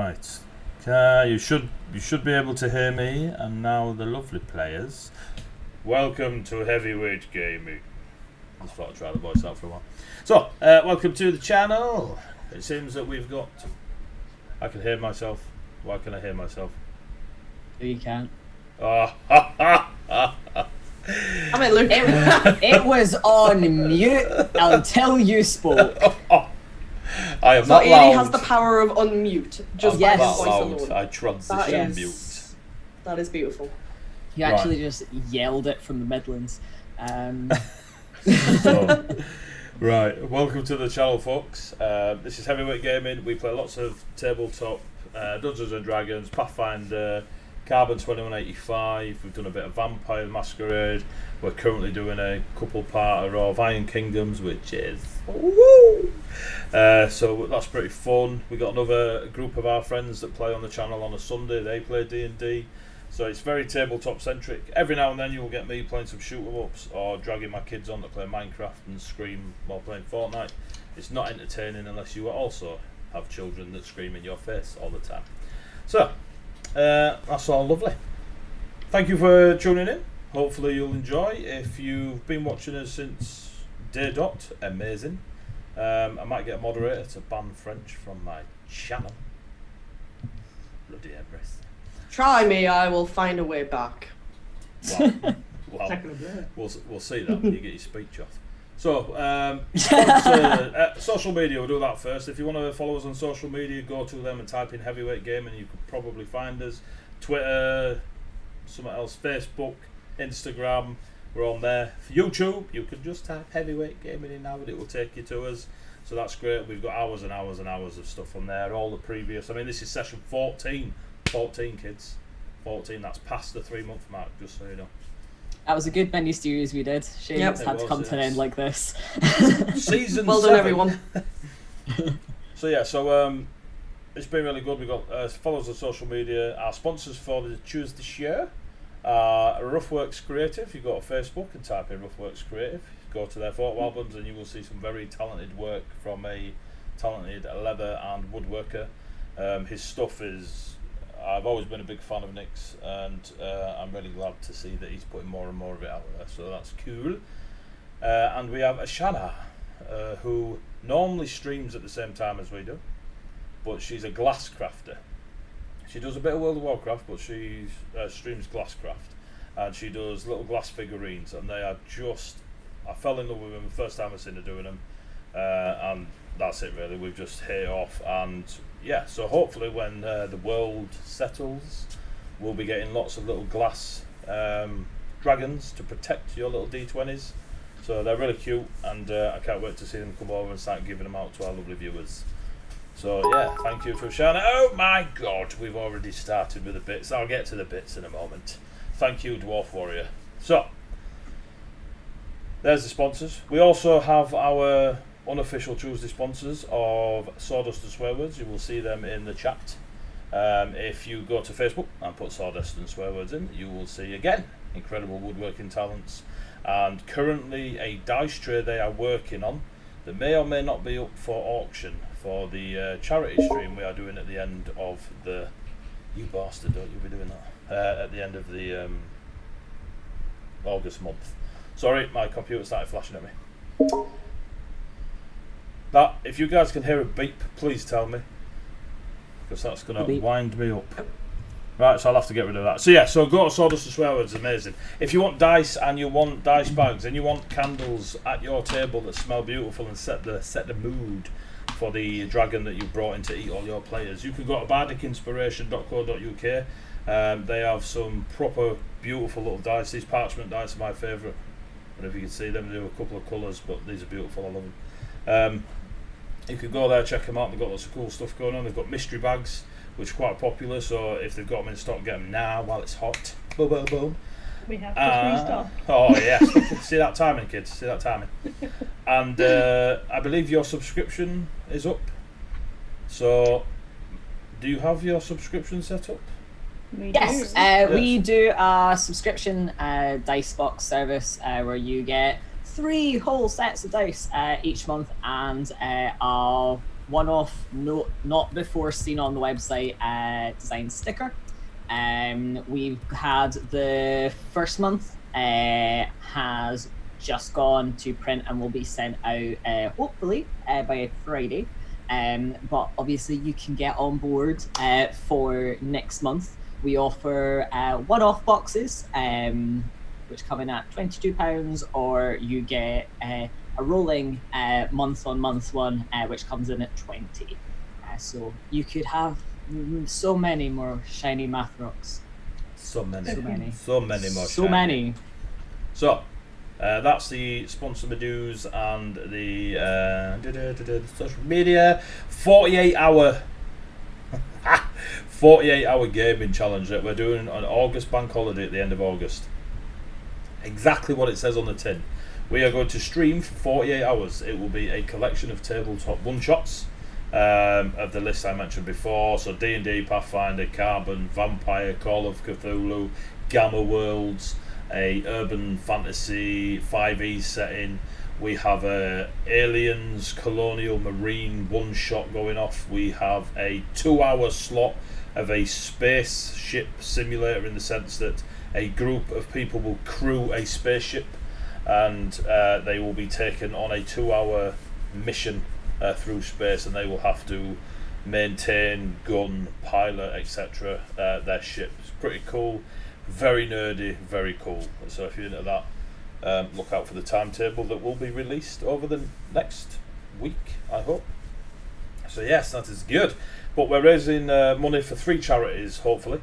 Right. You should be able to hear me, and now the lovely players. Welcome to Heavyweight Gaming. I just thought I'd try the voice out for a while. So, welcome to the channel. It seems that we've got... I can hear myself. Why can I hear myself? No, you can't. Oh, I mean, look, It was on mute until you spoke. I am so not Edie loud. has the power of unmute. Just I'm by yes. not voice loud. alone. I transition mute. That is beautiful. You actually just yelled it from the Midlands. So, right, welcome to the channel, folks. This is Heavyweight Gaming. We play lots of tabletop, Dungeons and Dragons, Pathfinder, Carbon 2185. We've done a bit of Vampire Masquerade. We're currently doing a couple-parter of Iron Kingdoms, which is woo! So that's pretty fun. We got another group of our friends that play on the channel on a Sunday. They play D&D. So it's very tabletop centric. Every now and then you will get me playing some shoot 'em ups or dragging my kids on to play Minecraft and scream while playing Fortnite. It's not entertaining unless you also have children that scream in your face all the time. So that's all lovely. Thank you for tuning in. Hopefully you'll enjoy. If you've been watching us since day dot, amazing. I might get a moderator to ban French from my channel. Bloody Emrys. Try me, I will find a way back. Well, we'll see that when you get your speech off. So, social media, we'll do that first. If you want to follow us on social media, go to them and type in Heavyweight Gaming, and you could probably find us. Twitter, something else, Facebook, Instagram, we're on there. For YouTube, you can just type Heavyweight Gaming in now and it will take you to us. So that's great. We've got hours and hours and hours of stuff on there. All the previous, I mean, this is session 14. 14 kids. 14, that's past the 3-month mark, just so you know. That was a good mini series we did. Shame it's had to come to an end like this. Season Well 7. done, everyone. So it's been really good. We've got follows on social media. Our sponsors for the choose this year are Ruffworx Creative. You go to Facebook and type in Ruffworx Creative. Go to their photo albums and you will see some very talented work from a talented leather and woodworker. His stuff is... I've always been a big fan of Nick's, and I'm really glad to see that he's putting more and more of it out there, so that's cool. And we have Ashana, who normally streams at the same time as we do, but she's a glass crafter. She does a bit of World of Warcraft, but she streams glasscraft, and she does little glass figurines, and they are just... I fell in love with them the first time I seen her doing them, and that's it really. We've just hit it off, and yeah, so hopefully when the world settles, we'll be getting lots of little glass dragons to protect your little D20s. So they're really cute, and I can't wait to see them come over and start giving them out to our lovely viewers. So yeah, thank you for sharing. Oh my god, we've already started with the bits. I'll get to the bits in a moment. Thank you, Dwarf Warrior. So, there's the sponsors. We also have our unofficial Tuesday sponsors of Sawdust Swearwords. You will see them in the chat. If you go to Facebook and put Sawdust and Swearwords in, you will see again incredible woodworking talents, and currently a dice tray they are working on that may or may not be up for auction for the charity stream we are doing at the end of the... You bastard, don't you be doing that? At the end of the August month. Sorry, my computer started flashing at me. That, if you guys can hear a beep, please tell me, because that's going to wind me up. Right, so I'll have to get rid of that. So yeah, so go to Sawdust and Swearwords, amazing. If you want dice and you want dice bags and you want candles at your table that smell beautiful and set the mood for the dragon that you brought in to eat all your players, you can go to bardicinspiration.co.uk. They have some proper beautiful little dice. These parchment dice are my favourite. I don't know if you can see them, they do a couple of colours, but these are beautiful, I love them. You can go there, check them out. They've got lots of cool stuff going on. They've got mystery bags, which are quite popular, so if they've got them in stock, get them now while it's hot. Boom, boom, boom. We have to restock. Oh yes, see that timing, kids, see that timing. And I believe your subscription is up. So, do you have your subscription set up? Yes, we do a subscription dice box service where you get 3 whole sets of dice each month, and a one-off, not before seen on the website, design sticker. We've had the first month has just gone to print and will be sent out hopefully by Friday. But obviously you can get on board for next month. We offer one-off boxes, which come in at £22, or you get a rolling month-on-month one, which comes in at 20. So you could have so many more shiny math rocks. So many more. So many. So that's the sponsor dues and the social media 48-hour 48-hour gaming challenge that we're doing on August bank holiday at the end of August. Exactly what it says on the tin. We are going to stream for 48 hours. It will be a collection of tabletop one-shots of the list I mentioned before. So D&D, Pathfinder, Carbon, Vampire, Call of Cthulhu, Gamma Worlds, a urban fantasy 5e setting. We have a Aliens Colonial Marine one-shot going off. We have a 2-hour slot of a spaceship simulator, in the sense that a group of people will crew a spaceship and they will be taken on a 2-hour mission through space, and they will have to maintain, gun, pilot, etc. Their ship. It's pretty cool, very nerdy, very cool. So if you're into that, look out for the timetable that will be released over the next week, I hope. So yes, that is good. But we're raising money for 3 charities, hopefully.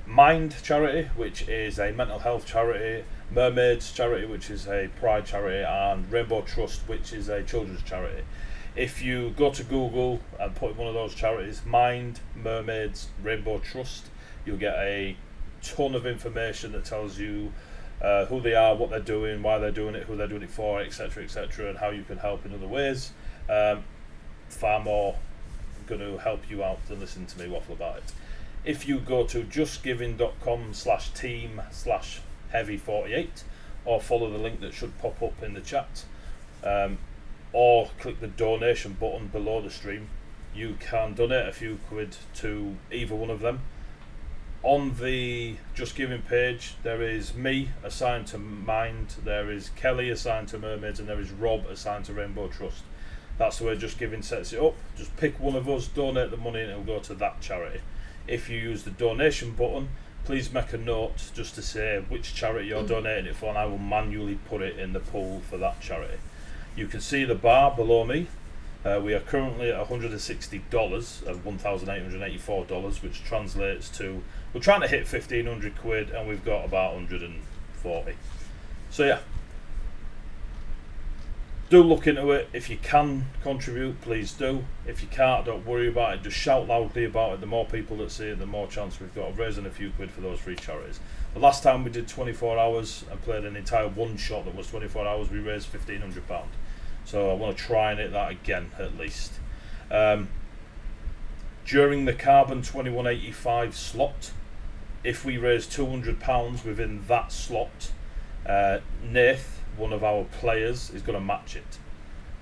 Mind charity, which is a mental health charity, Mermaids charity, which is a pride charity, and Rainbow Trust, which is a children's charity. If you go to Google and put in one of those charities, Mind, Mermaids, Rainbow Trust, you'll get a ton of information that tells you who they are, what they're doing, why they're doing it, who they're doing it for, etc., etc., and how you can help in other ways. Far more going to help you out than listen to me waffle about it. If you go to justgiving.com/team/heavy48, or follow the link that should pop up in the chat, or click the donation button below the stream, you can donate a few quid to either one of them. On the Just Giving page, there is me assigned to Mind, there is Kelly assigned to Mermaids, and there is Rob assigned to Rainbow Trust. That's the way Just Giving sets it up. Just pick one of us, donate the money, and it will go to that charity. If you use the donation button, please make a note just to say which charity you're donating it for, and I will manually put it in the pool for that charity. You can see the bar below me. We are currently at $160 of $1,884, which translates to, we're trying to hit 1,500 quid, and we've got about 140. So yeah, do look into it. If you can contribute, please do. If you can't, don't worry about it. Just shout loudly about it. The more people that see it, the more chance we've got of raising a few quid for those 3 charities. The last time we did 24 hours and played an entire one-shot that was 24 hours, we raised £1,500. So I want to try and hit that again, at least. During the Carbon 2185 slot, if we raise £200 within that slot, Nath, one of our players, is going to match it.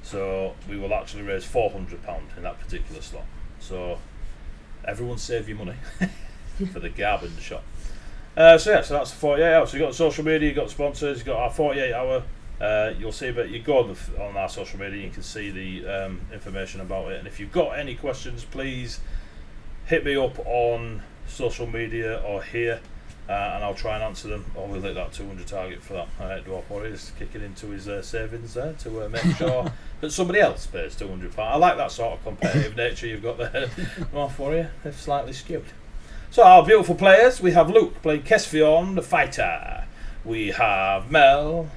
So we will actually raise £400 in that particular slot. So everyone save your money for the Carbon shot. So that's 48 hours. So you've got social media, you've got sponsors, you've got our 48 hour. You'll see, but you go on our social media, you can see the information about it. And if you've got any questions, please hit me up on social media or here, and I'll try and answer them. Or we'll hit that 200 target for that. Dwarf Warrior is kicking into his savings there to make sure that somebody else pays £200. I like that sort of competitive nature you've got there, Dwarf Warrior, if slightly skewed. So our beautiful players, we have Luke playing Kesfion the Fighter. We have Mel.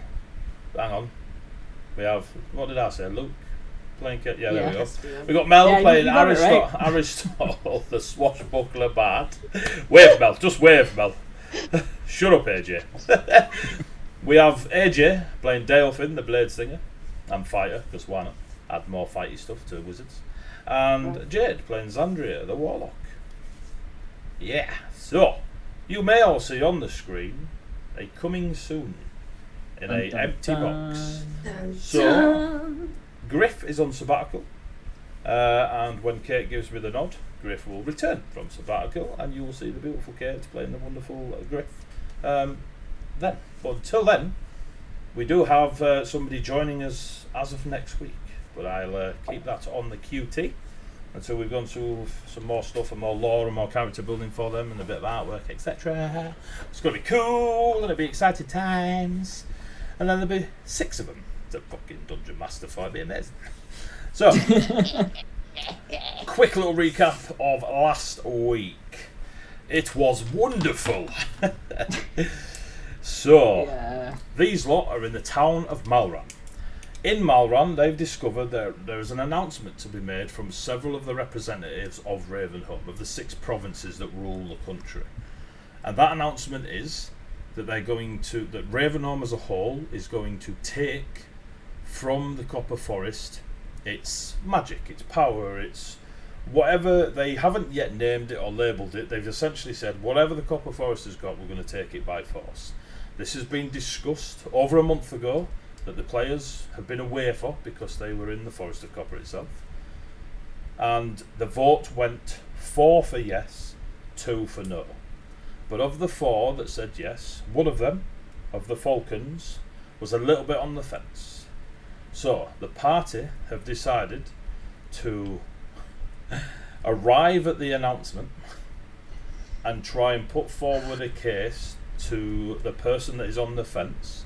Hang on. We have, what did I say? Luke playing there we go. We got Mel playing Aristotle, the swashbuckler bard. Wave, Mel. Just wave, Mel. Shut up, AJ. We have AJ playing Dalefin, the blade singer, and fighter, because why not? Add more fighty stuff to wizards. And Jade playing Xandria, the warlock. Yeah. So you may all see on the screen a coming soon in a empty box. So Griff is on sabbatical. And when Kate gives me the nod, Griff will return from sabbatical, and you will see the beautiful Kate playing the wonderful Griff. Then, but until then, we do have somebody joining us as of next week, but I'll keep that on the QT until we've gone through some more stuff and more lore and more character building for them and a bit of artwork, etc. It's going to be cool, and it'll be exciting times, and then there'll be 6 of them. It's a fucking dungeon master fight, it'll be amazing. So, quick little recap of last week. It was wonderful. So, these lot are in the town of Malran. In Malran, they've discovered there is an announcement to be made from several of the representatives of Ravenholme, of the 6 provinces that rule the country. And that announcement is that that Ravenholme as a whole is going to take from the Copper Forest its magic, its power, its whatever. They haven't yet named it or labelled it. They've essentially said, whatever the Copper Forest has got, we're going to take it by force. This has been discussed over a month ago, that the players have been away for, because they were in the Forest of Copper itself. And the vote went 4 for yes, 2 for no. But of the 4 that said yes, one of them, of the Falcons, was a little bit on the fence. So the party have decided to arrive at the announcement and try and put forward a case to the person that is on the fence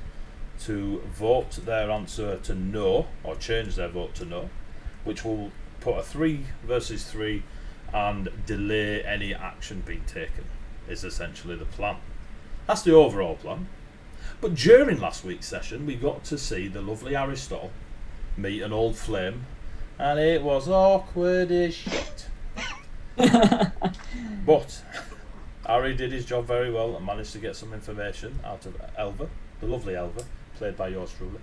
to vote their answer to no, or change their vote to no, which will put a 3 versus 3 and delay any action being taken, is essentially the plan. That's the overall plan. But during last week's session, we got to see the lovely Aristotle meet an old flame, and it was awkward as shit. But Ari did his job very well and managed to get some information out of Elva, the lovely Elva, played by yours truly.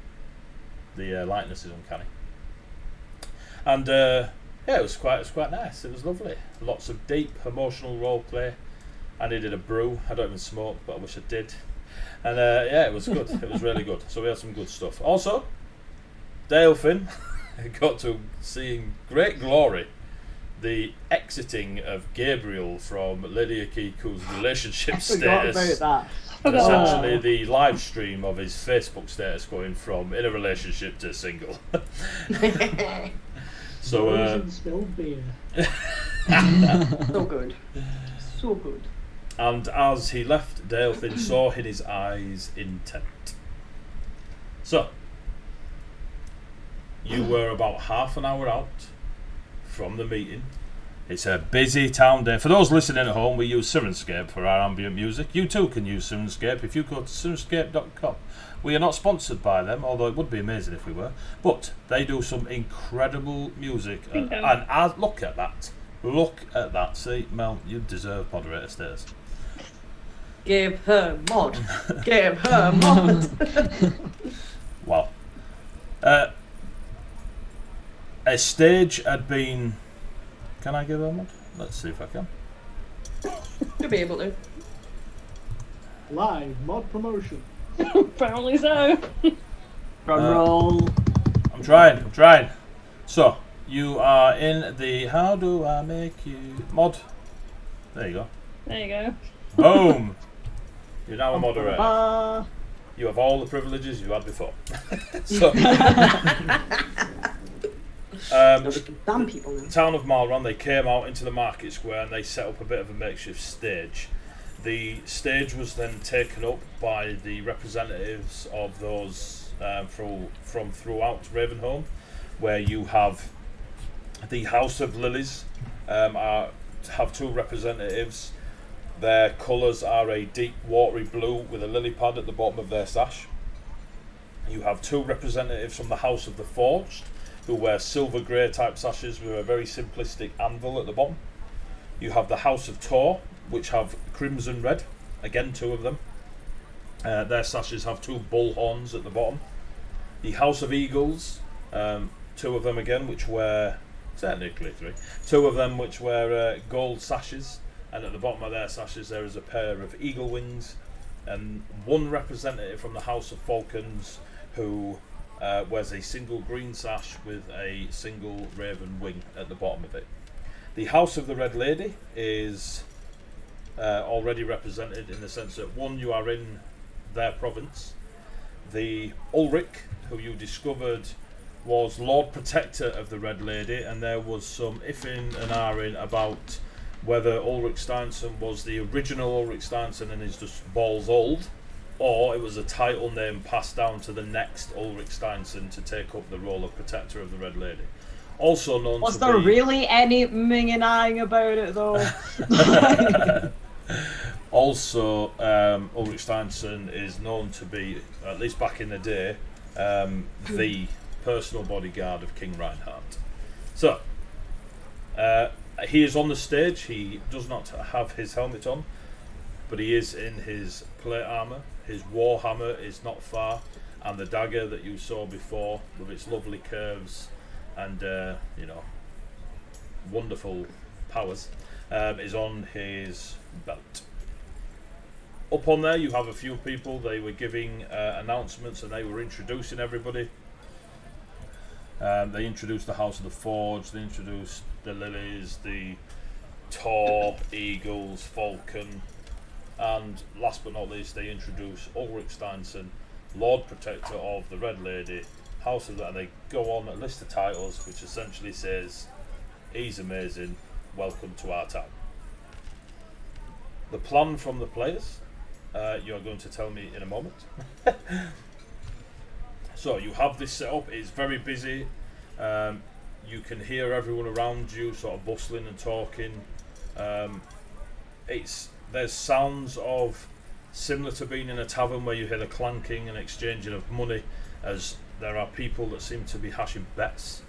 The likeness is uncanny. And it was quite nice. It was lovely. Lots of deep emotional role play. I needed a brew. I don't even smoke, but I wish I did. And it was good. It was really good. So we had some good stuff. Also, Dalefin got to see in great glory the exiting of Gabriel from Lady Akiku's relationship status. About that. Essentially, the live stream of his Facebook status going from in a relationship to single. So, spilled beer. So good. So good. And as he left, Dalefin saw in his eyes intent. So, you were about half an hour out from the meeting. It's a busy town day. For those listening at home, we use Syrinscape for our ambient music. You too can use Syrinscape if you go to syrinscape.com. We are not sponsored by them, although it would be amazing if we were. But they do some incredible music. And look at that. Look at that. See, Mel, you deserve moderator status. Give her mod. Give her mod. Wow. A stage had been... Can I give her a mod? Let's see if I can. You'll be able to. Live mod promotion. Apparently so. Drum roll. I'm trying. So, you are in the How Do I Make You mod. There you go. There you go. Boom! You're now a moderator. You have all the privileges you had before. So, Damn people now. town of Malran, they came out into the market square and they set up a bit of a makeshift stage. The stage was then taken up by the representatives of those from throughout Ravenholme, where you have the House of Lilies have 2 representatives. Their colours are a deep watery blue with a lily pad at the bottom of their sash. You have 2 representatives from the House of the Forged, who wear silver grey type sashes with a very simplistic anvil at the bottom. You have the House of Tor, which have crimson red, again 2 of them. Their sashes have 2 bull horns at the bottom. The House of Eagles, 2 of them again, which wear, technically 3, 2 of them which wear gold sashes, and at the bottom of their sashes there is a pair of eagle wings, and 1 representative from the House of Falcons who wears a single green sash with a single raven wing at the bottom of it. The House of the Red Lady is already represented in the sense that, one, you are in their province. The Ulrich, who you discovered was Lord Protector of the Red Lady, and there was some ifing and ahhing about whether Ulrich Steinson was the original Ulrich Steinson and is just balls old, or it was a title name passed down to the next Ulrich Steinson to take up the role of Protector of the Red Lady. Also known Was to there be... really any ming and ahhing about it, though? Also, Ulrich Steinson is known to be, at least back in the day, the personal bodyguard of King Reinhardt. So, he is on the stage. He does not have his helmet on, but he is in his plate armour. His war hammer is not far, and the dagger that you saw before, with its lovely curves and wonderful powers, is on his belt. Up on there you have a few people. They were giving announcements and they were introducing everybody. They introduced the House of the Forge, they introduced the Lilies, the Tor, Eagles, Falcon, and last but not least they introduced Ulrich Steinson, Lord Protector of the Red Lady, House of that, and they go on a list of titles which essentially says, he's amazing, welcome to our town. The plan from the players, you're going to tell me in a moment. So you have this set up, it's very busy, you can hear everyone around you sort of bustling and talking. There's sounds of similar to being in a tavern where you hear the clanking and exchanging of money, as there are people that seem to be hashing bets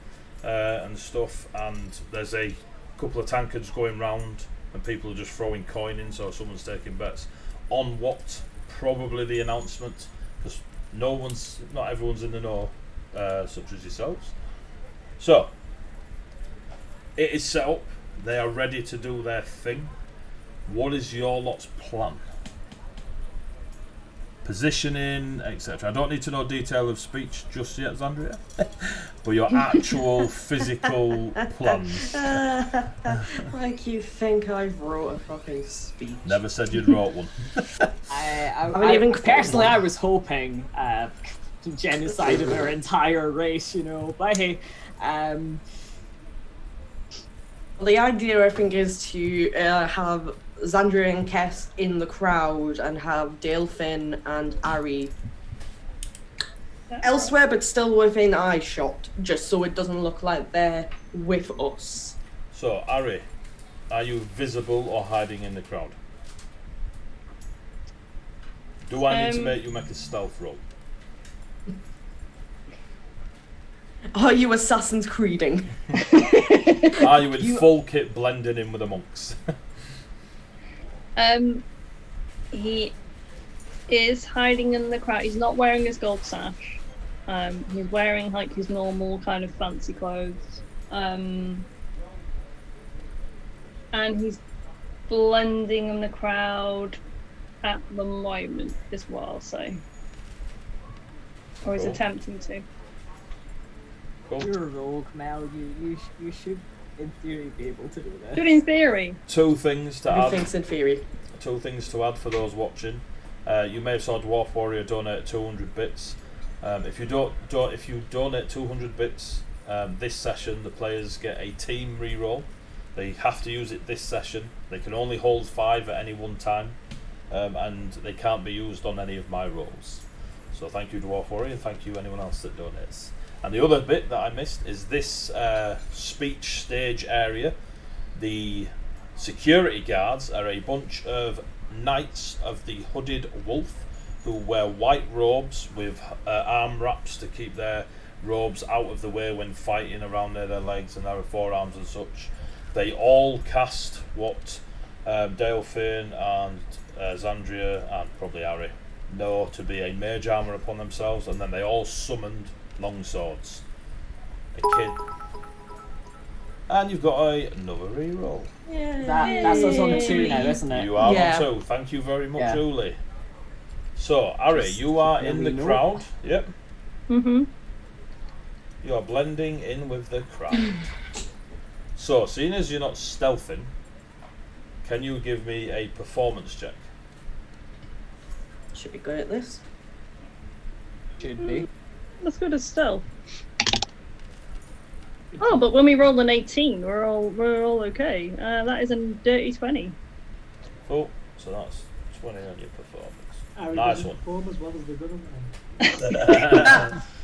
and stuff, and there's a couple of tankards going round and people are just throwing coin in, so someone's taking bets on what probably the announcement, because not everyone's in the know, such as yourselves. So it is set up, they are ready to do their thing. What is your lot's plan? Positioning, etc. I don't need to know detail of speech just yet, Zandria, but your actual physical plans. Like you think I wrote a fucking speech. Never said you'd wrote one. Personally, I was hoping genocide of our entire race, but hey. Well, the idea, I think, is to have Zandria and Kess in the crowd and have Dalefin and Ari elsewhere, but still within eye shot, just so it doesn't look like they're with us. So, Ari, are you visible or hiding in the crowd? Do I need to make you make a stealth roll? Are you Assassin's Creeding? Are you in full kit blending in with the monks? He is hiding in the crowd. He's not wearing his gold sash. He's wearing like his normal kind of fancy clothes. And he's blending in the crowd at the moment as well, so. Or he's Cool. attempting to. Cool. You're a rogue, Mel. You should, in theory, be able to do this. Good in theory. Two things to Who add. thinks in theory? Two things to add for those watching. You may have saw Dwarf Warrior donate 200 bits. If you donate 200 bits this session, the players get a team reroll. They have to use it this session. They can only hold 5 at any one time, and they can't be used on any of my rolls. So thank you, Dwarf Warrior, and thank you anyone else that donates. And the other bit that I missed is this speech stage area. The security guards are a bunch of knights of the Hooded Wolf who wear white robes with arm wraps to keep their robes out of the way when fighting around their legs and their forearms and such. They all cast what Dalefin and Zandria and probably Ari know to be a mage armour upon themselves, and then they all summoned long swords. A kid. And you've got another reroll. That's us on 2 now, isn't it? You are Yeah. on 2. Thank you very much, Yeah. Julie. So, Ari, you are in the we know. crowd. Yep. Mm-hmm. You are blending in with the crowd. So, seeing as you're not stealthing, can you give me a performance check? Should be good at this. Should be. Let's go to stealth. Oh, but when we roll an 18, we're all okay. That is a dirty 20. Cool. So that's 20 on your performance. Ari Nice doesn't one. perform as well as the good one.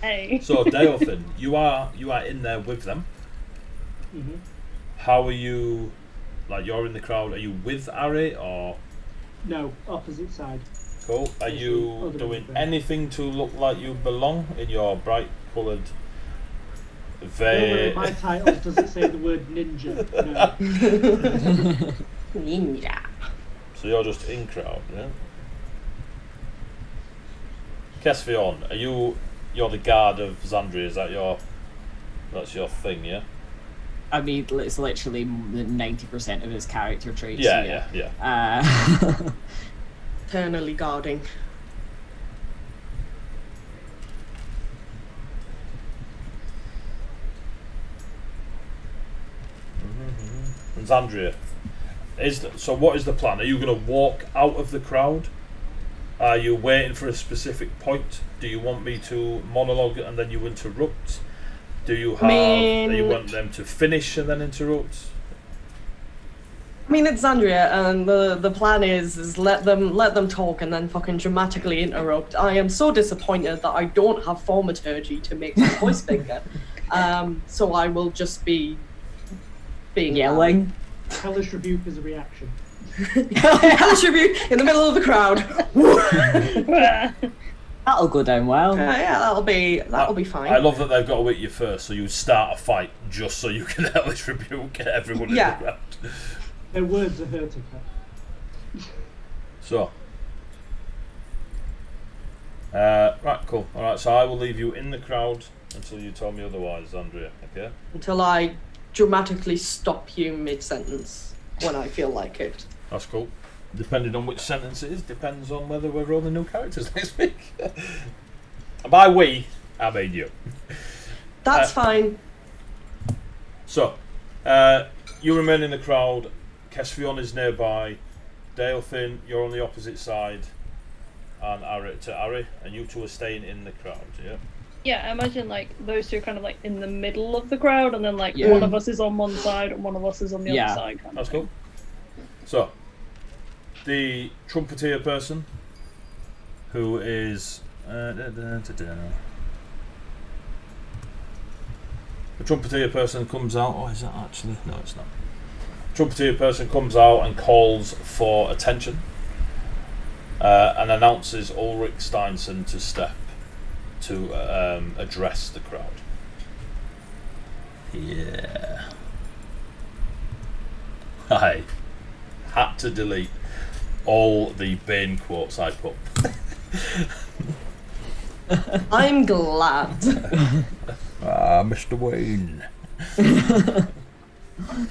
Hey. So, Dalefin, you are in there with them. Mm-hmm. How are you? Like, you're in the crowd. Are you with Ari or? No, opposite side. Cool. Are you Other doing than- anything to look like you belong in your bright coloured? Nowhere in my titles does it say the word ninja. No. Ninja. So you're just in crowd, yeah? Kesvion, you're the guard of Xandria, is that's your thing, yeah? I mean, it's literally 90% of his character traits. Yeah. Eternally guarding. And Xandria, so what is the plan? Are you going to walk out of the crowd? Are you waiting for a specific point? Do you want me to monologue and then you interrupt? Do you have? Do you want them to finish and then interrupt? I mean, it's Andrea, and the plan is let them talk and then fucking dramatically interrupt. I am so disappointed that I don't have thaumaturgy to make my voice bigger, so I will just be being Yelling. Hellish rebuke is a reaction. Hellish rebuke in the middle of the crowd. That'll go down well. Yeah, that'll be fine. I love that they've got to hit you first, so you start a fight just so you can hellish rebuke everyone in the crowd. Their words are hurting her. So, right, cool. All right, so I will leave you in the crowd until you tell me otherwise, Andrea. Okay. Until I dramatically stop you mid-sentence when I feel like it. That's cool. Depending on which sentence it is, depends on whether we're rolling new characters next week. And by we, I mean you. That's fine. So, you remain in the crowd. Kesvion is nearby. Dalefin, you're on the opposite side. And Ari, and you two are staying in the crowd, yeah? Yeah, I imagine like those two are kind of like in the middle of the crowd, and then like one of us is on one side and one of us is on the other side. That's cool. So, the trumpeter person, who is the trumpeter person comes out. Oh, is that actually? No, it's not. Trumpeter person comes out and calls for attention, and announces Ulrich Steinson to step to address the crowd. Yeah. I had to delete all the Bane quotes I put. I'm glad. Mr. Wayne.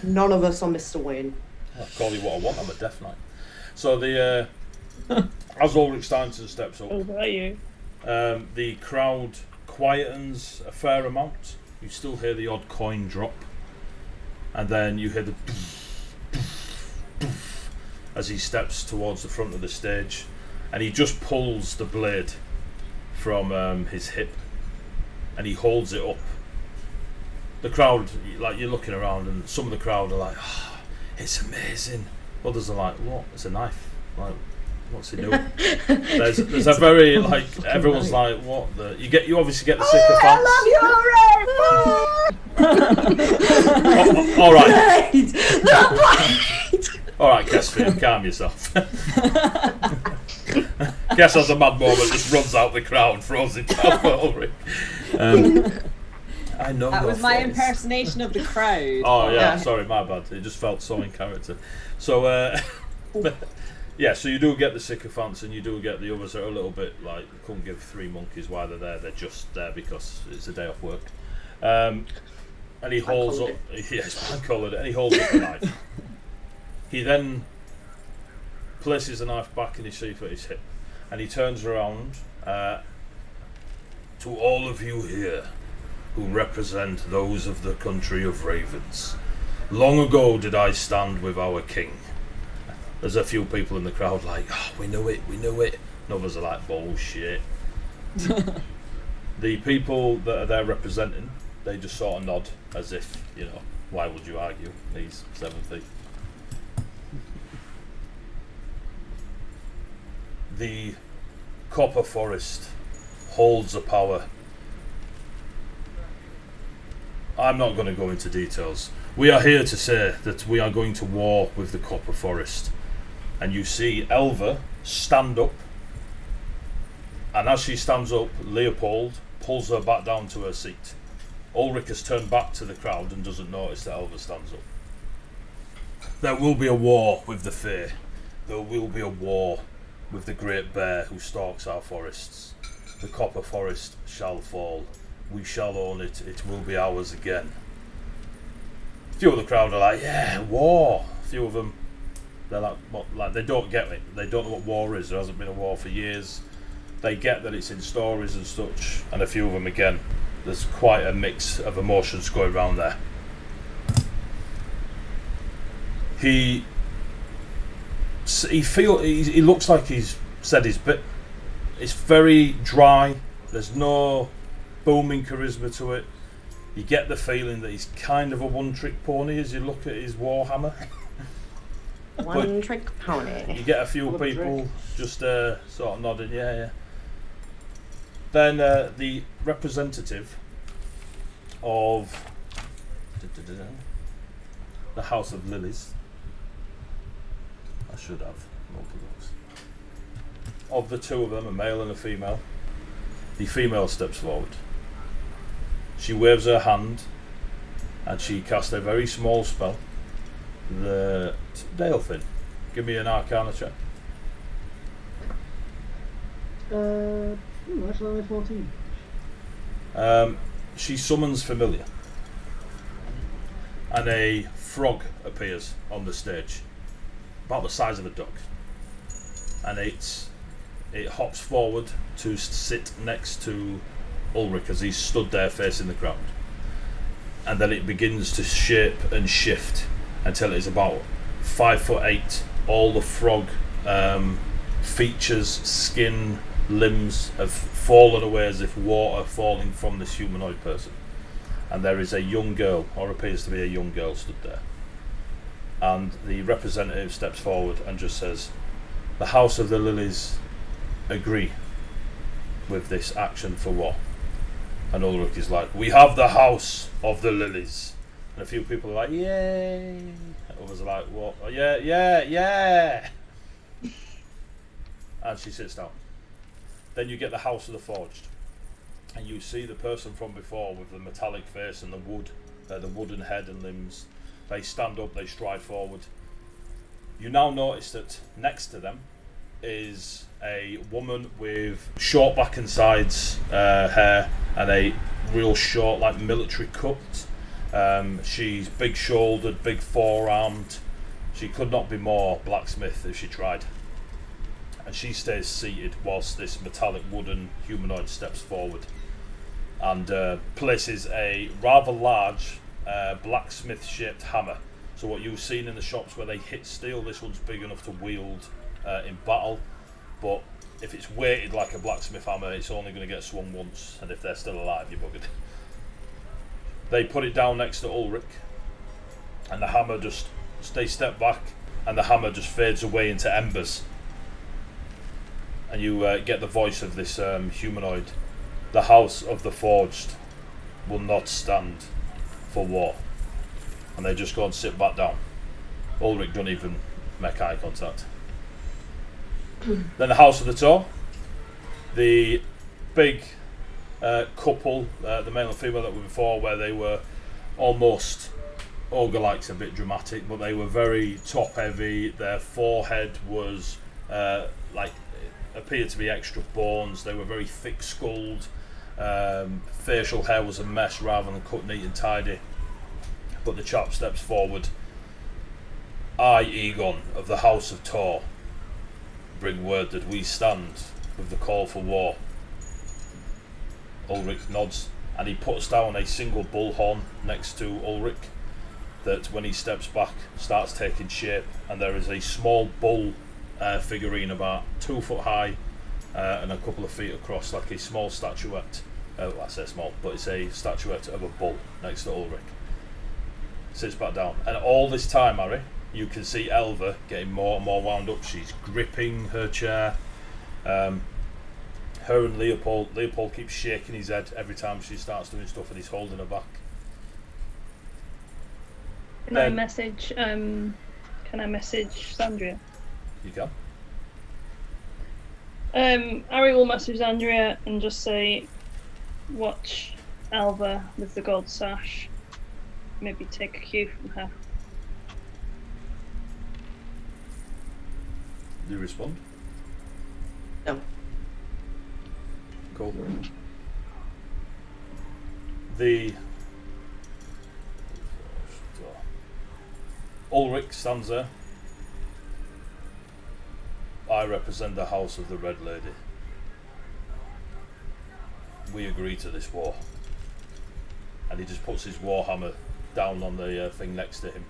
None of us are Mr. Wayne. I'll call you what I want, I'm a Death Knight. So the as Ulrich Steinson steps up, Oh, about you. the crowd quietens a fair amount. You still hear the odd coin drop, and then you hear the as he steps towards the front of the stage, and he just pulls the blade from his hip, and he holds it up. The crowd, like, you're looking around, and some of the crowd are like, "Oh, it's amazing." Others are like, "What? It's a knife. Like, what's he doing?" there's a very, like, everyone's like, "What the?" You obviously get the sycophants. All right. All right, Kesfield, calm yourself. Kes has a mad moment, just runs out the crowd, throws it down for Ulrich. I know That your was my face. impersonation of the crowd. Oh yeah, sorry, my bad. It just felt so in character. So yeah, so you do get the sycophants, and you do get the others that are a little bit like, couldn't give three monkeys why they're there. They're just there because it's a day off work. And he holds up. Yes, bank holiday. And he holds up the knife. He then places the knife back in his sheath at his hip, and he turns around to all of you here. who represent those of the country of ravens. Long ago did I stand with our king. There's a few people in the crowd like, oh, we knew it. And others are like, bullshit. The people that are there representing, they just sort of nod as if, you know, why would you argue? He's 7 feet. The Copper Forest holds the power. I'm not going to go into details. We are here to say that we are going to war with the Copper Forest. And you see Elva stand up, and as she stands up, Leopold pulls her back down to her seat. Ulrich has turned back to the crowd and doesn't notice that Elva stands up. There will be a war with the Fae. There will be a war with the great bear who stalks our forests. The Copper Forest shall fall. We shall own it. It will be ours again. A few of the crowd are like, yeah, war. A few of them, they're like, what, like they don't get it. They don't know what war is. There hasn't been a war for years. They get that it's in stories and such. And a few of them, again, there's quite a mix of emotions going around there. He looks like he's said his bit. It's very dry. There's no booming charisma to it. You get the feeling that he's kind of a one-trick pony as you look at his warhammer. One-trick pony. You get a few people just sort of nodding, yeah. Then the representative of the House of Lilies. I should have multiple books. Of the two of them, a male and a female, the female steps forward. She waves her hand and she casts a very small spell. The Dalefin. Give me an Arcana check. That's only 14. She summons Familiar. And a frog appears on the stage. About the size of a duck. And it hops forward to sit next to Ulrich as he's stood there facing the crowd. And then it begins to shape and shift until it's about 5'8". All the frog features, skin, limbs have fallen away as if water falling from this humanoid person. And there is a young girl, or appears to be a young girl, stood there. And the representative steps forward and just says, the House of the Lilies agree with this action for war. And Ulrich is like, we have the House of the Lilies. And a few people are like, yay. And others are like, what? Oh, yeah. And she sits down. Then you get the House of the Forged. And you see the person from before with the metallic face and the wooden head and limbs. They stand up, they stride forward. You now notice that next to them is a woman with short back and sides hair and a real short, like military cut. She's big shouldered, big forearmed. She could not be more blacksmith if she tried. And she stays seated whilst this metallic wooden humanoid steps forward and places a rather large blacksmith shaped hammer. So what you've seen in the shops where they hit steel, this one's big enough to wield in battle, but if it's weighted like a blacksmith hammer, it's only going to get swung once, and if they're still alive, you're buggered. They put it down next to Ulrich, and the hammer just, they step back, and the hammer just fades away into embers. And you get the voice of this humanoid. The House of the Forged will not stand for war. And they just go and sit back down. Ulrich don't even make eye contact. Then the House of the Tor. The big couple, the male and female that were before, where they were almost ogre-like, a bit dramatic, but they were very top-heavy. Their forehead was appeared to be extra bones. They were very thick-skulled. Facial hair was a mess rather than cut neat and tidy. But the chap steps forward. I, Egon, of the House of Tor, bring word that we stand with the call for war. Ulrich nods and he puts down a single bullhorn next to Ulrich that when he steps back starts taking shape, and there is a small bull figurine about 2 foot high and a couple of feet across, like a small statuette. I say small, but it's a statuette of a bull next to Ulrich. Sits back down, and all this time, Harry, you can see Elva getting more and more wound up. She's gripping her chair. Her and Leopold keeps shaking his head every time she starts doing stuff, and he's holding her back. Can I message Sandria? You can. Ari will message Andrea and just say, watch Alva with the gold sash. Maybe take a cue from her. Do you respond? No. Cool. The Ulrich stands there. I represent the House of the Red Lady. We agree to this war. And he just puts his warhammer down on the thing next to him.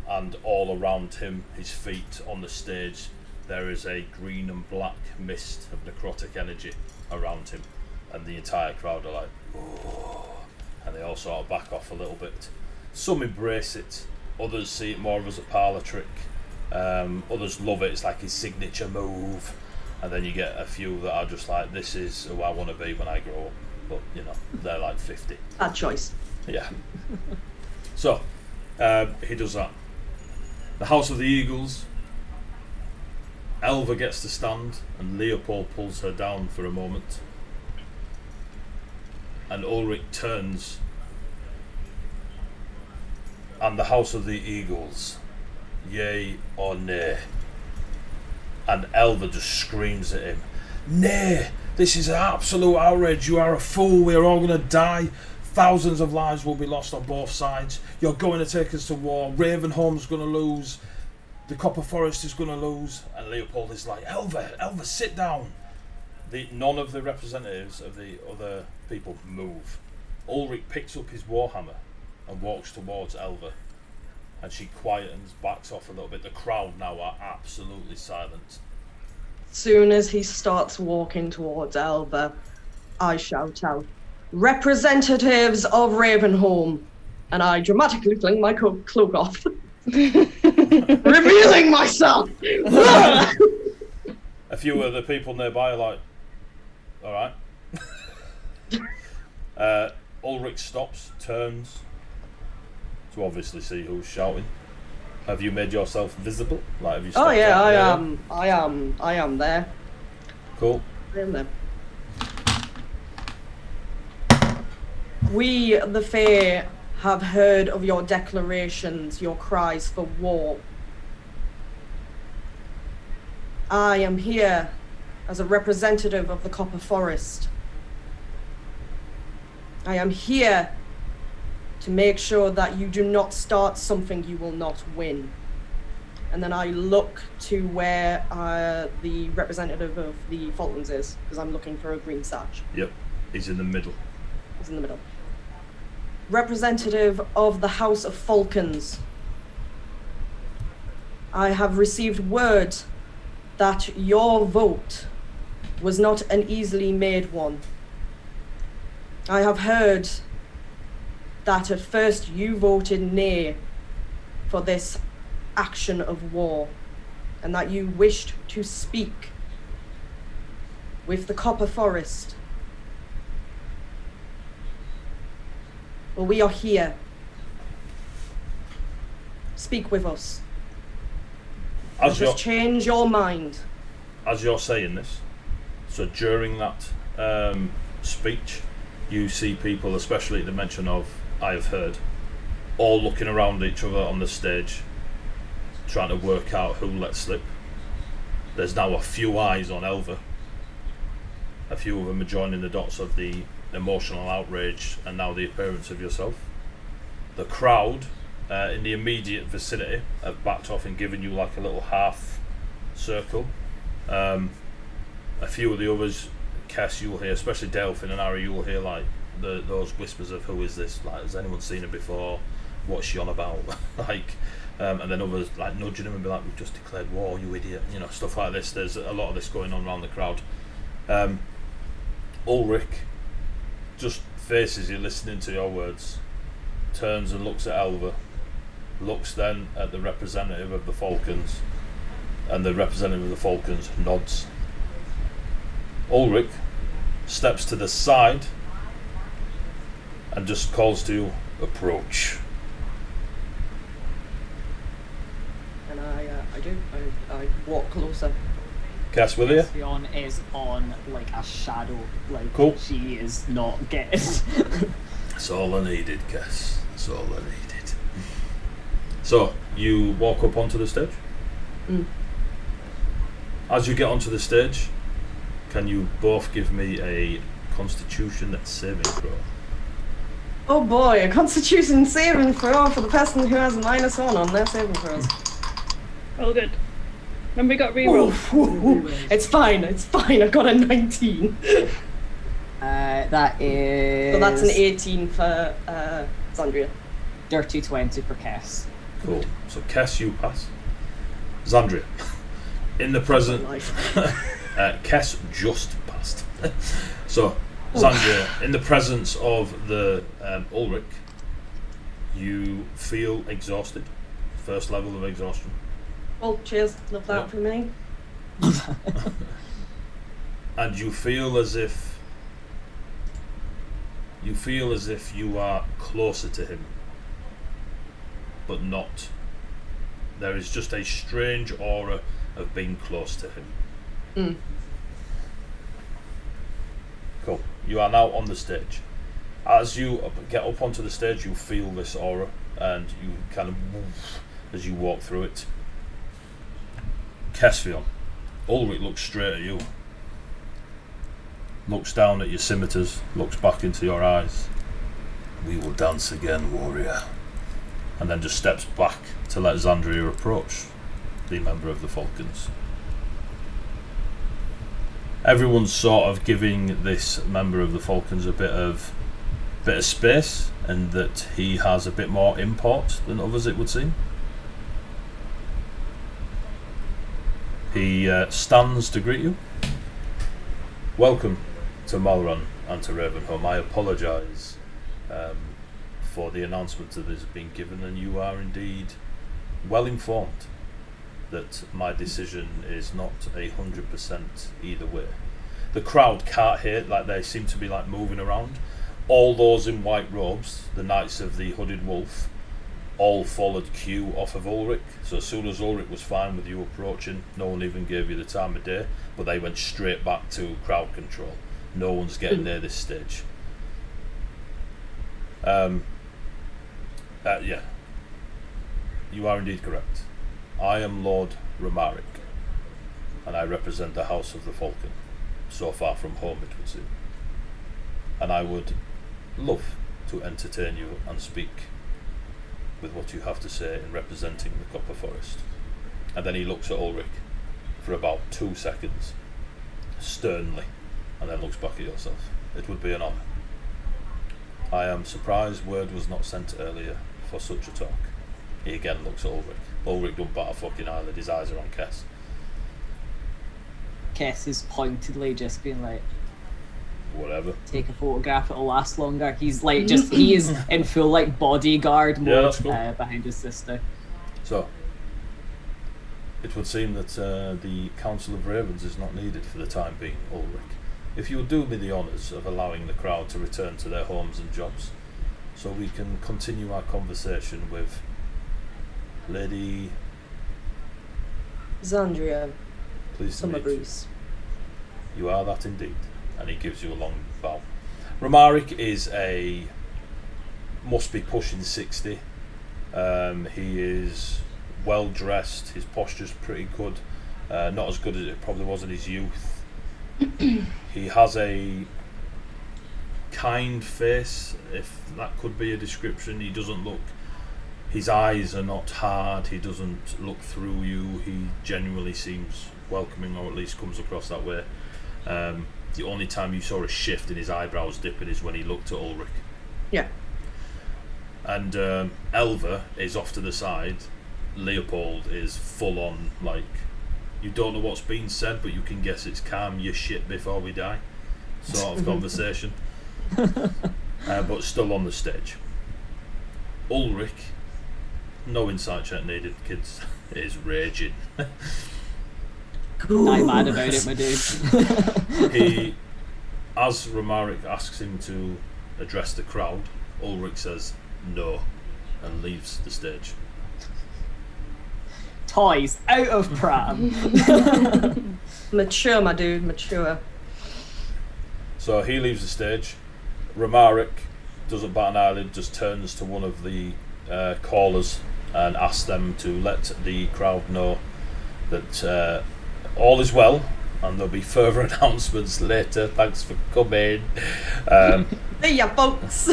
And all around him, his feet on the stage, there is a green and black mist of necrotic energy around him. And the entire crowd are like, oh. And they all sort of back off a little bit. Some embrace it, others see it more as a parlour trick. Others love it, it's like his signature move. And then you get a few that are just like, this is who I want to be when I grow up. But, you know, they're like 50. Bad choice. Yeah. So, he does that. The House of the Eagles. Elva gets to stand, and Leopold pulls her down for a moment. And Ulrich turns. And the House of the Eagles. Yea or nay? And Elva just screams at him. Nay! This is an absolute outrage. You are a fool. We are all going to die. Thousands of lives will be lost on both sides. You're going to take us to war. Ravenholme's going to lose. The Copper Forest is going to lose. And Leopold is like, Elva, sit down. None of the representatives of the other people move. Ulrich picks up his warhammer and walks towards Elva. And she quietens, backs off a little bit. The crowd now are absolutely silent. Soon as he starts walking towards Elva, I shout out, representatives of Ravenholme, and I dramatically fling my cloak off, revealing myself. A few of the people nearby are like, all right. Ulrich stops, turns to obviously see who's shouting. Have you made yourself visible? Like, have you Oh yeah, out? I am there. Cool. I am there. We, the Fae, have heard of your declarations, your cries for war. I am here as a representative of the Copper Forest. I am here to make sure that you do not start something you will not win. And then I look to where the representative of the Falklands is, because I'm looking for a green sash. Yep, he's in the middle. He's in the middle. Representative of the House of Falcons. I have received word that your vote was not an easily made one. I have heard that at first you voted nay for this action of war, and that you wished to speak with the Copper Forest. Well, we are here. Speak with us. Just change your mind. As you're saying this, so during that speech, you see people, especially at the mention of I have heard, all looking around each other on the stage, trying to work out who let slip. There's now a few eyes on Elva. A few of them are joining the dots of the emotional outrage and now the appearance of yourself. The crowd in the immediate vicinity have backed off and given you like a little half circle. A few of the others, Cass, you'll hear, especially Delphin and Ari, you'll hear like those whispers of who is this? Like, has anyone seen her before? What's she on about? Like, and then others like nudging him and be like, "We've just declared war, you idiot!" You know, stuff like this. There's a lot of this going on around the crowd. Ulrich just faces you, listening to your words, turns and looks at Elva, looks then at the representative of the Falcons, and the representative of the Falcons nods. Ulrich steps to the side and just calls to you, "Approach." And I walk closer. Cass, will you? Fion is on like a shadow. Like Cool. she is not getting. That's all I needed, Cass. That's all I needed. So, you walk up onto the stage. As you get onto the stage, can you both give me a Constitution saving throw? Oh boy, a Constitution saving throw for the person who has -1 on their saving throws. Oh, good. Remember, we got reroll. It's fine. I got a 19. That is. So that's an 18 for Zandria. Dirty 20 for Cass. Cool. So, Cass, you pass. Zandria, in the present. Cass just passed. So, Zandria, in the presence of the Ulrich, you feel exhausted. First level of exhaustion. Oh, cheers. Love that Yep. for me. And you feel as if you are closer to him, but not. There is just a strange aura of being close to him. Cool. You are now on the stage. As you get up onto the stage, you feel this aura, and you kind of move as you walk through it. Kesvion, Ulrich looks straight at you, looks down at your scimitars, looks back into your eyes. "We will dance again, warrior," and then just steps back to let Zandria approach, the member of the Falcons. Everyone's sort of giving this member of the Falcons a bit of space, and that he has a bit more import than others, it would seem. He stands to greet you. "Welcome to Malran and to Ravenholme. I apologise for the announcement that has been given, and you are indeed well informed that my decision is not 100% either way." The crowd can't hear it, like they seem to be like moving around. All those in white robes, the Knights of the Hooded Wolf, all followed cue off of Ulrich. So as soon as Ulrich was fine with you approaching, no one even gave you the time of day, but they went straight back to crowd control. No one's getting near this stage. Yeah, you are indeed correct. I am Lord Romaric, and I represent the House of the Falcon. So far from home, it would seem. And I would love to entertain you and speak with what you have to say in representing the Copper Forest. And then he looks at Ulrich for about 2 seconds, sternly, and then looks back at yourself. "It would be an honour. I am surprised word was not sent earlier for such a talk." He again looks at Ulrich. Ulrich don't bat a fucking eyelid, his eyes are on Kess. Cass is pointedly just being like, Whatever. "Take a photograph, it'll last longer." He's like, he is in full like bodyguard Yeah, mode that's cool. behind his sister. So, it would seem that the Council of Ravens is not needed for the time being, Ulrich. If you would do me the honours of allowing the crowd to return to their homes and jobs, so we can continue our conversation with Lady... Zandria, Pleased to Summer meet you. Breeze. You are that indeed. And he gives you a long bow. Romaric must be pushing 60. He is well dressed, his posture's pretty good. Not as good as it probably was in his youth. He has a kind face, if that could be a description. He doesn't look, his eyes are not hard, he doesn't look through you, he genuinely seems welcoming, or at least comes across that way. the only time you saw a shift in his eyebrows dipping is when he looked at Ulrich. Yeah. And Elva is off to the side. Leopold is full on, like, you don't know what's been said, but you can guess it's calm your shit before we die sort of conversation. But still on the stage. Ulrich, no insight check needed, kids, is raging. I'm mad about it, my dude. He, as Romaric asks him to address the crowd, Ulrich says no and leaves the stage. Toys out of pram. Mature, my dude, mature. So he leaves the stage. Romaric doesn't bat an eyelid, just turns to one of the callers and asks them to let the crowd know that all is well and there'll be further announcements later. Thanks for coming. See ya, folks.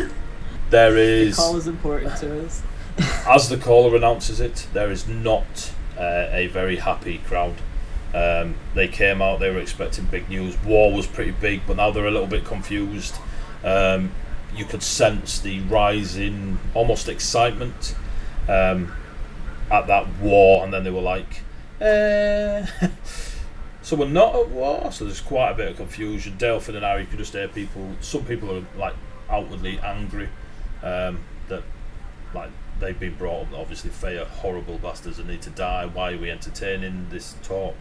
There The is, call is important to us. as the caller announces it, there is not a very happy crowd. They came out, they were expecting big news. War was pretty big, but now they're a little bit confused. You could sense the rise in almost excitement at that war, and then they were like, so we're not at war. So there's quite a bit of confusion. Delphin and Harry, you could just hear people. Some people are like outwardly angry that like they've been brought up. Obviously, Fae are horrible bastards and need to die. Why are we entertaining this talk?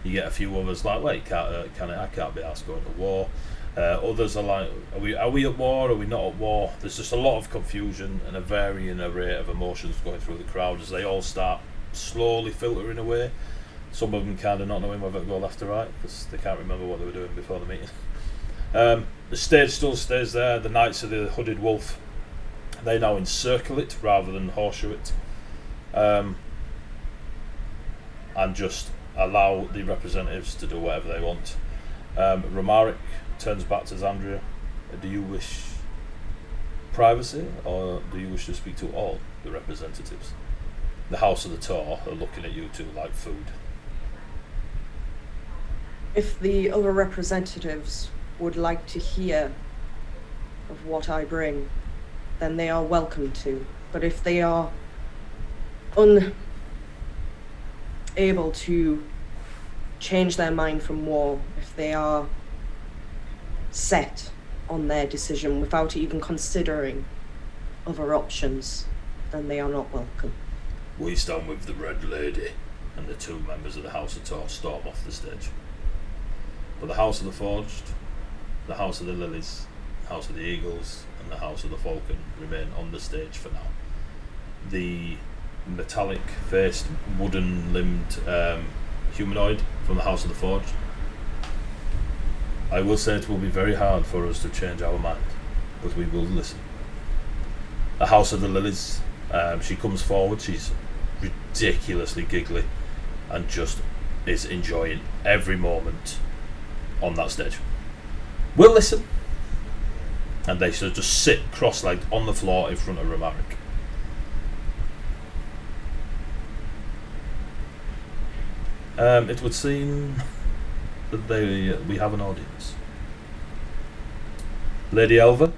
You get a few others like, wait, I can't be asked going to war. Others are like, are we at war? Are we not at war? There's just a lot of confusion and a varying array of emotions going through the crowd as they all start slowly filtering away. Some of them kind of not knowing whether to go left or right because they can't remember what they were doing before the meeting. The stage still stays there. The Knights of the Hooded Wolf, they now encircle it rather than horseshoe it, and just allow the representatives to do whatever they want. Romaric turns back to Xandria. Do you wish privacy, or do you wish to speak to all the representatives? The House of the Tor are looking at you two like food. If the other representatives would like to hear of what I bring, then they are welcome to. But if they are unable to change their mind from war, if they are set on their decision without even considering other options, then they are not welcome. We stand with the Red Lady, and the two members of the House of Tor storm off the stage. But the House of the Forged, the House of the Lilies, the House of the Eagles, and the House of the Falcon remain on the stage for now. The metallic-faced, wooden-limbed humanoid from the House of the Forged, I will say it will be very hard for us to change our mind, but we will listen. The House of the Lilies, she comes forward, she's ridiculously giggly and just is enjoying every moment on that stage. We'll listen. And they sort of just sit cross-legged on the floor in front of Romaric. It would seem that we have an audience. Lady Elva?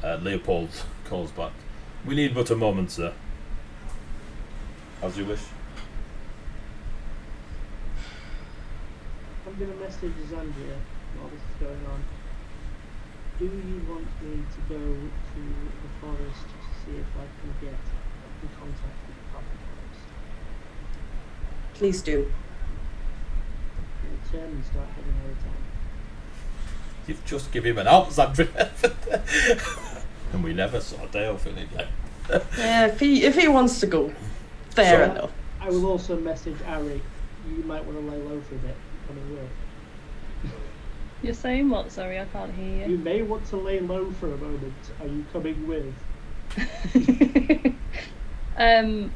Leopold calls back. We need but a moment, sir. As you wish. I'm going to message Xandria while this is going on. Do you want me to go to the forest to see if I can get in contact with the Puppet Forest? Please do. I'll turn and start heading out of town. You've just given him an out, Xandria. And we never saw Dale finish like. Yeah, if he wants to go, fair So, enough. I will also message Ari. You might want to lay low for a bit. Coming with. You're saying what? Sorry, I can't hear You you. may want to lay low for a moment. Are you coming with? I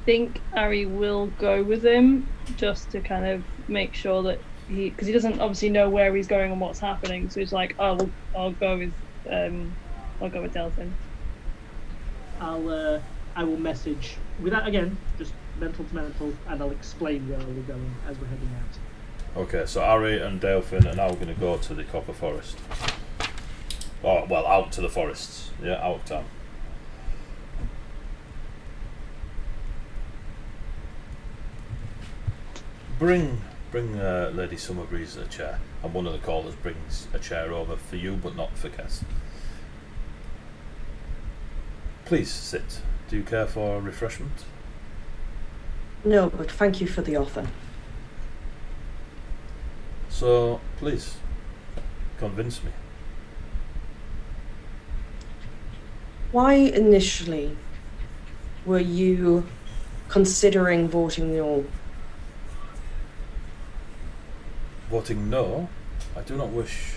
think Ari will go with him just to kind of make sure that because he doesn't obviously know where he's going and what's happening. So he's like, oh, I'll go with Delphin. I will message without again, just mental to mental, and I'll explain where we're going as we're heading out. Okay, so Ari and Delphin are now going to go to the Copper Forest. Oh, well, out to the forests. Yeah, out of town. Bring Lady Summerbreeze a chair. And one of the callers brings a chair over for you, but not for Kess. Please sit. Do you care for refreshment? No, but thank you for the offer. So, please, convince me. Why initially were you considering voting no? Voting no, I do not wish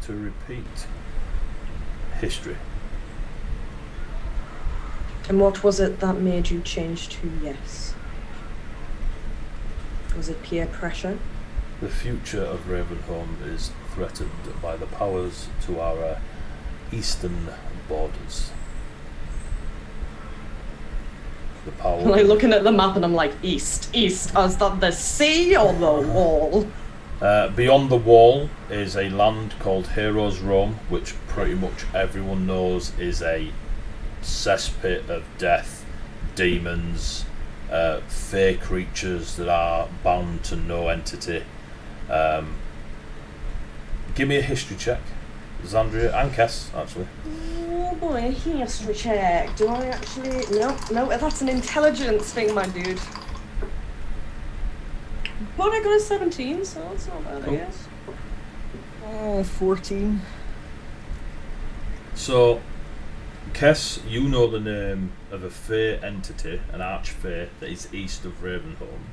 to repeat history. And what was it that made you change to yes? Was it peer pressure? The future of Ravenholme is threatened by the powers to our eastern borders. The power. I'm like looking at the map and I'm like, east. Is that the sea or the wall? Beyond the wall is a land called Heroes' Rome, which pretty much everyone knows is a cesspit of death, demons, fey creatures that are bound to no entity. Give me a history check, Xandria and Kess, actually. Oh boy, a history check. Do I actually? No, that's an intelligence thing, my dude. But I got a 17, so that's not bad, Cool. I guess. 14. So, Kess, you know the name of a fey entity, an archfey that is east of Ravenholme,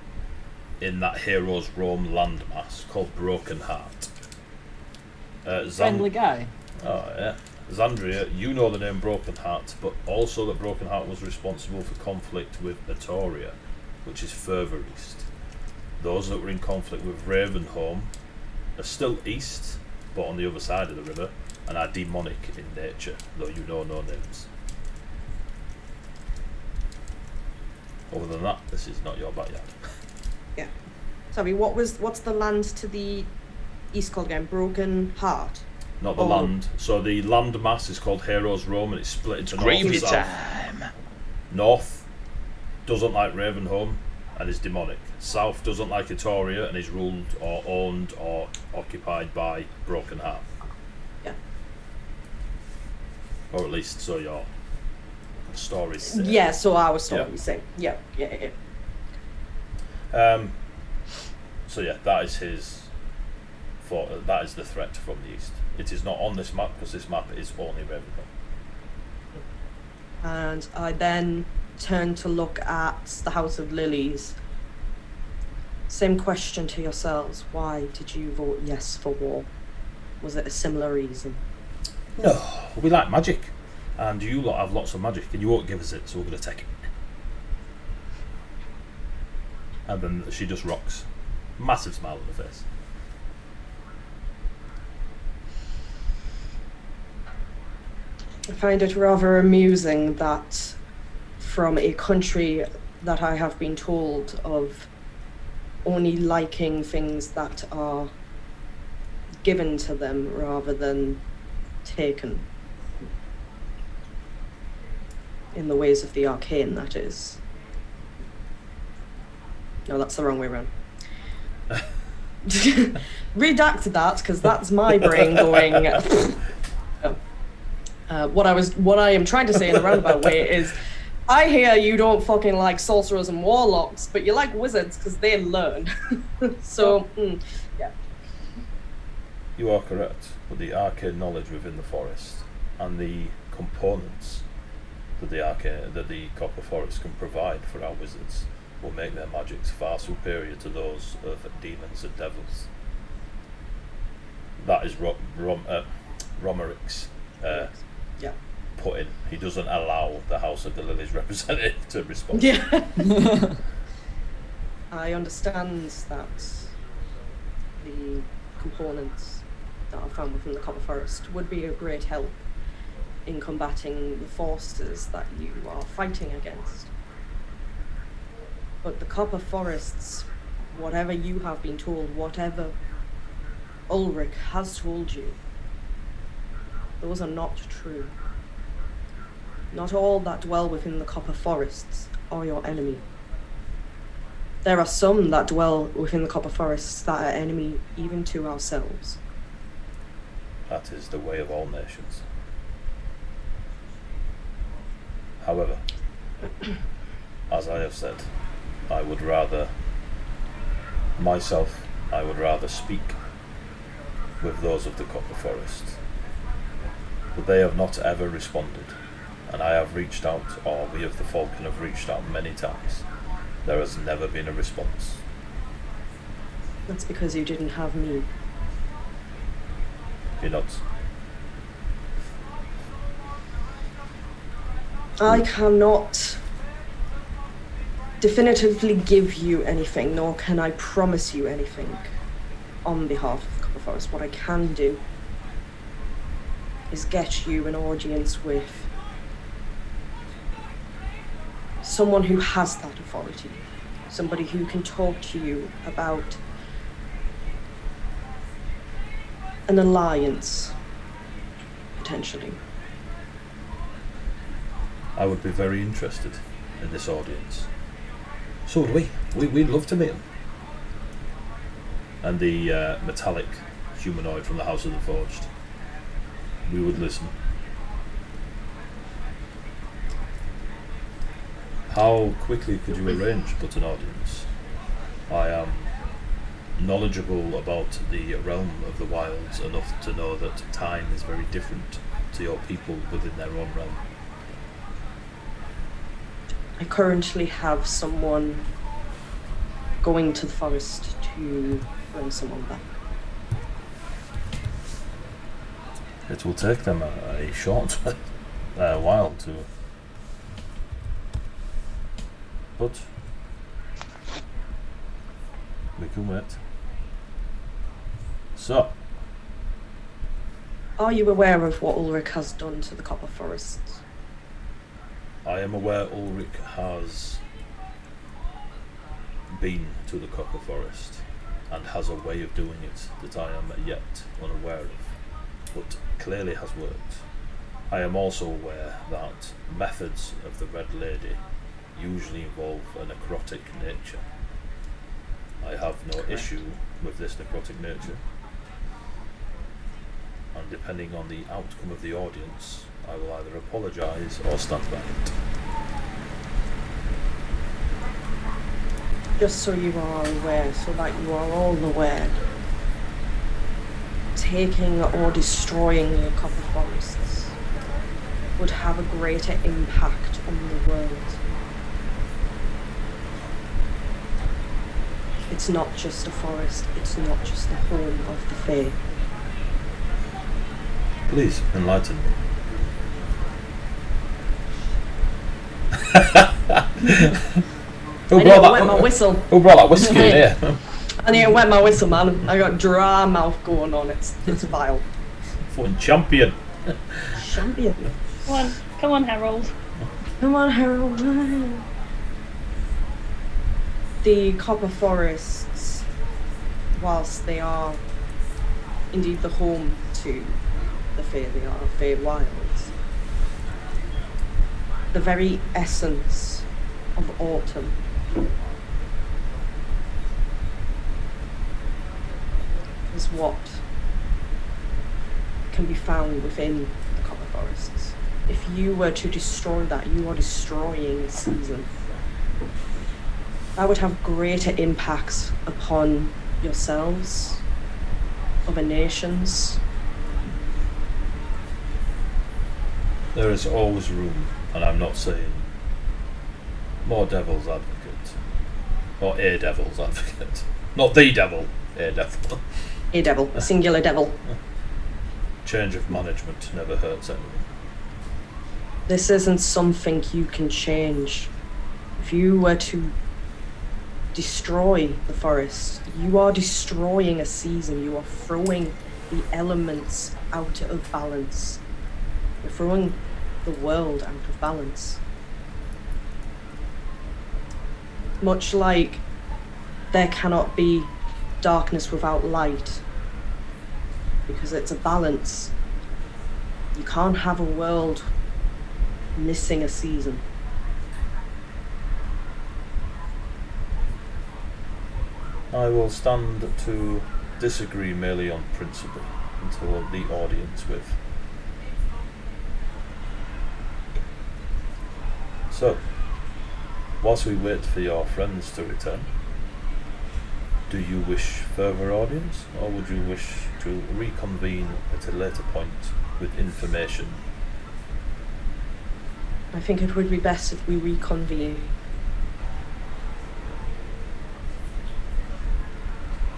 in that Heroes' Rome landmass called Broken Heart. Friendly guy. Oh yeah, Xandria, you know the name Broken Heart, but also that Broken Heart was responsible for conflict with Etoria, which is further east. Those that were in conflict with Ravenholme are still east, but on the other side of the river, and are demonic in nature, though you know no names. Other than that, this is not your backyard. Yeah. Sorry, what's the land to the east called again? Broken Heart. Not the land. So the land mass is called Heroes' Rome, and it's split into north and Gravy south. time. North doesn't like Ravenholme and is demonic. South doesn't like Etoria and is ruled or owned or occupied by Broken Heart. Yeah. Or at least so your stories say. Yeah, so our story Yeah. say. Yeah. So yeah, that is that is the threat from the east. It is not on this map because this map is only Ravenholme. And I then turn to look at the House of Lilies. Same question to yourselves. Why did you vote yes for war? Was it a similar reason? No, we like magic, and you lot have lots of magic, and you won't give us it, so we're going to take it. And then she just rocks. Massive smile on her face. I find it rather amusing that from a country that I have been told of only liking things that are given to them rather than taken. In the ways of the arcane, that is. No, that's the wrong way around. Redact that, because that's my brain going. What I am trying to say in a roundabout way is, I hear you don't fucking like sorcerers and warlocks, but you like wizards because they learn. So, yeah. You are correct, but the arcane knowledge within the forest and the components that the Copper Forest can provide for our wizards will make their magics far superior to those of demons and devils. That is Romeric's Yeah. put in. He doesn't allow the House of the Lilies representative to respond. Yeah. I understand that the components that are found within the Copper Forest would be a great help in combating the forces that you are fighting against. But the Copper Forest's whatever you have been told, whatever Ulrich has told you, those are not true. Not all that dwell within the copper forests are your enemy. There are some that dwell within the copper forests that are enemy even to ourselves. That is the way of all nations. However, as I have said, I would rather speak with those of the copper forest. But they have not ever responded, and I have reached out, or we of the Falcon have reached out many times. There has never been a response. That's because you didn't have me. Peanuts. I cannot definitively give you anything, nor can I promise you anything on behalf of Copper Forest. What I can do is get you an audience with someone who has that authority, somebody who can talk to you about an alliance, potentially. I would be very interested in this audience. So would we. We'd love to meet him. And the metallic humanoid from the House of the Forged. We would listen. How quickly could you arrange but an audience? I am knowledgeable about the realm of the wilds enough to know that time is very different to your people within their own realm. I currently have someone going to the forest to bring someone back. It will take them a short while to... But we can wait. So, Are you aware of what Ulrich has done to the copper forests? I am aware Ulrich has been to the copper forest and has a way of doing it that I am yet unaware of, but clearly has worked. I am also aware that methods of the Red Lady usually involve a necrotic nature. I have no issue with this necrotic nature, and depending on the outcome of the audience, I will either apologise or stand by it. Just so you are aware, so that you are all aware, taking or destroying your copper forests would have a greater impact on the world. It's not just a forest, it's not just the home of the Fae. Please, enlighten me. I need to wet my whistle. Who brought that whiskey in here? I need to wet my whistle, man. I got dry mouth going on. It's vile. Fun champion. Champion. Come on, Harold. Come on, Harold. The copper forests, whilst they are indeed the home to the Fae, they are Fae wilds. The very essence of autumn is what can be found within the copper forests. If you were to destroy that, you are destroying a season. That would have greater impacts upon yourselves, other nations. There is always room, and I'm not saying more devil's advocate, or a devil's advocate. Not the devil, a devil. A devil, a singular devil. Change of management never hurts anyone. This isn't something you can change. If you were to destroy the forest, you are destroying a season. You are throwing the elements out of balance. You're throwing the world out of balance. Much like there cannot be darkness without light, because it's a balance. You can't have a world missing a season. I will stand to disagree merely on principle until the audience with. So, whilst we wait for your friends to return, do you wish further audience, or would you wish to reconvene at a later point with information? I think it would be best if we reconvene.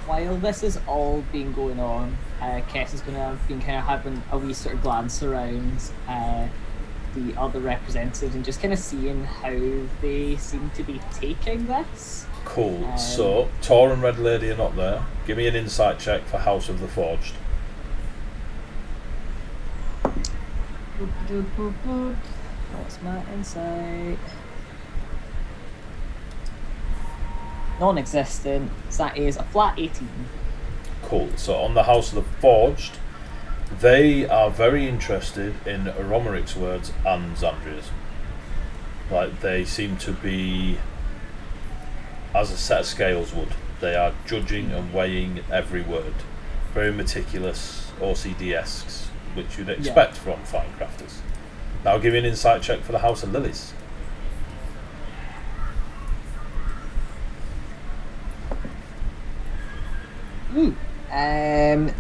While this is all been going on, Kess is going to have been kind of having a wee sort of glance around the other representatives and just kind of seeing how they seem to be taking this. Cool. So, Tor and Red Lady are not there. Give me an insight check for House of the Forged. What's my insight? Non-existent. So that is a flat 18. Cool. So on the House of the Forged, they are very interested in Romeric's words and Xandria's. Like, they seem to be, as a set of scales would, they are judging and weighing every word. Very meticulous, OCD-esque, which you'd expect from fine crafters. Now I'll give you an insight check for the House of Lilies.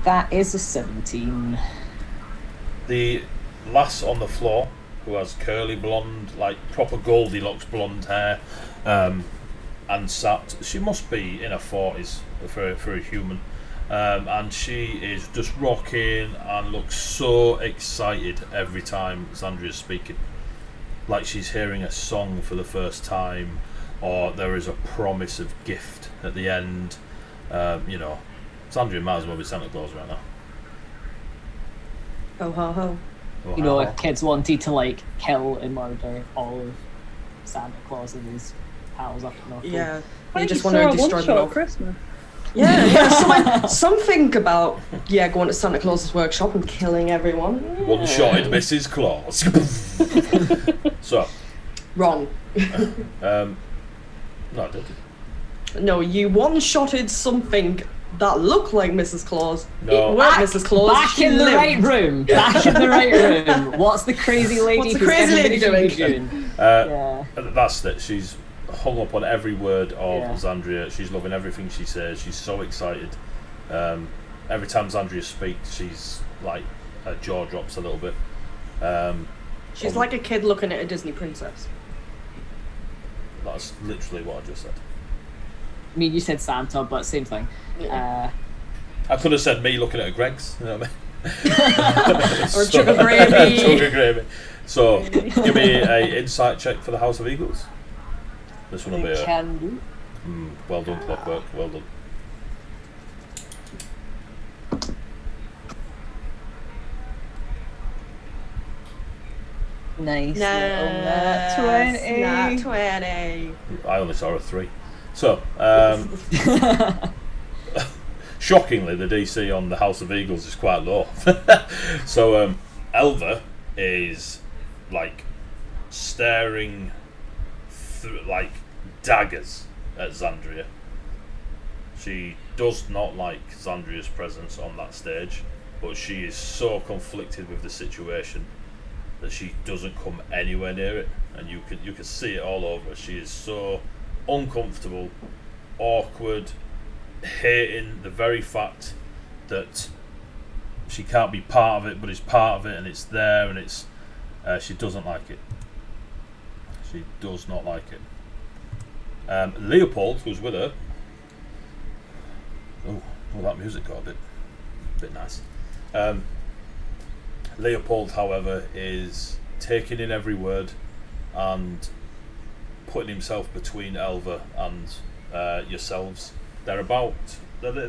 That is a 17. The lass on the floor, who has curly blonde, like proper Goldilocks blonde hair, and sat, she must be in her 40s for a human, and she is just rocking and looks so excited every time Xandria's speaking, like she's hearing a song for the first time, or there is a promise of gift at the end. You know, Xandria might as well be Santa Claus right now. Ho ho ho. Oh, You know, how- if kids wanted to like kill and murder all of Santa Claus and his pals up at North Pole. Yeah. I You think just you want to saw a destroy one them shot all. at Christmas. Yeah, something about going to Santa Claus's workshop and killing everyone. One-shotted Mrs. Claus. So, Wrong. no, I did. No, you one-shotted something that looked like Mrs. Claus. No. It weren't Mrs. Claus. Back she in the lived. right room. Back in the right room. What's the crazy lady? What's the who's crazy lady everybody doing? doing? Uh, That's it. She's hung up on every word of Yeah. Xandria. She's loving everything she says. She's so excited. Every time Xandria speaks, she's like, her jaw drops a little bit. She's like a kid looking at a Disney princess. That's literally what I just said. I mean, you said Santa, but same thing. I could have said me looking at a Greg's. You know what I mean? Or sugar gravy. Sugar gravy. So, give me a insight check for the House of Eagles. This one will be a, Can do. well done, Clockwork. Well done. Nice. Nat 20. Nat 20. I only saw a 3. So, shockingly, the DC on the House of Eagles is quite low. So, Elva is like staring like daggers at Xandria. She does not like Xandria's presence on that stage, but she is so conflicted with the situation that she doesn't come anywhere near it, and you can see it all over her. She is so uncomfortable, awkward, hating the very fact that she can't be part of it, but it's part of it, and it's there, and it's she doesn't like it. She does not like it. Leopold, who's with her, oh, that music got a bit nice. Leopold, however, is taking in every word and putting himself between Elva and yourselves. They're at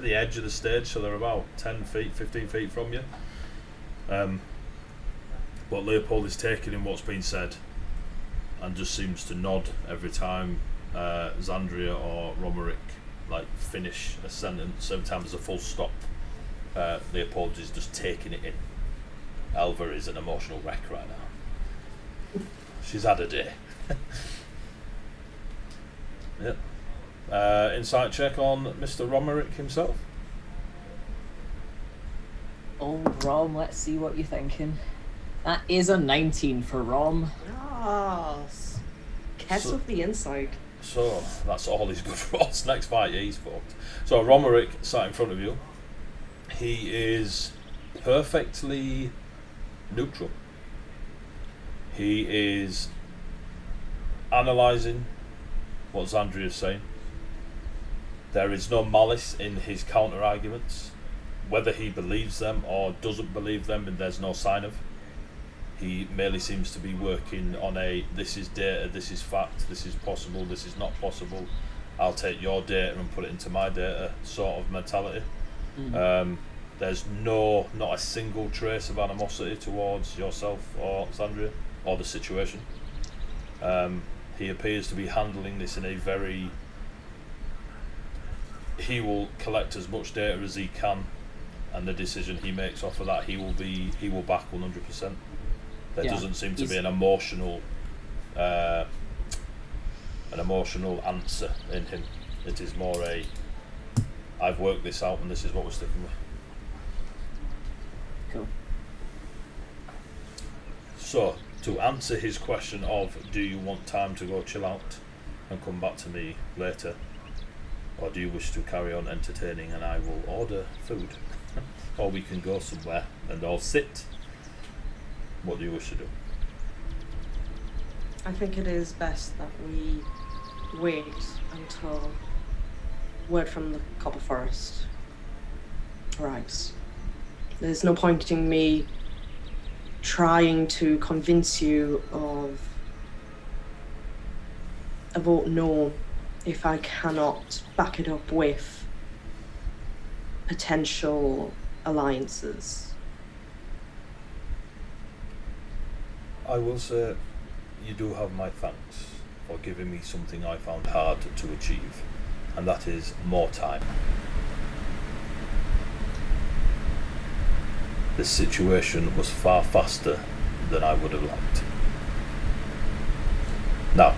the edge of the stage, so they're about 10 feet, 15 feet from you. But Leopold is taking in what's been said and just seems to nod every time Xandria or Romeric like finish a sentence every time there's a full stop. Leopold is just taking it in. Elva is an emotional wreck right now. She's had a day. Yep. Insight check on Mr. Romerick himself. Oh, Rom, let's see what you're thinking. That is a 19 for Rom. Yes. Kiss So- of the inside. So that's all he's good for. Next fight, he's fucked. So Romerick sat in front of you. He is perfectly neutral. He is analysing what Xandria is saying. There is no malice in his counter arguments. Whether he believes them or doesn't believe them, and there's no sign of. He merely seems to be working on a this is data, this is fact, this is possible, this is not possible. I'll take your data and put it into my data sort of mentality. There's not a single trace of animosity towards yourself or Xandria or the situation. He appears to be handling this in a very... He will collect as much data as he can, and the decision he makes off of that, he will back 100%. There doesn't seem to be an emotional answer in him. It is more a, I've worked this out and this is what we're sticking with. Cool. So, to answer his question of, do you want time to go chill out and come back to me later, or do you wish to carry on entertaining and I will order food, or we can go somewhere and all sit? What do you wish to do? I think it is best that we wait until word from the Copper Forest arrives. There's no point in me trying to convince you of a vote no if I cannot back it up with potential alliances. I will say you do have my thanks for giving me something I found hard to achieve, and that is more time. This situation was far faster than I would have liked. Now,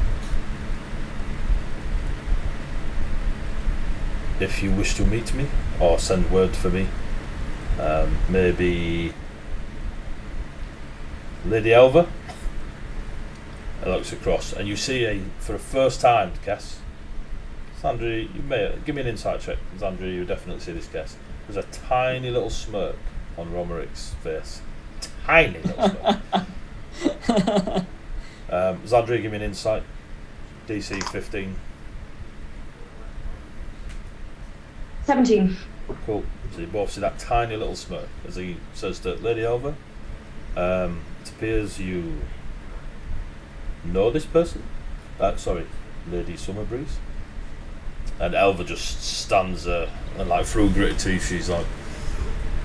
if you wish to meet me or send word for me, maybe Lady Elva. It looks across, and you see for the first time, Cass. Xandria, you may give me an insight check. Xandria, you definitely see this, Cass. There's a tiny little smirk on Romerick's face. Tiny little smirk. Xandria, give me an insight. DC 15. 17. Cool. So you both see that tiny little smirk as he says to Lady Elva, it appears you know this person? Sorry, Lady Summerbreeze. And Elva just stands and like through gritted teeth she's like,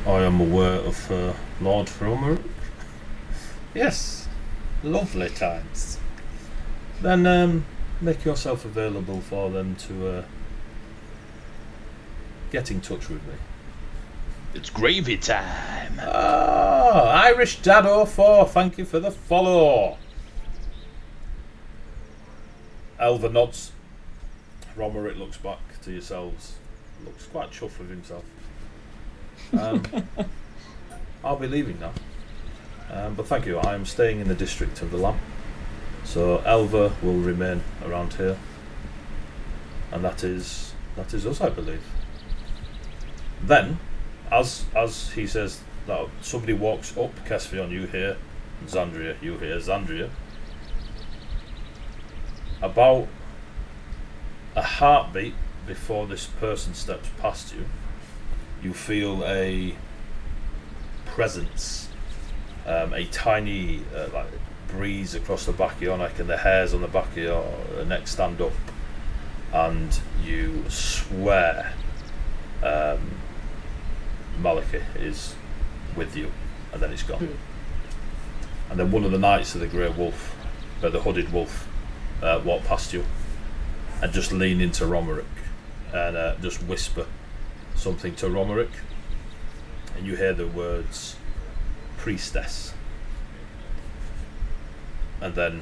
I am aware of Lord Romerick. Yes, lovely times. Then make yourself available for them to get in touch with me. It's gravy time. Irish Dad 04, thank you for the follow. Elva nods. Romerick looks back to yourselves. Looks quite chuffed with himself. I'll be leaving now. But thank you, I am staying in the district of the Lamp. So Elva will remain around here. And that is us, I believe. Then, as he says that, somebody walks up, Kesvion, you hear Xandria, you hear Xandria. About a heartbeat before this person steps past you, you feel a presence, a tiny like breeze across the back of your neck, and the hairs on the back of your neck stand up, and you swear Maliki is with you, and then it's gone. And then one of the knights of the Grey Wolf, the Hooded Wolf, walk past you and just lean into Romerick and just whisper something to Romerick, and you hear the words priestess, and then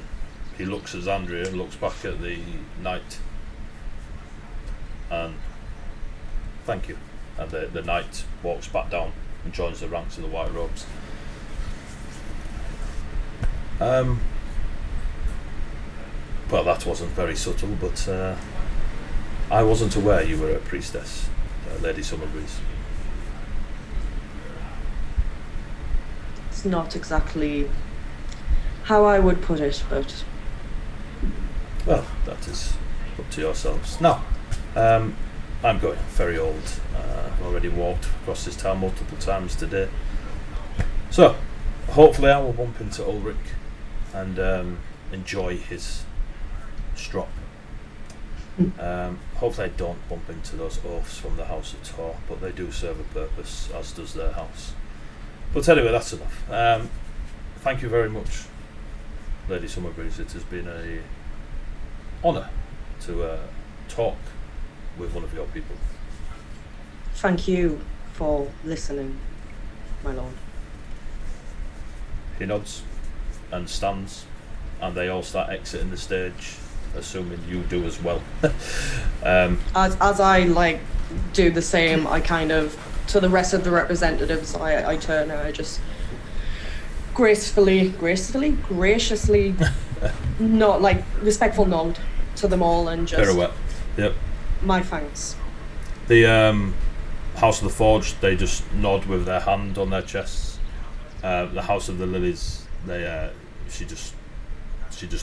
he looks at Xandria and looks back at the knight and thank you, and the knight walks back down and joins the ranks of the white robes. Well, that wasn't very subtle, but I wasn't aware you were a priestess, Lady Summerbreeze. It's not exactly how I would put it, but... Well, that is up to yourselves. Now, I'm going very old. I've already walked across this town multiple times today. So, hopefully I will bump into Ulrich and enjoy his strop. Hopefully I don't bump into those oafs from the House of Tor, but they do serve a purpose, as does their house. But anyway, that's enough. Thank you very much, Lady Summerbreeze. It has been a honour to talk with one of your people. Thank you for listening, my lord. He nods and stands, and they all start exiting the stage, assuming you do as well. As I do the same, I kind of, to the rest of the representatives, I turn and I just graciously, not respectful nod to them all and just. Pirouette. Yep. My thanks. The House of the Forge, they just nod with their hand on their chests. The House of the Lilies, she just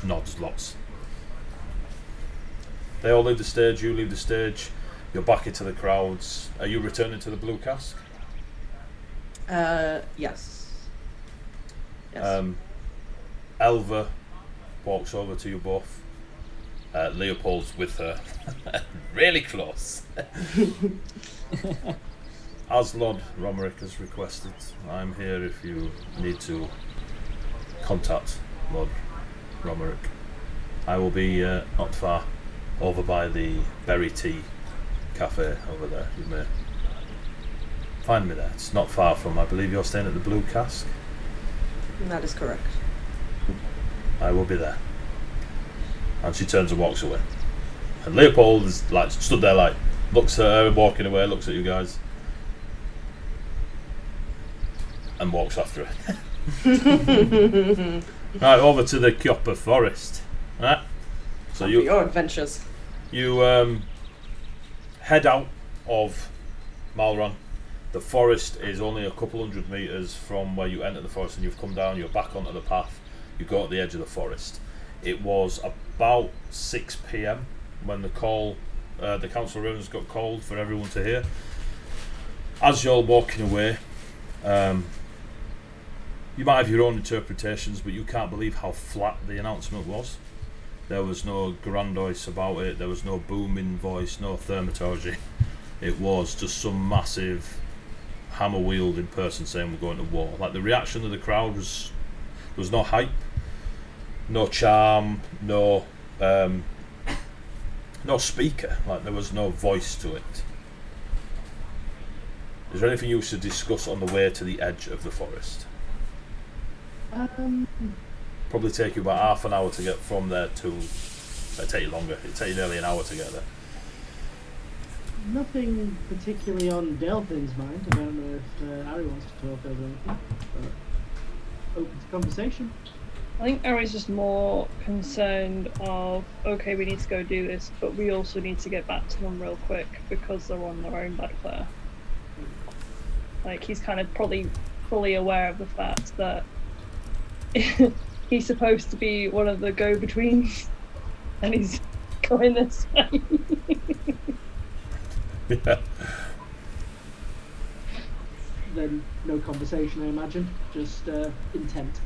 nods lots. They all leave the stage, you leave the stage, you're back into the crowds. Are you returning to the Blue Cask? Yes. Elva walks over to you both. Leopold's with her. Really close. As Lord Romerick has requested, I'm here if you need to contact Lord Romerick. I will be not far, over by the Berry Tea Cafe over there. You may find me there. It's not far from, I believe you're staying at the Blue Cask? That is correct. I will be there. And she turns and walks away. And Leopold is stood there looks at her walking away, looks at you guys, and walks after her. Right, over to the Copper Forest. Right. So your adventures. You head out of Malron. The forest is only a couple hundred metres from where you enter the forest, and you've come down, you're back onto the path, you go at the edge of the forest. It was about 6 PM when the call, the Council of Ravens got called for everyone to hear. As you're walking away, you might have your own interpretations, but you can't believe how flat the announcement was. There was no grandiose about it, there was no booming voice, no thaumaturgy. It was just some massive hammer-wielding person saying we're going to war. The reaction of the crowd was, there was no hype, no charm, no speaker, there was no voice to it. Is there anything you should discuss on the way to the edge of the forest? Probably take you about half an hour to get from there to... It'll take you longer. It'll take you nearly an hour to get there. Nothing particularly on Delphin's mind. I don't know if Ari wants to talk over anything, but open to conversation. I think Ari's just more concerned of, okay, we need to go do this, but we also need to get back to them real quick because they're on their own back there. He's kind of probably fully aware of the fact that he's supposed to be one of the go-betweens, and he's going this way. Yeah. Then no conversation, I imagine, just intent.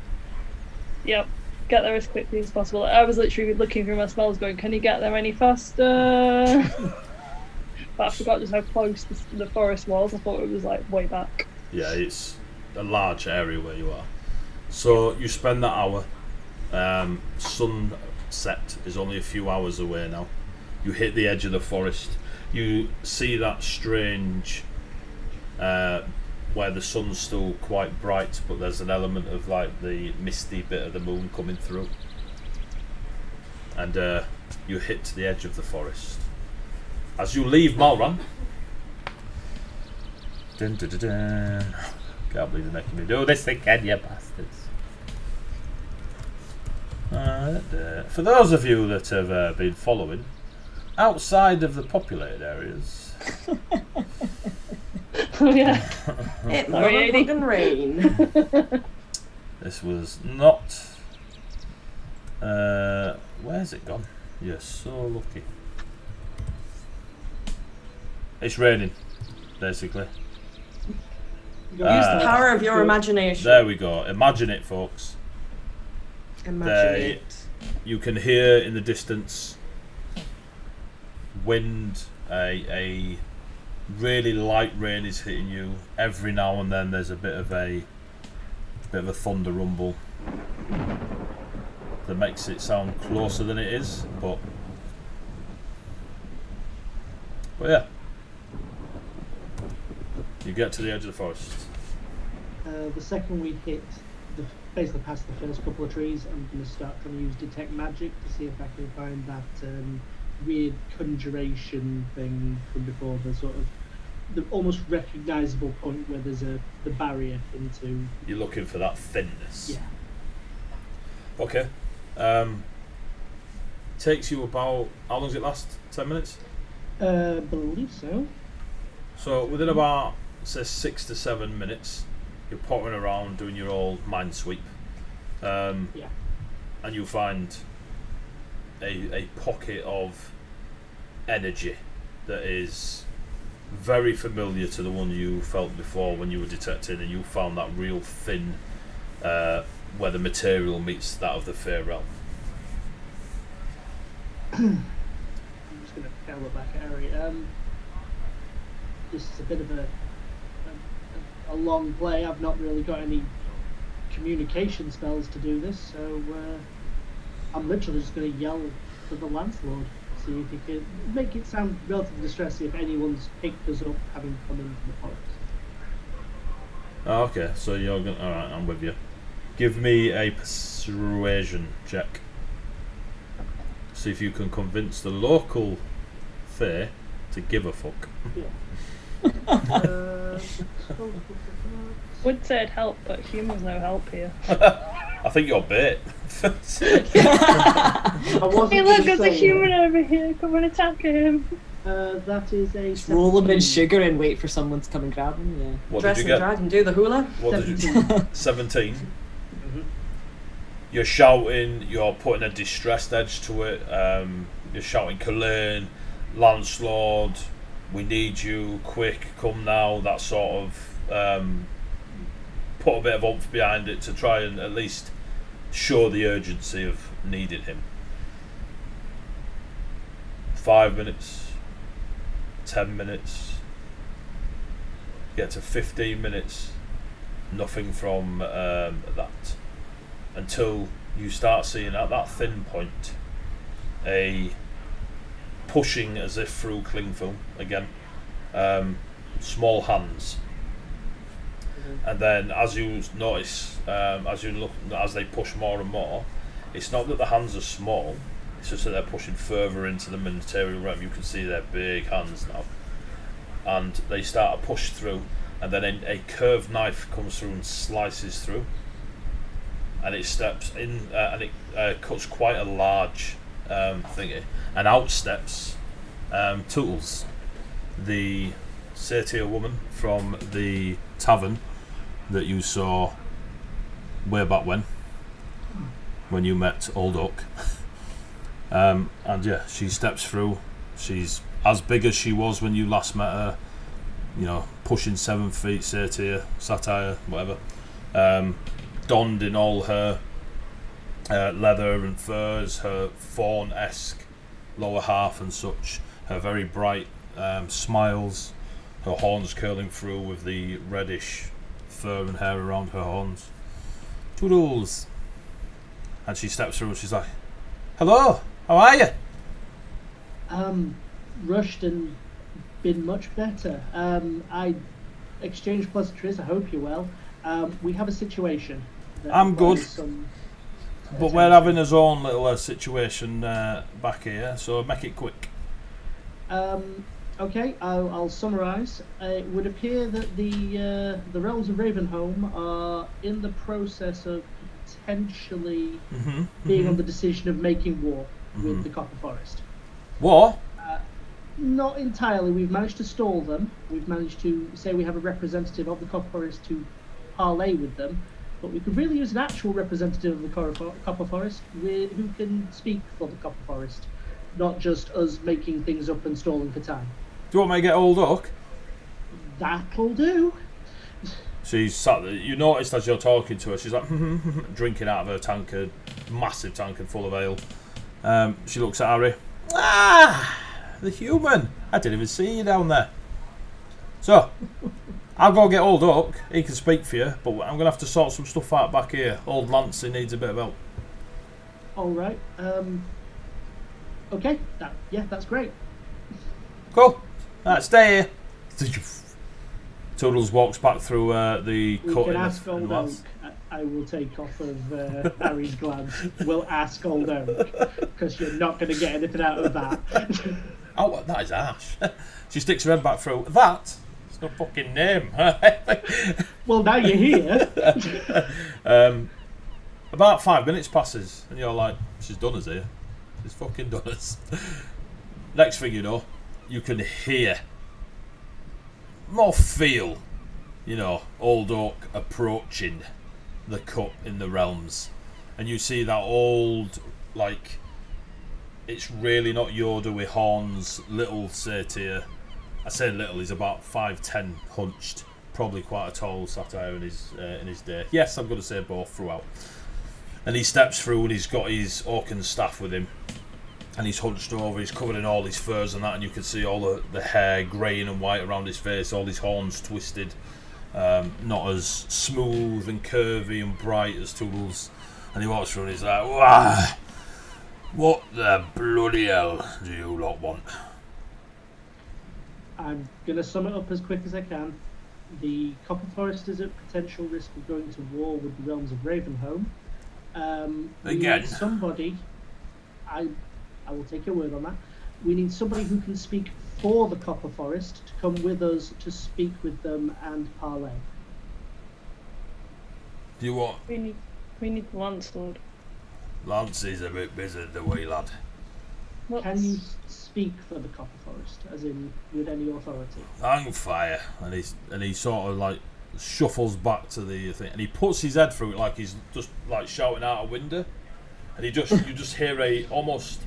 Yep, get there as quickly as possible. I was literally looking through my spells going, can you get there any faster? But I forgot just how close the forest was. I thought it was way back. Yeah, it's a large area where you are. So you spend that hour. Sunset is only a few hours away now. You hit the edge of the forest. you see that strange where the sun's still quite bright, but there's an element of like the misty bit of the moon coming through, and you hit the edge of the forest. As you leave Malran, dun, dun, dun, dun. Can't believe they're making me do this again, you bastards. For those of you that have been following, outside of the populated areas, Oh yeah. It Sorry, motherfucking rain. this was not. Where's it gone? You're so lucky. It's raining, basically. Use the power of your imagination. There we go. Imagine it, folks. Imagine it. You can hear in the distance wind. A really light rain is hitting you. Every now and then there's a bit of a thunder rumble that makes it sound closer than it is, but yeah, you get to the edge of the forest. The second we hit, basically past the first couple of trees, I'm going to start trying to use detect magic to see if I can find that weird conjuration thing from before, the sort of the almost recognisable point where there's the barrier into. You're looking for that thinness. Yeah. Okay. Takes you about, how long does it last? 10 minutes? Believe so. So within about, say, 6 to 7 minutes, you're pottering around doing your old mind sweep, and you find a pocket of energy that is very familiar to the one you felt before when you were detecting, and you found that real thin, where the material meets that of the Fair Realm. I'm just going to tell it back at Harry. This is a bit of a long play. I've not really got any communication spells to do this, so I'm literally just going to yell for the Lancelord, see if he can make it sound relatively distressing if anyone's picked us up having come into the forest. Oh, okay, so you're going. All right, I'm with you. Give me a persuasion check. See if you can convince the local fair to give a fuck. Yeah. Would say it'd help, but humans no help here. I think you're bait. I wasn't Hey, look, gonna there's a say human over here. Come and attack him. that is a Just roll them in 17. sugar and wait for someone to come and grab them. Yeah. What Dress did you and get? drag and do the hula. What did you? 17. 17. Mhm. You're shouting. You're putting a distressed edge to it. You're shouting, "Cullen, Lancelord, we need you, quick, come now." That sort of put a bit of oomph behind it to try and at least show the urgency of needing him. 5 minutes, 10 minutes, get to 15 minutes, nothing from that, until you start seeing at that thin point a pushing as if through cling film again, small hands, and then as you notice, as you look, as they push more and more, it's not that the hands are small, it's just that they're pushing further into the material realm. You can see their big hands now, and they start to push through, and then a curved knife comes through and slices through, and it steps in, and it cuts quite a large thingy, and out steps Tootles, the Satyr woman from the tavern that you saw way back when you met Old Oak. And yeah, she steps through. She's as big as she was when you last met her, you know, pushing 7 feet, Satyr, whatever, donned in all her leather and furs, her fawn-esque lower half and such, her very bright smiles, her horns curling through with the reddish fur and hair around her horns. Toodles! And she steps through and she's like, "Hello, how are you?" Rushed and been much better. I exchanged pleasantries. I hope you're well. We have a situation. That I'm good. requires some But we're having his own little situation back here, so make it quick. Okay, I'll summarise. It would appear that the realms of Ravenholme are in the process of potentially being on the decision of making war with the Copper Forest. War? Not entirely. We've managed to stall them. We've managed to say we have a representative of the Copper Forest to parley with them. But we could really use an actual representative of the Copper Forest who can speak for the Copper Forest, not just us making things up and stalling for time. Do you want me to get Old Oak? That'll do. She's sat there. You noticed as you're talking to her, she's like drinking out of her tankard, massive tankard full of ale. She looks at Harry. Ah, the human. I didn't even see you down there. So, I'll go get Old Oak. He can speak for you, but I'm going to have to sort some stuff out back here. Old Lancey needs a bit of help. All right. Okay. That's great. Cool. Right, stay here. Toodles walks back through the We cut can in ask the Old Oak. I will take off of Harry's glance. We'll ask Old Oak, because you're not going to get anything out of that. Oh, that is harsh. She sticks her head back through. That? It's no fucking name. Well, now you're here. About 5 minutes passes, and you're like, she's done us here. She's fucking done us. Next thing you know, you can hear, more feel, Old Oak approaching the cut in the realms. And you see that old, it's really not Yoda with horns, little Satyr. I say little, he's about 5'10", hunched, probably quite a tall Satyr in his day. Yes, I'm going to say both throughout. And he steps through and he's got his Orcan staff with him. And he's hunched over, he's covered in all his furs and that, and you can see all the hair greying and white around his face, all his horns twisted, not as smooth and curvy and bright as Toodles. And he walks through and he's like, "Wah! What the bloody hell do you lot want?" I'm going to sum it up as quick as I can. The Copper Forest is at potential risk of going to war with the realms of Ravenholme. We Again? need somebody. I will take your word on that. We need somebody who can speak for the Copper Forest to come with us to speak with them and parley. Do you want? We need the Landlord. Lancey's a bit busy, the wee lad. Can you speak for the Copper Forest, as in with any authority? Hang fire, and he sort of shuffles back to the thing, and he puts his head through it like he's just shouting out a window, and you just hear a almost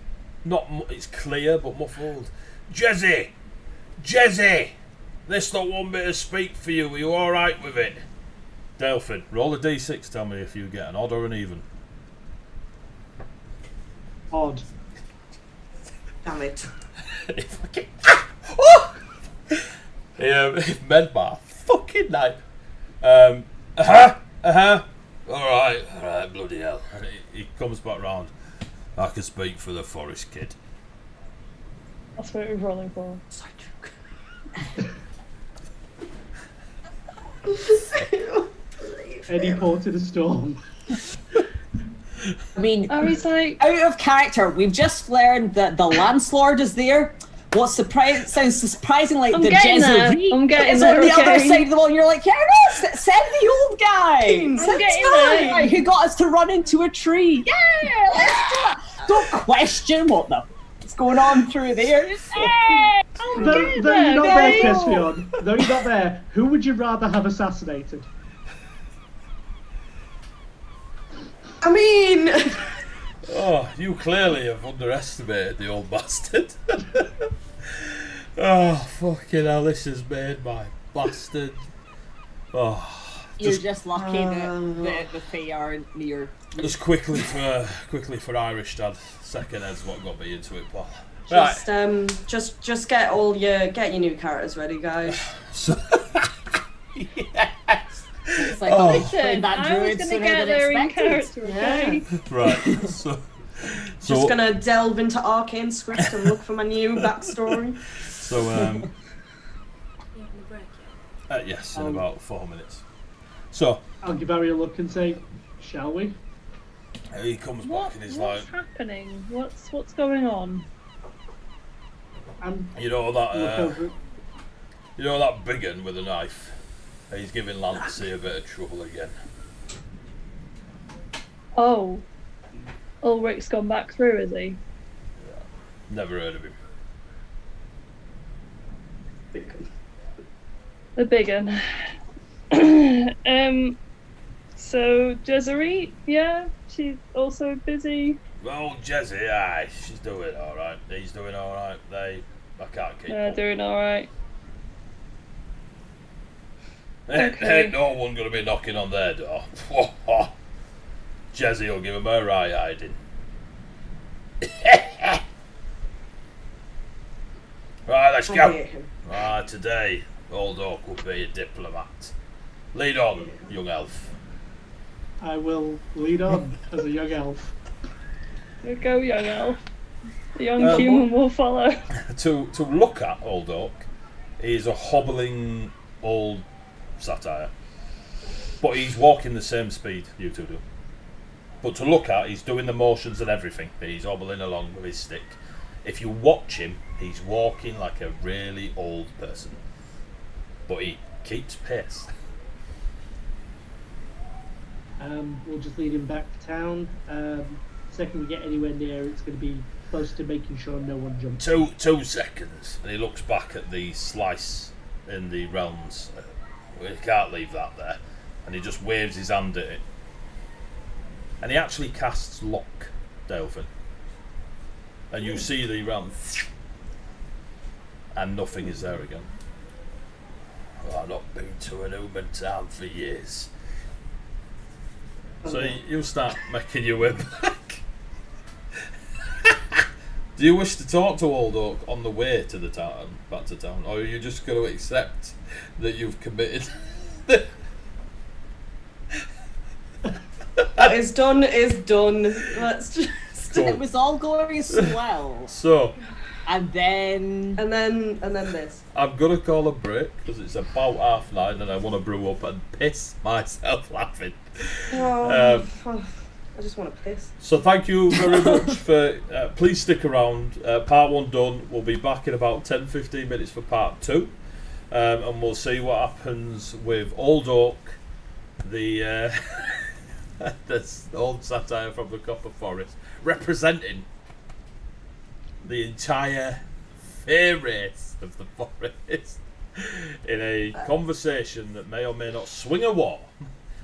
it's clear but muffled, Jezzy, this not one bit of speak for you. Are you all right with it? Delphin, roll a d6. Tell me if you get an odd or an even. Odd. Damn it. Medbar, fucking night. Alright, bloody hell. And he comes back round. I can speak for the forest kid. That's what we're rolling for. Any port in a storm. I mean, Harry's like, out of character, we've just learned that the Landlord is there. What sounds surprising like I'm the getting there. Jesuit I'm getting is there, on the other okay. side of the wall, and you're like, yeah, no, send the old guy. I'm Send getting the there. guy who got us to run into a tree. Yeah, let's do that. Don't question what's going on through there. I'm Though getting you're there, not there, okay. Caspian, though you're not there, who would you rather have assassinated? I mean, Oh, you clearly have underestimated the old bastard. Oh, fucking hell, this has made my bastard. Oh, You're just lucky that the Fae aren't near. just quickly for Irish dad. Second head's what got me into it, pal. Right. just get your new characters ready, guys. So, It's like, Oh. playing that I was druid gonna sooner get than there in expected. character, okay? right. So Just gonna delve into arcane script and look for my new backstory. So Yes, in about 4 minutes. So I'll give Harry a look and say, shall we? he comes back and he's like, What's happening? What's going on? And you know look that over. you know that big un with a knife? He's giving Lancy a bit of trouble again. Oh, Ulrich's gone back through, is he? Never heard of him. The big un. So Jezeri, yeah, she's also busy. Well, Jezzy, aye, she's doing alright. He's doing alright. I can't keep They're up. doing all right. Ain't no one going to be knocking on their door. Jezzy will give him a right hiding. Right, let's I go. hate him. Right, today, Old Oak will be a diplomat. Lead on, young elf. I will lead on as a young elf. Here go, young elf. The young human will follow. To look at Old Oak, he's a hobbling old Satyr. But he's walking the same speed you two do. But to look at, he's doing the motions and everything. He's hobbling along with his stick. If you watch him, he's walking like a really old person. But he keeps pace. We'll just lead him back to town. Second we get anywhere near, it's going to be close to making sure no one jumps. 2 seconds. And he looks back at the slice in the realms. We can't leave that there. And he just waves his hand at it. And he actually casts Lock, Delphin. And you see the realm. And nothing is there again. Well, I've not been to an human town for years. So you start making your way back. Do you wish to talk to Old Oak on the way to the town, back to town, or are you just going to accept that you've committed? What is done is done. Let's just. Cool. It was all going swell, So and then And then this. I'm going to call a break because it's about 9:30 and I want to brew up and piss myself laughing. Oh, I just want to piss. So thank you very much for. Please stick around. Part 1 done. We'll be back in about 10-15 minutes for part 2, and we'll see what happens with Old Oak, the this old Satyr from the Copper Forest, representing the entire fair race of the forest in a conversation that may or may not swing a war.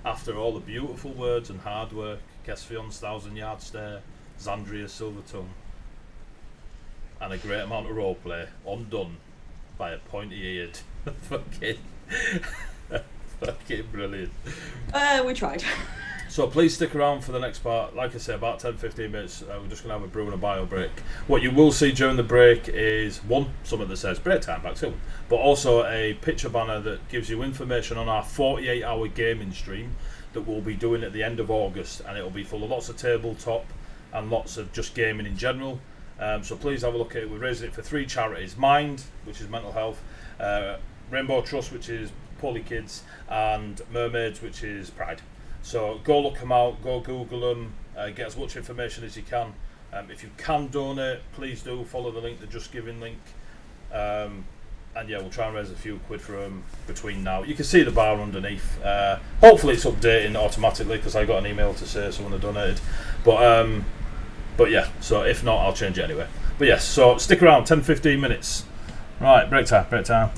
After all the beautiful words and hard work, Kesfion's 1,000-yard stare, Xandria's silver tongue, and a great amount of roleplay, undone by a pointy-eared fucking brilliant. We tried. So please stick around for the next part. Like I say, about 10-15 minutes. We're just going to have a brew and a bio break. What you will see during the break is, one, something that says break time back soon, but also a picture banner that gives you information on our 48-hour gaming stream that we'll be doing at the end of August, and it'll be full of lots of tabletop and lots of just gaming in general. So please have a look at it. We're raising it for 3 charities: Mind, which is mental health, Rainbow Trust, which is poorly kids, and Mermaids, which is pride. So go look them out, go Google them, get as much information as you can. If you can donate, please do follow the link, the Just Giving link. And yeah, we'll try and raise a few quid for them between now. You can see the bar underneath. Hopefully it's updating automatically because I got an email to say someone had donated. But yeah, so if not, I'll change it anyway. But yes, so stick around, 10-15 minutes. Right, break time.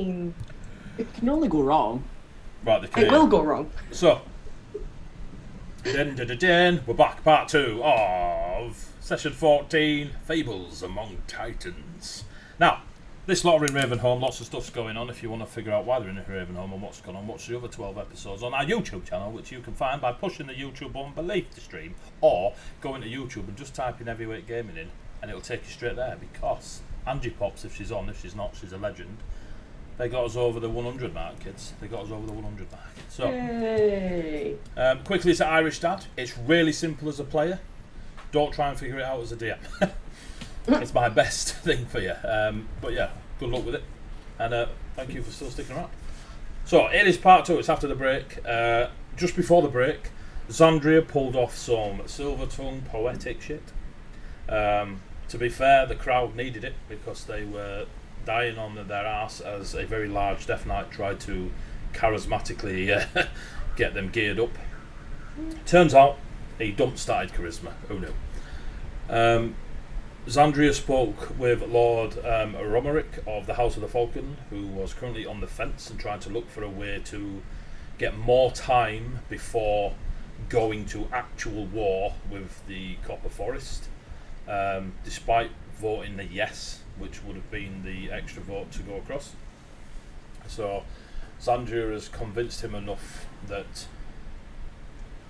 mean, It can only go wrong. Right, the it cave. will go wrong. So, we're back, part 2 of session 14, Fables Among Titans. Now, this lot are in Ravenholme, lots of stuff's going on. If you want to figure out why they're in Ravenholme and what's going on, watch the other 12 episodes on our YouTube channel, which you can find by pushing the YouTube button beneath the stream, or going to YouTube and just type in Heavyweight Gaming in, and it'll take you straight there, because Angie Pops, if she's on, if she's not, she's a legend. They got us over the 100 mark, kids. They got us over the 100 mark. So, Yay. quickly, it's an Irish Dad. It's really simple as a player. Don't try and figure it out as a DM. It's my best thing for you. But yeah, good luck with it. And thank you for still sticking around. So, it is part 2. It's after the break. Just before the break, Zandria pulled off some silver tongue poetic shit. To be fair, the crowd needed it because they were dying on their arse as a very large Death Knight tried to charismatically get them geared up. Turns out he dump-started charisma. Who knew? Zandria spoke with Lord Romerick of the House of the Falcon, who was currently on the fence and trying to look for a way to get more time before going to actual war with the Copper Forest, despite voting a yes, which would have been the extra vote to go across. So Zandria has convinced him enough that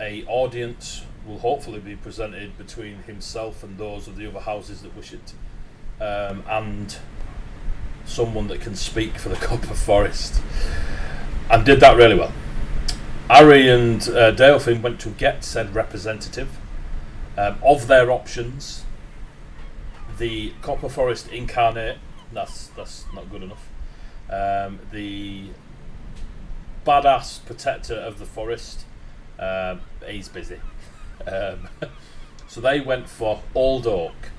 a audience will hopefully be presented between himself and those of the other houses that wish it, and someone that can speak for the Copper Forest, and did that really well. Ari and Dalefin went to get said representative. Of their options, the Copper Forest Incarnate, that's not good enough. The badass protector of the forest, he's busy. So they went for Old Oak,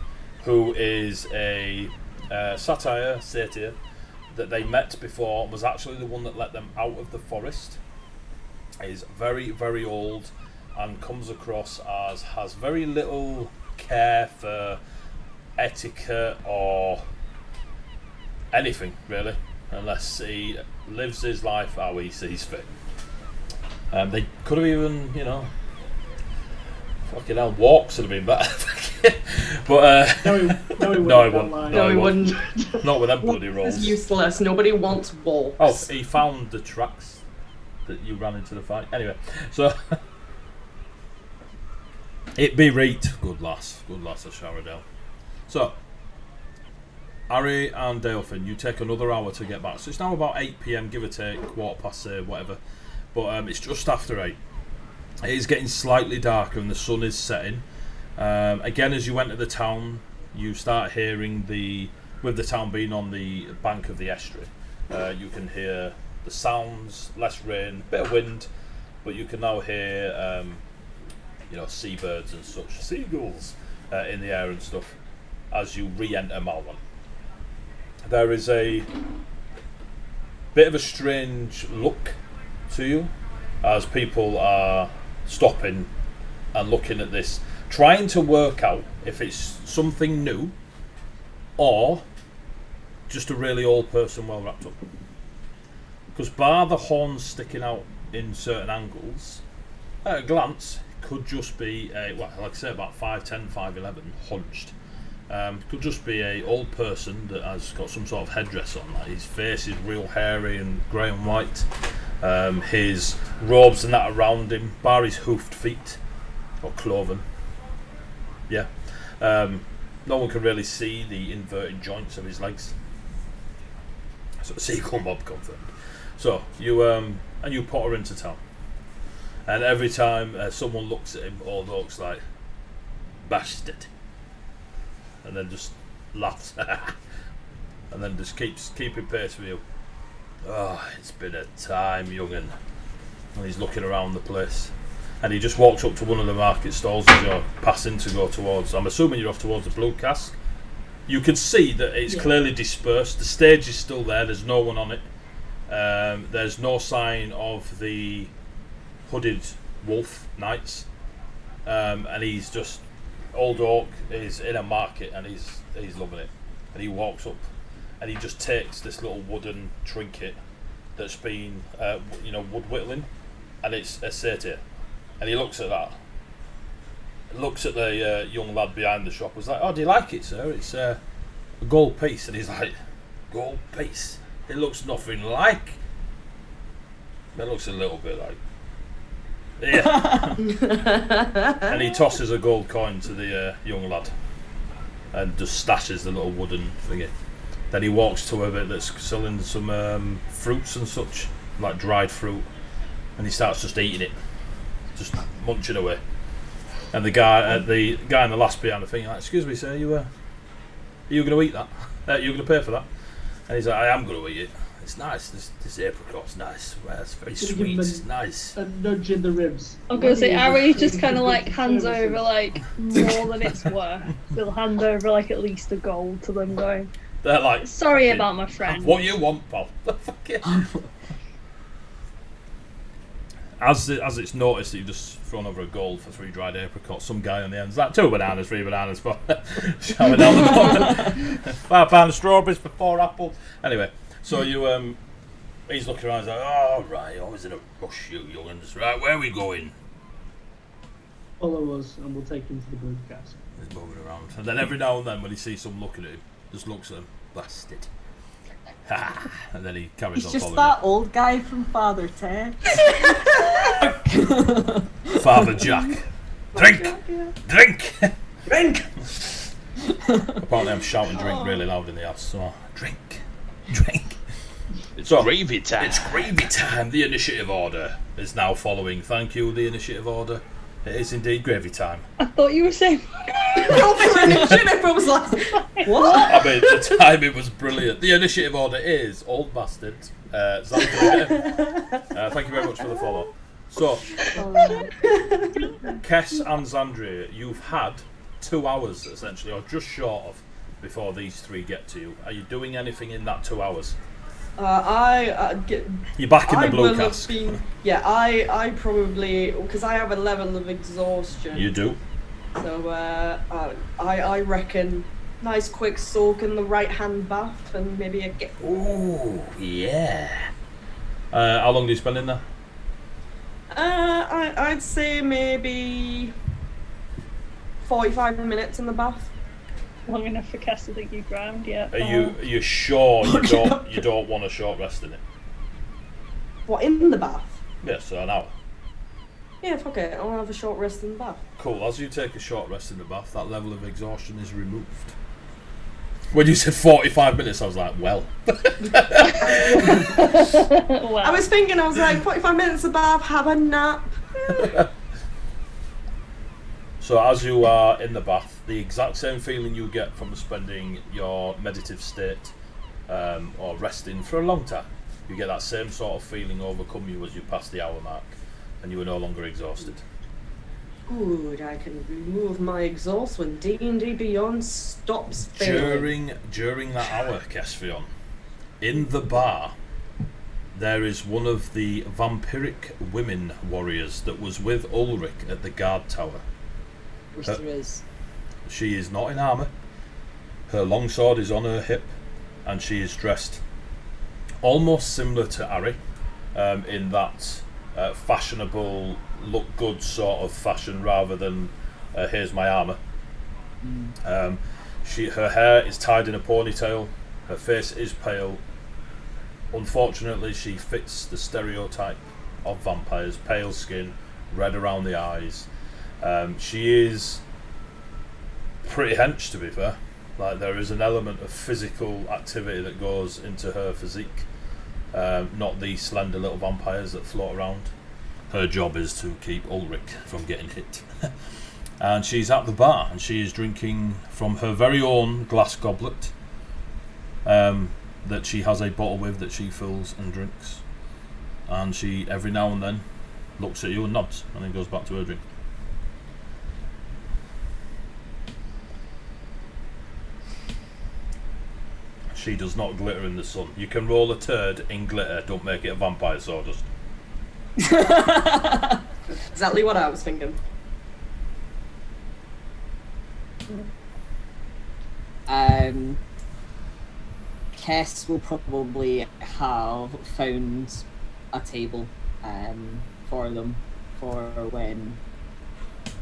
who is a Satyr that they met before, was actually the one that let them out of the forest. Is very, very old and comes across as has very little care for etiquette or anything really, unless he lives his life how he sees fit. They could have even, fucking hell, walks would have been better. But No, he wouldn't. no, he Don't wouldn't. lie. No, he he wouldn't. not with them bloody It's rolls. useless. Nobody wants walks. Oh, he found the tracks that you ran into the fight. Anyway, so it be right. Good lass at Sharadell. So Ari and Dalefin, you take another hour to get back. So it's now about 8 PM, give or take, quarter past, whatever. But it's just after 8. It is getting slightly darker and the sun is setting. Again, as you enter the town, you start hearing with the town being on the bank of the estuary, you can hear the sounds, less rain, bit of wind, but you can now hear, seabirds and such, seagulls in the air and stuff as you re-enter Malwan. There is a bit of a strange look to you as people are stopping and looking at this, trying to work out if it's something new or just a really old person well wrapped up. Because bar the horns sticking out in certain angles, at a glance, it could just be like I say, about 5'10", 5'11", hunched. Could just be a old person that has got some sort of headdress on. Like his face is real hairy and grey and white. His robes and that around him, bar his hoofed feet or cloven. Yeah. No one can really see the inverted joints of his legs. So sequel mob confirmed. So you put her into town, and every time someone looks at him, Old Oak's like, bastard, and then just laughs, and then just keeping pace with you. Oh, it's been a time, young'un. And he's looking around the place, and he just walks up to one of the market stalls as you're passing to go towards. I'm assuming you're off towards the Blue Cask. You can see that it's clearly dispersed. The stage is still there. There's no one on it. There's no sign of the hooded wolf knights, and he's just Old Oak is in a market and he's loving it, and he walks up and he just takes this little wooden trinket that's been, wood whittling, and it's a satyr, and he looks at that. Looks at the young lad behind the shop. Was like, "Oh, do you like it, sir? It's a gold piece." And he's like, "Gold piece? It looks nothing like." It looks a little bit like. Yeah. And he tosses a gold coin to the young lad, and just stashes the little wooden thingy. Then he walks to a bit that's selling some fruits and such, like dried fruit, and he starts just eating it, just munching away. And the guy in the last behind the thing, like, "Excuse me, sir, are you going to eat that? You're going to pay for that?" And he's like, "I am going to eat it. It's nice. This apricot's nice. Well, it's very sweet. It's nice." A nudge in the ribs. I'm gonna say Ari just kind of like hands over like more than it's worth. He'll hand over like at least a gold to them, going, They're like, "Sorry about my friend." "What you want, pal?" As it's noticed that you've just thrown over a gold for 3 dried apricots, some guy on the end's like, 2 bananas, 3 bananas for showing down the bottom. £5 strawberries for 4 apples. Anyway, so you he's looking around, he's like, "Oh right, always in a rush, you young'uns. Right, where are we going?" Follow us, and we'll take him to the blue castle. He's moving around, and then every now and then when he sees someone looking at him, just looks at him, "Bastard." And then he carries He's on just following that it. old guy from Father Ted. Father Jack. Drink! Drink! Drink! Apparently I'm shouting drink really loud in the house, so drink! Drink! It's So, gravy time. It's gravy time! The initiative order is now following. Thank you, the initiative order. It is indeed gravy time. I thought you were saying. Your initiative, I was like, what? I mean, the timing was brilliant. The initiative order is Old Bastard, Xandria. Thank you very much for the follow. So, Kess and Xandria, you've had 2 hours, essentially, or just short of, before these 3 get to you. Are you doing anything in that 2 hours? You're back in the blue cask. I probably, because I have a level of exhaustion. You do. So I reckon nice quick soak in the right hand bath and maybe a get. Ooh, yeah. How long do you spend in there? I'd say maybe 45 minutes in the bath. Long enough for Cass to think you drowned, yeah. Are you sure you don't want a short rest in it? What, in the bath? Yes, so an hour. Yeah, fuck it. I'll have a short rest in the bath. Cool. As you take a short rest in the bath, that level of exhaustion is removed. When you said 45 minutes, I was like, well. Wow. I was thinking, I was like, 45 minutes of bath, have a nap. So as you are in the bath, the exact same feeling you get from spending your meditative state or resting for a long time. You get that same sort of feeling overcome you as you pass the hour mark and you are no longer exhausted. Good, I can remove my exhaust when D&D Beyond stops failing. During that hour, Kesfion, in the bar, there is one of the vampiric women warriors that was with Ulrich at the guard tower. Which there is. She is not in armour. Her longsword is on her hip, and she is dressed almost similar to Ari, in that fashionable, look good sort of fashion rather than here's my armour. Her hair is tied in a ponytail. Her face is pale. Unfortunately, she fits the stereotype of vampires: pale skin, red around the eyes. She is pretty hench, to be fair. Like, there is an element of physical activity that goes into her physique, not the slender little vampires that float around. Her job is to keep Ulrich from getting hit. And she's at the bar, and she is drinking from her very own glass goblet that she has a bottle with that she fills and drinks. And she, every now and then, looks at you and nods, and then goes back to her drink. She does not glitter in the sun. You can roll a turd in glitter, don't make it a vampire sawdust. Exactly what I was thinking. Kess will probably have found a table for them for when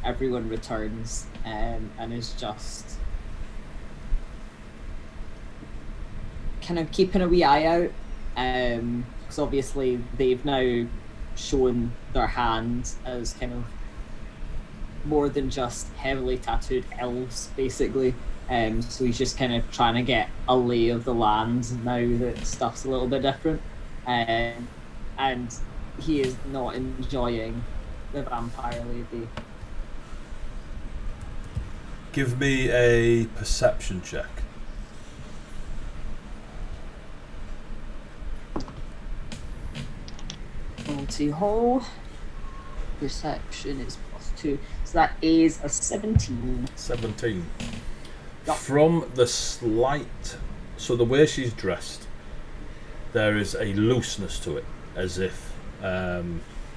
everyone returns, and is just kind of keeping a wee eye out, because obviously they've now shown their hand as kind of more than just heavily tattooed elves, basically. So he's just kind of trying to get a lay of the land now that stuff's a little bit different, and he is not enjoying the vampire lady. Give me a perception check. Multi-hole. Perception is +2, so that is a 17. 17. Yep. From the slight, so the way she's dressed, there is a looseness to it, as if,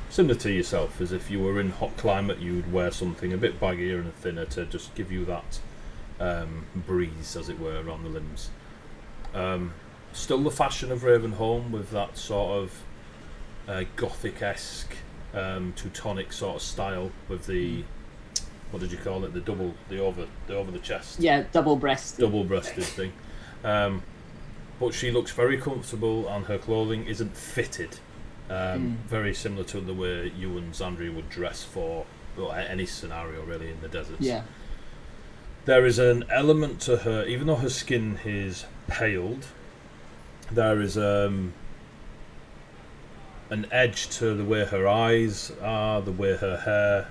similar to yourself, as if you were in hot climate, you'd wear something a bit baggier and thinner to just give you that breeze, as it were, around the limbs. Still the fashion of Ravenholme, with that sort of Gothic-esque, Teutonic sort of style, with the, what did you call it? The over the chest. Yeah, double-breasted thing. But she looks very comfortable, and her clothing isn't fitted. Very similar to the way you and Xandria would dress for any scenario really in the deserts. Yeah. There is an element to her, even though her skin is paled, there is an edge to the way her eyes are, the way her hair,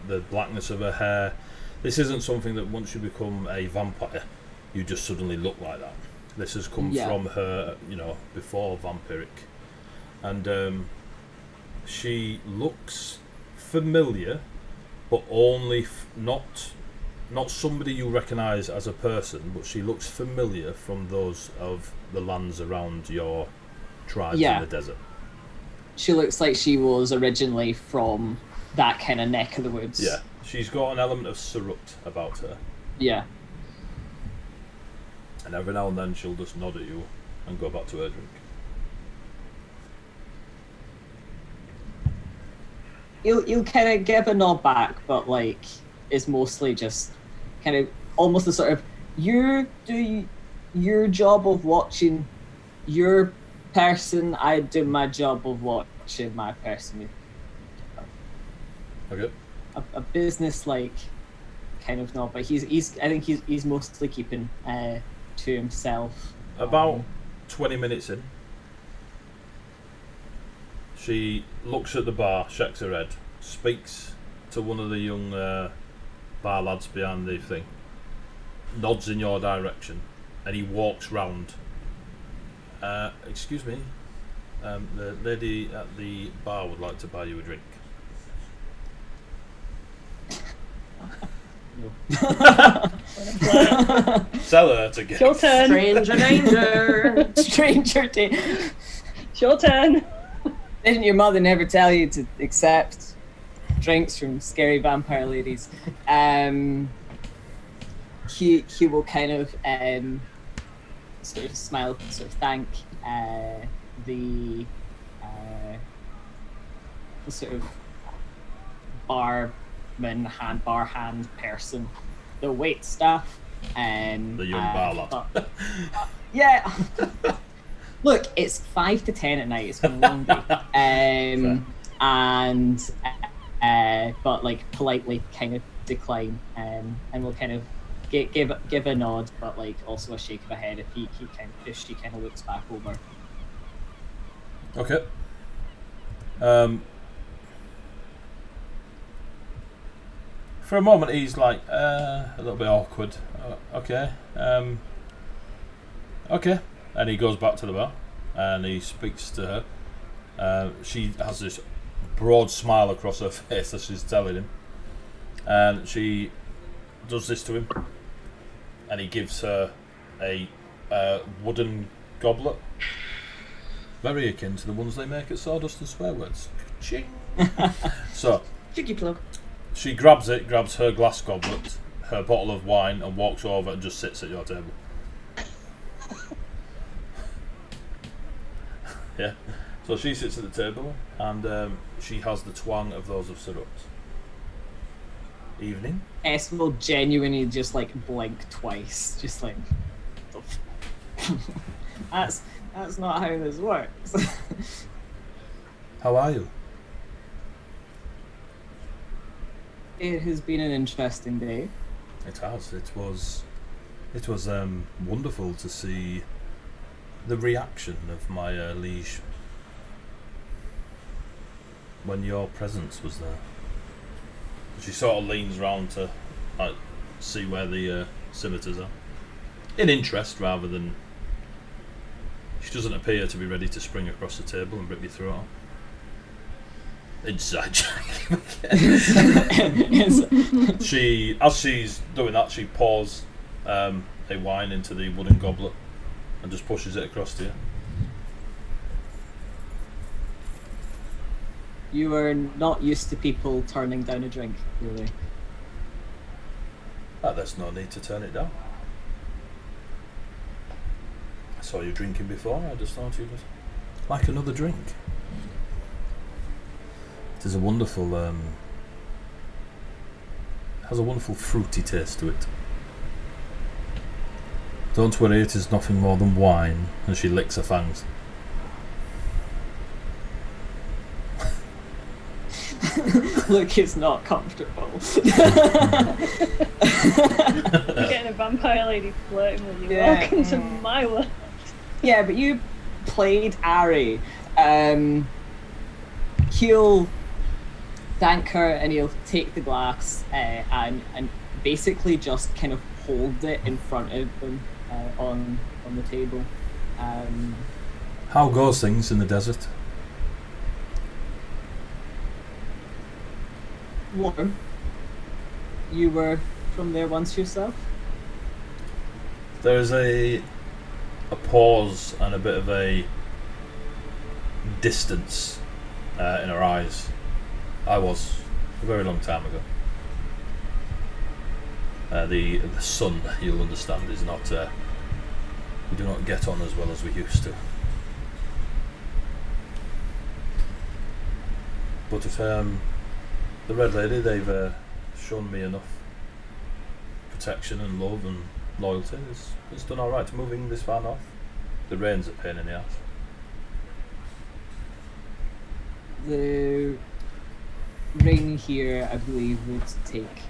the blackness of her hair. This isn't something that once you become a vampire, you just suddenly look like that. This has come from her, before vampiric. And she looks familiar, but only not somebody you recognise as a person, but she looks familiar from those of the lands around your tribes in the desert. She looks like she was originally from that kind of neck of the woods. Yeah, she's got an element of surrut about her. Yeah. And every now and then she'll just nod at you and go back to her drink. You'll kind of give a nod back, but like it's mostly just kind of almost a sort of, you do your job of watching your person, I do my job of watching my person. Okay. A business like kind of nod, but he's I think he's mostly keeping to himself. About 20 minutes in, she looks at the bar, shakes her head, speaks to one of the young bar lads behind the thing, nods in your direction, and he walks round. Excuse me, the lady at the bar would like to buy you a drink. Tell her to get. Your turn. Stranger danger. Stranger danger. It's your turn. Didn't your mother never tell you to accept drinks from scary vampire ladies? He will kind of sort of smile, sort of thank the sort of bar hand person, the wait staff, The young bar lad. Yeah. Look, it's 5 to 10 at night. It's been a long day, but like politely kind of decline, and we'll kind of give a nod, but like also a shake of a head if she kind of looks back over. Okay. For a moment, he's like a little bit awkward. Okay. Okay. And he goes back to the bar and he speaks to her. She has this broad smile across her face as she's telling him. And she does this to him. And he gives her a wooden goblet. Very akin to the ones they make at Sawdust Swearwords. Ching! So, Cheeky plug. she grabs her glass goblet, her bottle of wine, and walks over and just sits at your table. Yeah. So she sits at the table, and she has the twang of those of Syrups. Evening. S will genuinely just like blink twice, just like that's not how this works. How are you? It has been an interesting day. It has. It was wonderful to see the reaction of my liege when your presence was there. She sort of leans round to see where the scimitars are. In interest, rather than... She doesn't appear to be ready to spring across the table and rip your throat off. Inside joke. As she's doing that, she pours a wine into the wooden goblet and just pushes it across to you. You are not used to people turning down a drink, really. There's no need to turn it down. I saw you drinking before, I just thought you'd like another drink. It is a wonderful, has a wonderful fruity taste to it. Don't worry, it is nothing more than wine, and she licks her fangs. Look, it's not comfortable. You're getting a vampire lady flirting with you. Yeah. Welcome to my world. Yeah, but you played Ari. He'll thank her and he'll take the glass and basically just kind of hold it in front of them on the table. How goes things in the desert? Warm. You were from there once yourself? There is a pause and a bit of a distance in her eyes. I was a very long time ago. The sun, you'll understand, is not. We do not get on as well as we used to. But if the Red Lady, they've shown me enough protection and love and loyalty. It's done all right moving this far north. The rain's a pain in the ass. The rain here, I believe, would take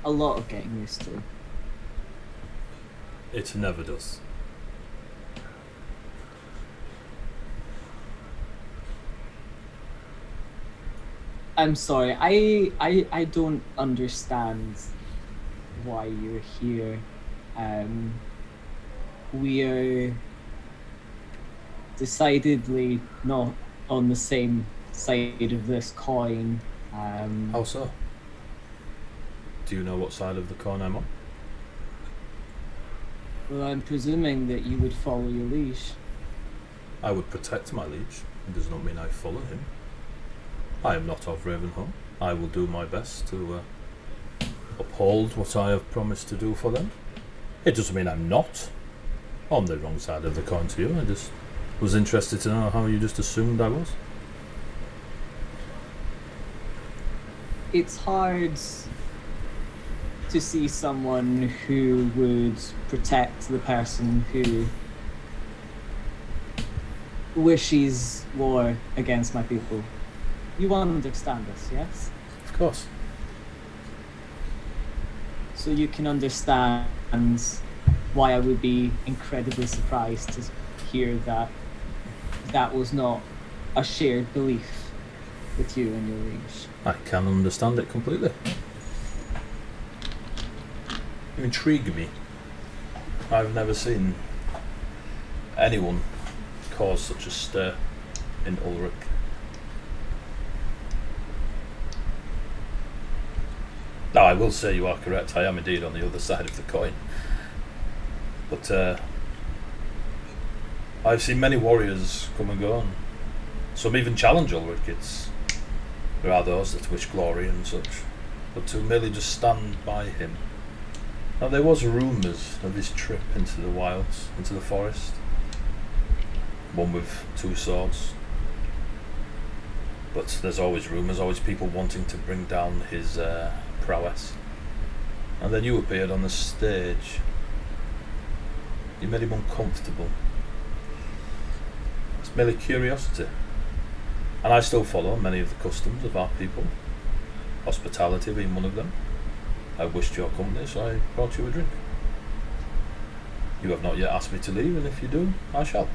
a lot of getting used to. It never does. I'm sorry, I don't understand why you're here. We are decidedly not on the same side of this coin. How so? Do you know what side of the coin I'm on? Well, I'm presuming that you would follow your liege. I would protect my liege. It does not mean I follow him. I am not of Ravenholme. I will do my best to uphold what I have promised to do for them. It doesn't mean I'm not on the wrong side of the coin to you. I just was interested to know how you just assumed I was. It's hard to see someone who would protect the person who wishes war against my people. You understand this, yes? Of course. So you can understand why I would be incredibly surprised to hear that that was not a shared belief with you and your liege. I can understand it completely. You intrigue me. I've never seen anyone cause such a stir in Ulrich. Now, I will say you are correct. I am indeed on the other side of the coin. But I've seen many warriors come and go, and some even challenge Ulrich. There are those that wish glory and such, but to merely just stand by him. Now, there was rumours of his trip into the wilds, into the forest. one with 2 swords. But there's always rumours, always people wanting to bring down his prowess. And then you appeared on the stage. You made him uncomfortable. It's merely curiosity. And I still follow many of the customs of our people, hospitality being one of them. I wished your company, so I brought you a drink. You have not yet asked me to leave, and if you do, I shall.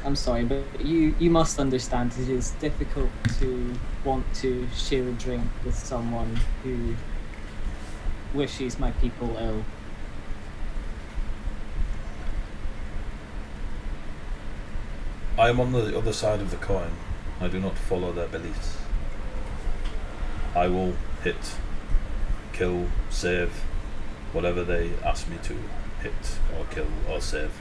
I'm sorry, but you must understand it is difficult to want to share a drink with someone who wishes my people ill. I am on the other side of the coin. I do not follow their beliefs. I will hit, kill, save, whatever they ask me to hit or kill or save.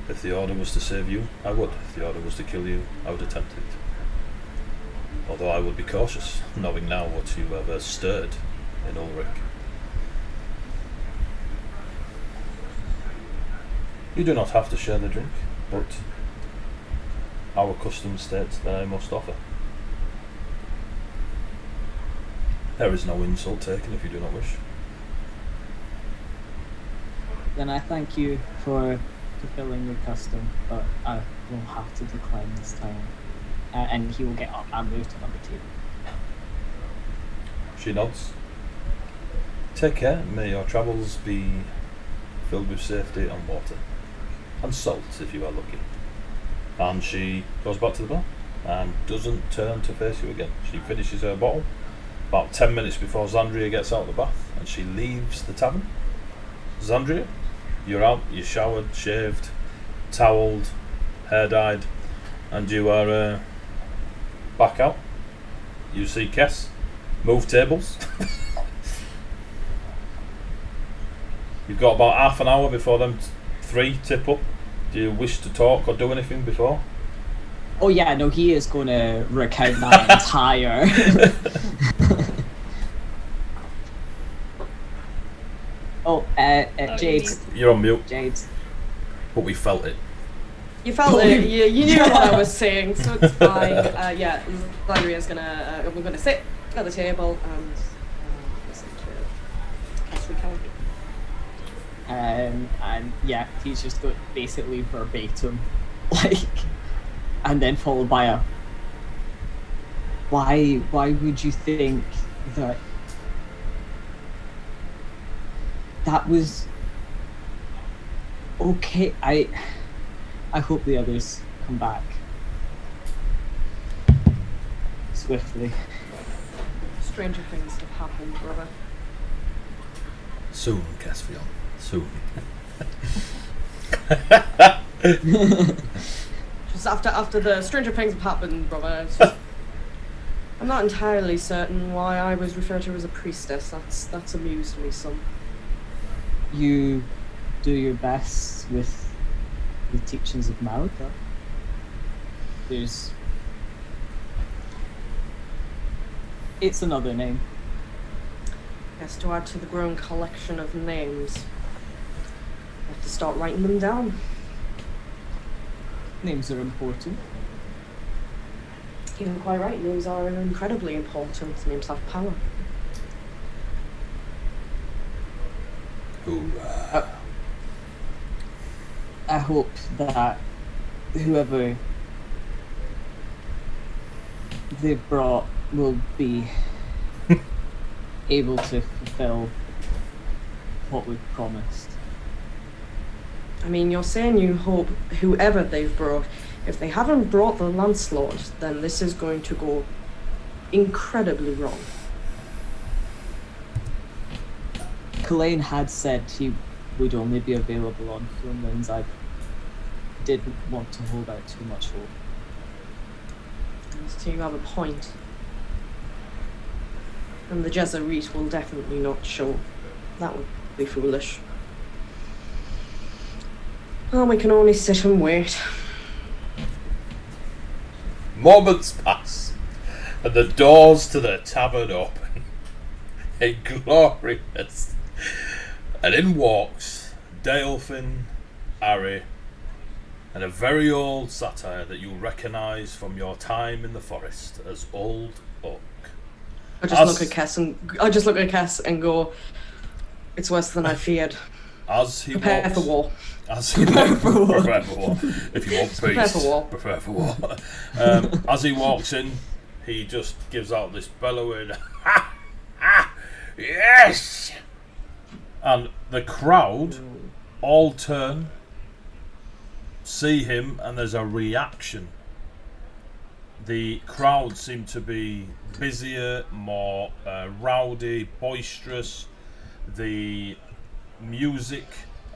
If the order was to save you, I would. If the order was to kill you, I would attempt it. Although I would be cautious, knowing now what you have stirred in Ulrich. You do not have to share the drink, but our custom states that I must offer. There is no insult taken if you do not wish. Then I thank you for fulfilling your custom, but I will have to decline this time. And he will get up and move to number 2. She nods. Take care, may your travels be filled with safety and water. And salt, if you are lucky. And she goes back to the bar and doesn't turn to face you again. She finishes her bottle about 10 minutes before Xandria gets out of the bath, and she leaves the tavern. Xandria, you're out, you're showered, shaved, towelled, hair dyed, and you are back out. You see Kess move tables. You've got about half an hour before them 3 tip up. Do you wish to talk or do anything before? Oh yeah, no, he is going to recount that entire... Jade. You're on mute. Jade. But we felt it. You felt it. You knew what I was saying, so it's fine. Yeah, Xandria's gonna. We're gonna sit at the table and listen to Cass recount. And yeah, he's just got basically verbatim, like, and then followed by a. Why would you think that? That was okay. I hope the others come back swiftly. Stranger things have happened, brother. Soon, Caspian. Soon. Just after the stranger things have happened, brother. It's just, I'm not entirely certain why I was referred to as a priestess. That's amused me some. You do your best with the teachings of Malika. It's another name. Yes, to add to the growing collection of names. I have to start writing them down. Names are important. You're quite right, names are incredibly important. Names have power. I hope that whoever they've brought will be able to fulfill what we've promised. I mean, you're saying you hope whoever they've brought, if they haven't brought the Lancelot, then this is going to go incredibly wrong. Kulain had said he would only be available on full moons. I didn't want to hold out too much hope. So you have a point. And the Jesuit will definitely not show. That would be foolish. Well, we can only sit and wait. Moments pass, and the doors to the tavern open. glorious. And in walks Dalefin, Ari, and a very old Satyr that you'll recognise from your time in the forest as Old Oak. I just look at Cass and go, "It's worse than I feared." As he Prepare walks, for war. As he prepare for war. If you want peace, prepare for war. As he walks in, he just gives out this bellowing, "Ha! Ha! Yes!" And the crowd all turn, see him, and there's a reaction. The crowd seem to be busier, more rowdy, boisterous. The music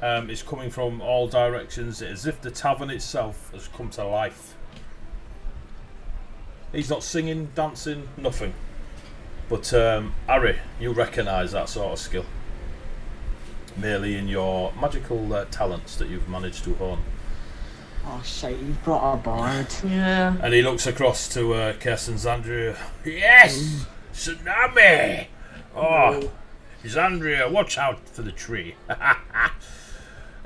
is coming from all directions, as if the tavern itself has come to life. He's not singing, dancing, nothing. But Ari, you recognise that sort of skill, merely in your magical talents that you've managed to hone. Oh shit, you've brought a bard. Yeah. And he looks across to Kess and Zandria. "Yes! Tsunami! Oh, Zandria, watch out for the tree.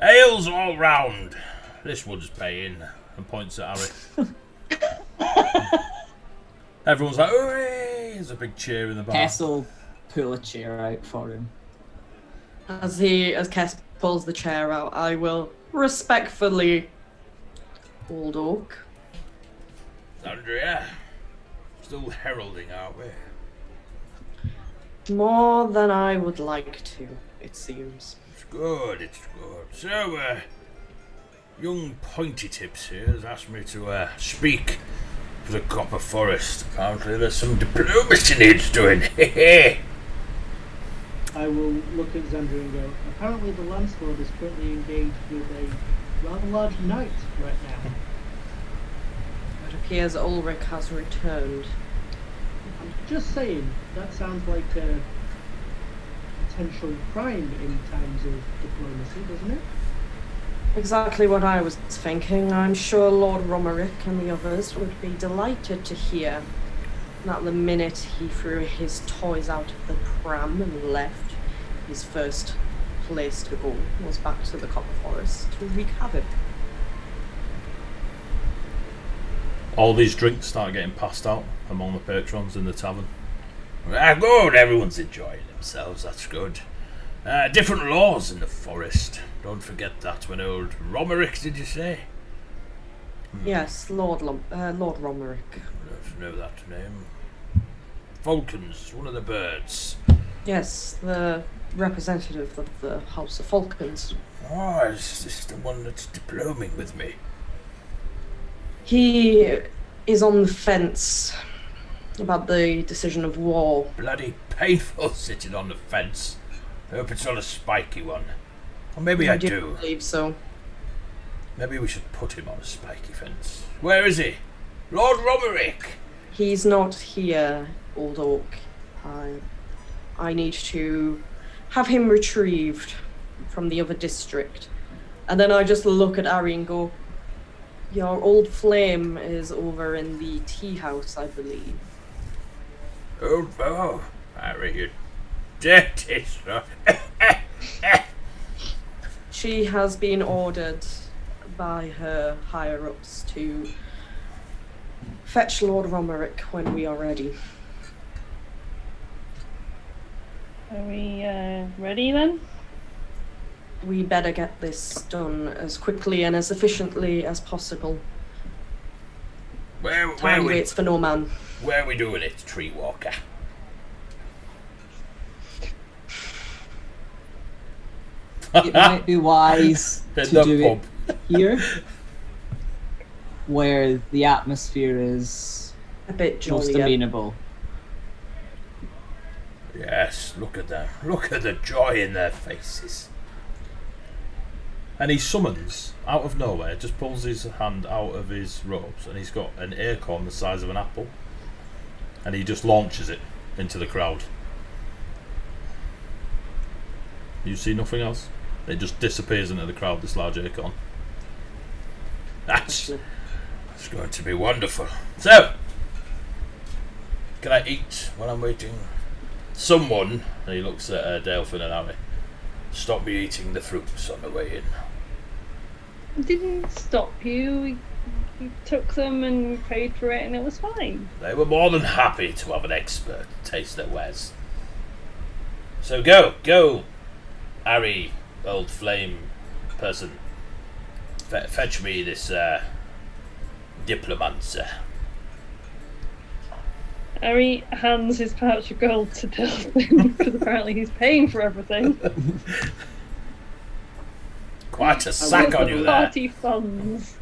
Ales all round. This one's paying." And points at Harry. Everyone's like, "Hooray!" There's a big cheer in the bar. Kess will pull a chair out for him. As Kess pulls the chair out, I will respectfully, Old Oak. Zandria, still heralding, aren't we? More than I would like to, it seems. It's good, it's good. So, young Pointy Tips here has asked me to speak for the Copper Forest. Apparently there's some diplomacy needs doing. I will look at Xandria and go, "Apparently the landlord is currently engaged with a rather large knight right now." It appears Ulrich has returned. I'm just saying, that sounds like a potential crime in terms of diplomacy, doesn't it? Exactly what I was thinking. I'm sure Lord Romerick and the others would be delighted to hear that the minute he threw his toys out of the pram and left, his first place to go was back to the Copper Forest to wreak havoc. All these drinks start getting passed out among the patrons in the tavern. Good, everyone's enjoying themselves, that's good. Different laws in the forest. Don't forget that when old Romerick, did you say? Yes, Lord Romerick. I don't know that name. Falcons, one of the birds. Yes, the representative of the House of Falcons. Oh, is this the one that's diploming with me? He is on the fence about the decision of war. Bloody painful sitting on the fence. I hope it's not a spiky one. Or maybe I do. Believe so. Maybe we should put him on a spiky fence. Where is he? Lord Romerick! He's not here, Old Oak. I need to have him retrieved from the other district. And then I just look at Ari and go, "Your old flame is over in the tea house, I believe." Oh, Ari, you dirty son. She has been ordered by her higher-ups to fetch Lord Romerick when we are ready. Are we ready then? We better get this done as quickly and as efficiently as possible. Time waits for no man. Where are we doing it, Tree Walker? It might be wise to do pub. it here, where the atmosphere is A bit most jollier. amenable. Yes, look at them. Look at the joy in their faces. And he summons, out of nowhere, just pulls his hand out of his robes, and he's got an acorn the size of an apple. And he just launches it into the crowd. You see nothing else? It just disappears into the crowd, this large acorn. That's going to be wonderful. So, can I eat while I'm waiting? Someone, and he looks at Delphin and Harry, stop me eating the fruits on the way in. I didn't stop you. We took them and we paid for it and it was fine. They were more than happy to have an expert taste their wares. So go, Harry, old flame person. Fetch me this diplomancer. Harry hands his pouch of gold to Delphin because apparently he's paying for everything. Quite a sack on you there. Party funds.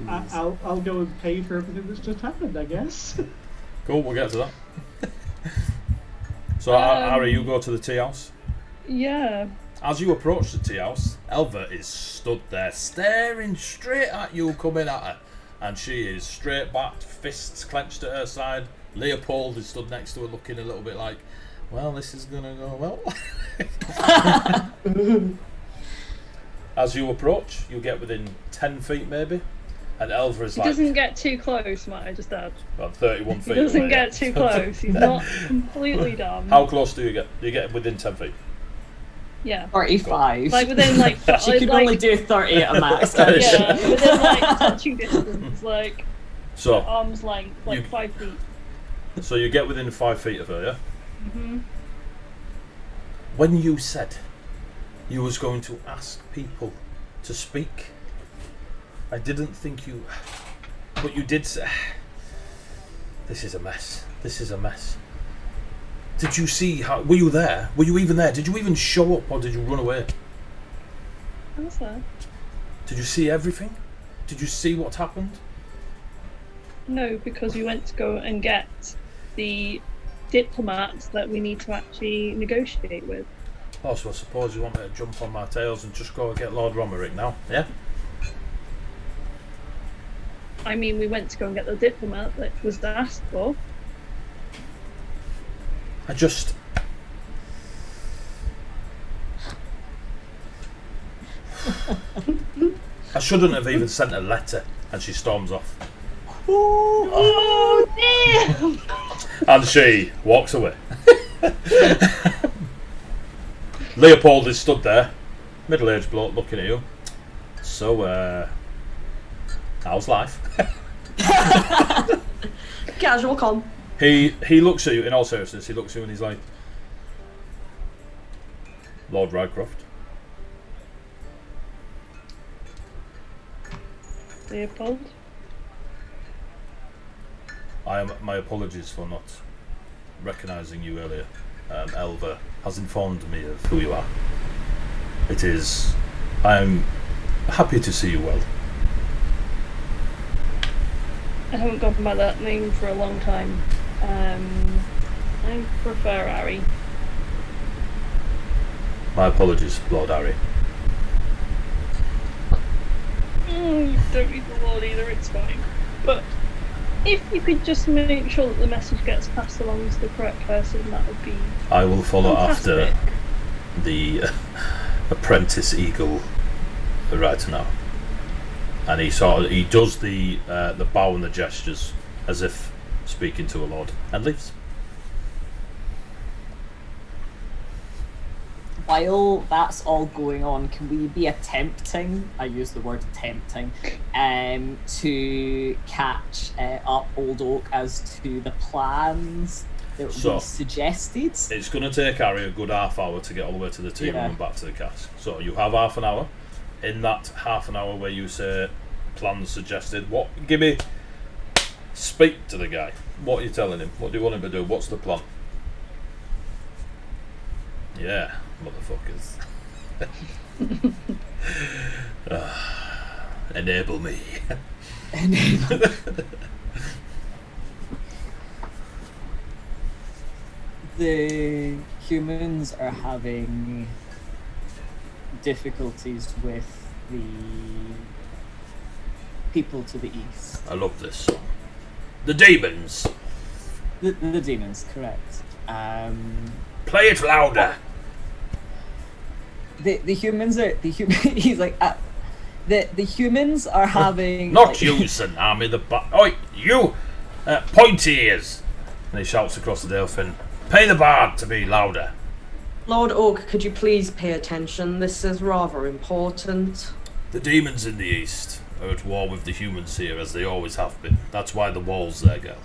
I'll go and pay for everything that's just happened, I guess. Cool, we'll get to that. So, Harry, you go to the tea house. Yeah. As you approach the tea house, Elva is stood there staring straight at you coming at her. And she is straight back, fists clenched at her side. Leopold is stood next to her looking a little bit like, well, this is going to go well. As you approach, you get within 10 feet maybe. And Elva is like... He doesn't get too close, might I just add. About 31 feet He doesn't away, get too close. He's not completely dumb. How close do you get? Do you get within 10 feet? Yeah. 35. Like within like... She can only do 30 at a max. can't she? Yeah, within like touching distance, like So, arm's length, like You- 5 feet. so you get within 5 feet of her, yeah? Hmm. When you said you was going to ask people to speak, I didn't think you... But you did say... This is a mess. This is a mess. Did you see how... Were you there? Were you even there? Did you even show up or did you run away? What's that? Did you see everything? Did you see what happened? No, because we went to go and get the diplomats that we need to actually negotiate with. Oh, so I suppose you want me to jump on my tails and just go and get Lord Romerick now, yeah? I mean, we went to go and get the diplomat that was asked for. I just... I shouldn't have even sent a letter. And she storms off. Oh, damn! And she walks away. Leopold is stood there, middle-aged bloke looking at you. So, how's life? Casual con. He looks at you, in all seriousness, he looks at you and he's like, Lord Rycroft. Leopold? My apologies for not recognising you earlier. Elva has informed me of who you are. I'm happy to see you well. I haven't gone by that name for a long time. I prefer Harry. My apologies, Lord Harry. You don't need the Lord either, it's fine. But if you could just make sure that the message gets passed along to the correct person, that would be I will follow fantastic. after the apprentice eagle right now. And he does the bow and the gestures as if speaking to a lord and leaves. While that's all going on, can we be attempting, I use the word attempting, to catch up Old Oak as to the plans that we suggested? It's going to take Harry a good half hour to get all the way to the tea room and back to the cask. So you have half an hour. In that half an hour where you say plans suggested, speak to the guy. What are you telling him? What do you want him to do? What's the plan? Yeah, motherfuckers. Enable me. The humans are having difficulties with the people to the east. I love this song. The demons. The demons, correct. Play it louder. The humans are he's like the humans are having Not you, Tsunami. Oi, you, pointy ears. And he shouts across the Delphin. Pay the bard to be louder. Lord Oak, could you please pay attention? This is rather important. The demons in the east are at war with the humans here, as they always have been. That's why the wall's there, girl.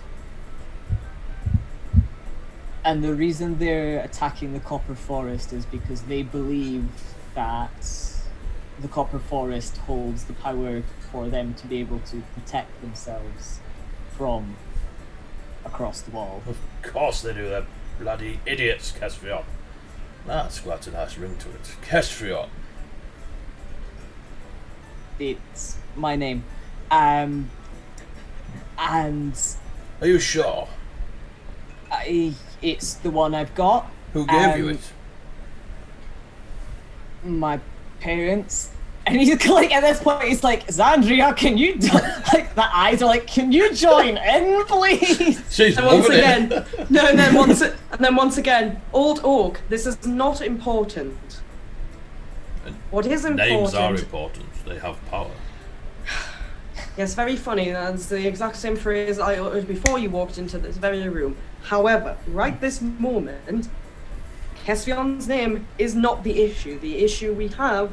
And the reason they're attacking the Copper Forest is because they believe that the Copper Forest holds the power for them to be able to protect themselves from across the wall. Of course they do, they're bloody idiots, Kestrion. That's quite a nice ring to it. Kestrion. It's my name. And Are you sure? it's the one I've got. Who gave you it? My parents. And he's like, at this point, he's like, Xandria, can you, like, the eyes are like, can you join in, please? She's And once loving again, it. no, and then once again, Old Oak, this is not important. What is important? Names are important. They have power. Yes, very funny. That's the exact same phrase I uttered before you walked into this very room. However, right this moment, Kesrion's name is not the issue. The issue we have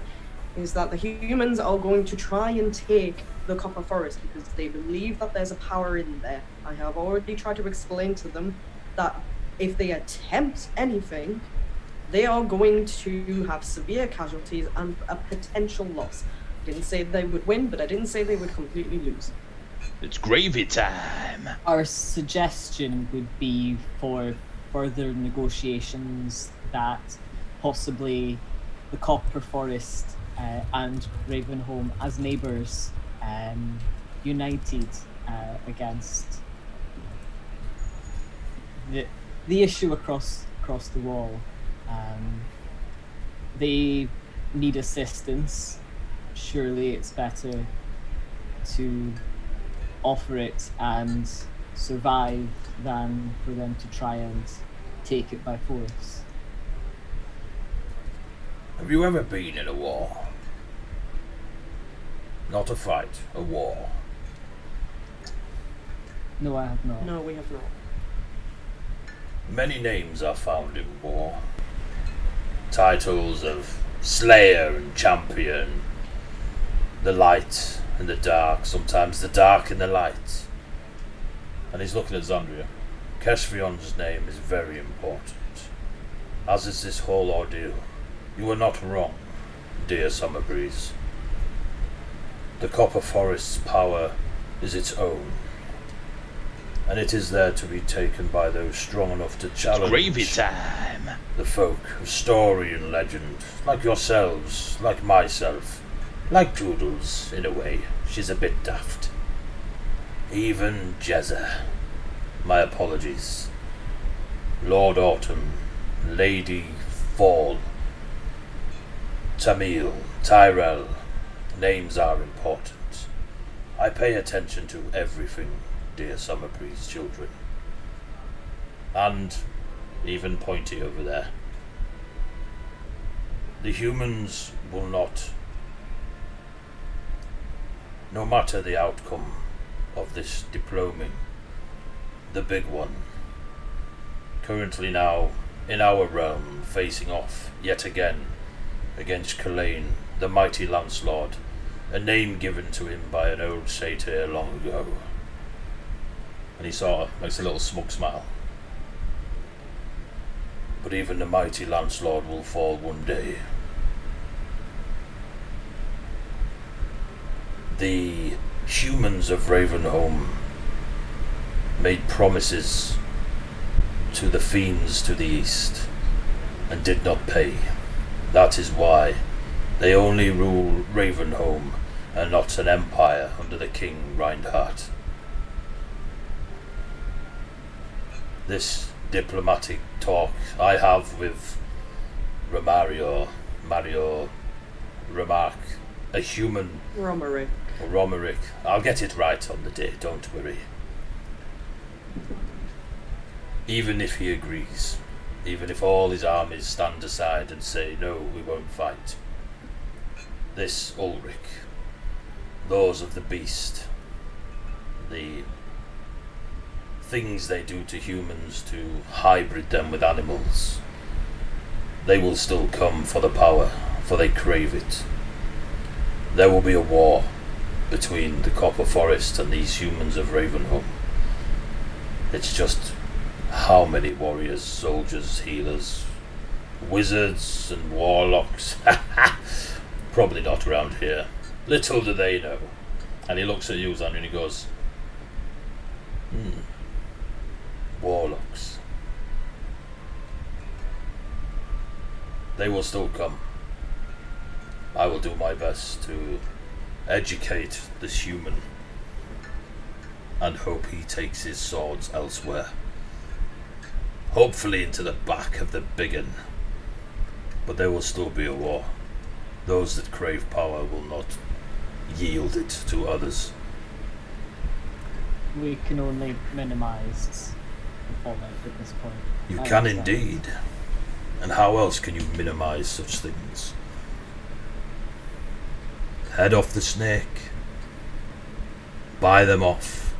is that the humans are going to try and take the Copper Forest because they believe that there's a power in there. I have already tried to explain to them that if they attempt anything, they are going to have severe casualties and a potential loss. I didn't say they would win, but I didn't say they would completely lose. It's gravy time. Our suggestion would be for further negotiations that possibly the Copper Forest and Ravenholme as neighbours united against the issue across the wall. They need assistance. Surely it's better to offer it and survive than for them to try and take it by force. Have you ever been in a war? Not a fight, a war. No, I have not. No, we have not. Many names are found in war. Titles of Slayer and Champion, the light and the dark, sometimes the dark and the light. And he's looking at Xandria. Kesrion's name is very important, as is this whole ordeal. You are not wrong, dear Summer Breeze. The Copper Forest's power is its own, and it is there to be taken by those strong enough to challenge Gravy time. the folk of story and legend, like yourselves, like myself, like Toodles, in a way. She's a bit daft. Even Jezza. My apologies. Lord Autumn, Lady Fall, Tamil, Tyrell. Names are important. I pay attention to everything, dear Summer Breeze children. And even Pointy over there. The humans will not, no matter the outcome of this diploming, the big one, currently now in our realm, facing off yet again against Kalain, the mighty Lancelot, a name given to him by an old satyr long ago. And he sort of makes a little smug smile. But even the mighty Lancelot will fall one day. The humans of Ravenholme made promises to the fiends to the east and did not pay. That is why they only rule Ravenholme and not an empire under the King Reinhardt. This diplomatic talk I have with Mario Remark, a human Romerick. I'll get it right on the day, don't worry. Even if he agrees, even if all his armies stand aside and say, no, we won't fight, this Ulrich, those of the beast, the things they do to humans to hybrid them with animals. They will still come for the power, for they crave it. There will be a war between the Copper Forest and these humans of Ravenholme. It's just how many warriors, soldiers, healers, wizards and warlocks. Probably not around here. Little do they know. And he looks at you, Xander, and he goes, warlocks. They will still come. I will do my best to educate this human and hope he takes his swords elsewhere. Hopefully into the back of the big un. But there will still be a war. Those that crave power will not yield it to others. We can only minimise the fallout at this point. You I can understand. indeed. And how else can you minimise such things? Head off the snake. Buy them off.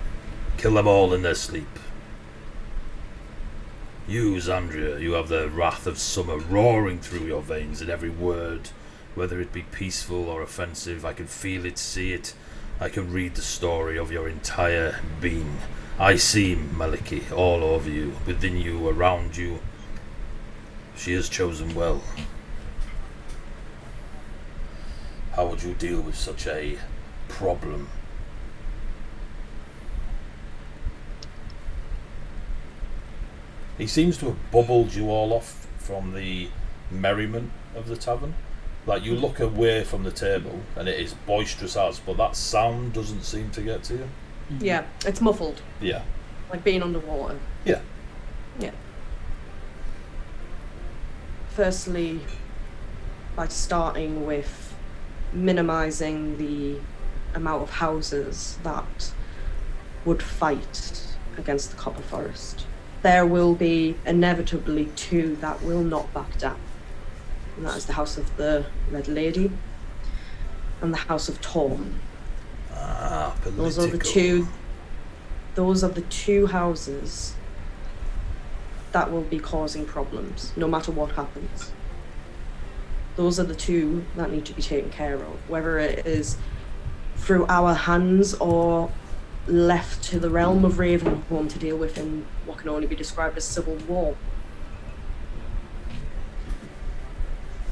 Kill them all in their sleep. You, Xandria, you have the wrath of summer roaring through your veins in every word, whether it be peaceful or offensive. I can feel it, see it. I can read the story of your entire being. I see Maliki all over you, within you, around you. She has chosen well. How would you deal with such a problem? He seems to have bubbled you all off from the merriment of the tavern. Like, you look away from the table and it is boisterous as, but that sound doesn't seem to get to you. Yeah, it's muffled, Yeah. like being underwater. Yeah. Yeah. Firstly, by starting with minimizing the amount of houses that would fight against the Copper Forest. There will be inevitably two that will not back down. And that is the House of the Red Lady and the House of Torn. Ah, political. Those are the two houses that will be causing problems, no matter what happens. Those are the two that need to be taken care of, whether it is through our hands or left to the realm of Ravenholme to deal with in what can only be described as civil war.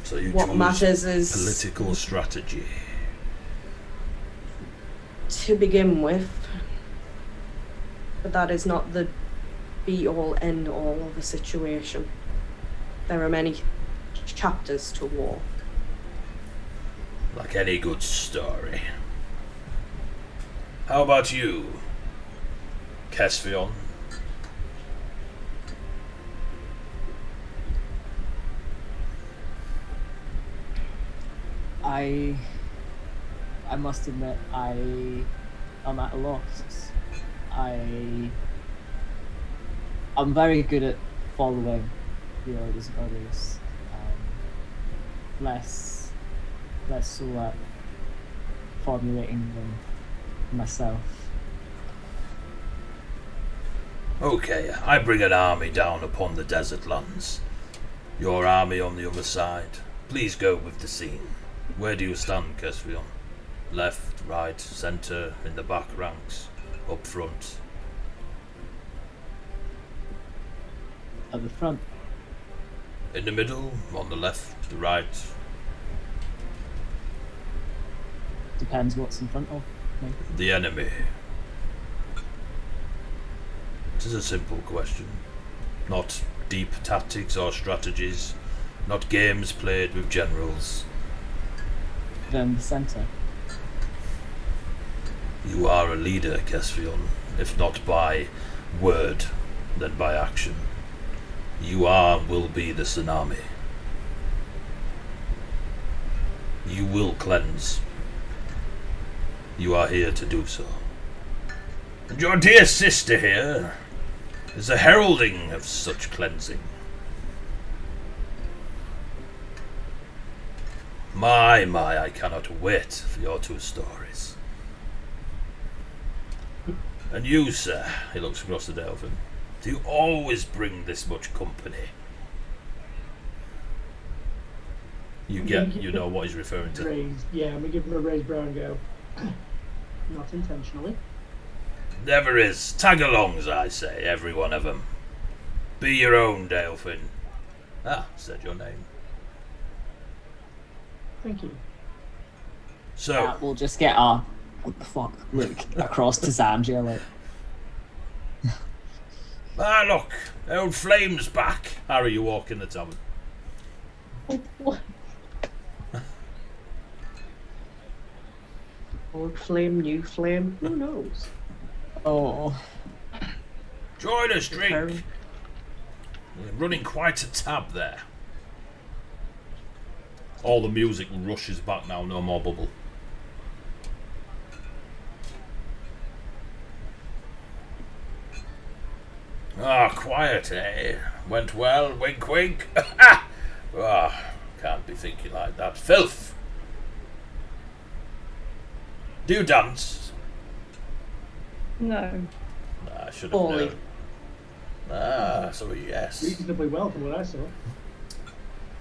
So you What choose matters is political strategy. to begin with, but that is not the be-all, end-all of the situation. There are many chapters to war. Like any good story. How about you, Kesvion? I must admit, I am at a loss. I'm very good at following the orders of others, less so at formulating them myself. Okay, I bring an army down upon the desert lands. Your army on the other side. Please go with the scene. Where do you stand, Kesvion? Left, right, centre, in the back ranks, up front? At the front, In the middle, on the left, the right? depends what's in front of me. The enemy. It is a simple question. Not deep tactics or strategies. Not games played with generals. Then the centre. You are a leader, Kesvion, if not by word, then by action. You are and will be the tsunami. You will cleanse. You are here to do so. And your dear sister here is a heralding of such cleansing. My, I cannot wait for your two stories. And you, sir, he looks across the Delphin, do you always bring this much company? You know what he's referring to. Raised, yeah, I'm gonna give him a raised brow and go. Not intentionally. Never is. Tag-alongs, I say, every one of them. Be your own, Delphin. Ah, said your name. Thank you. So, We'll just get a what the fuck look across to Zandria like. look, the old flame's back. Harry, you walk in the tavern. What? Old flame, new flame. Who knows? Oh. Join us, drink. Harry. You're running quite a tab there. All the music rushes back now, no more bubble. Ah, quiet, eh? Went well, wink wink. Can't be thinking like that. Filth! Do you dance? No. I should have Poorly. known. So yes. Reasonably well from what I saw.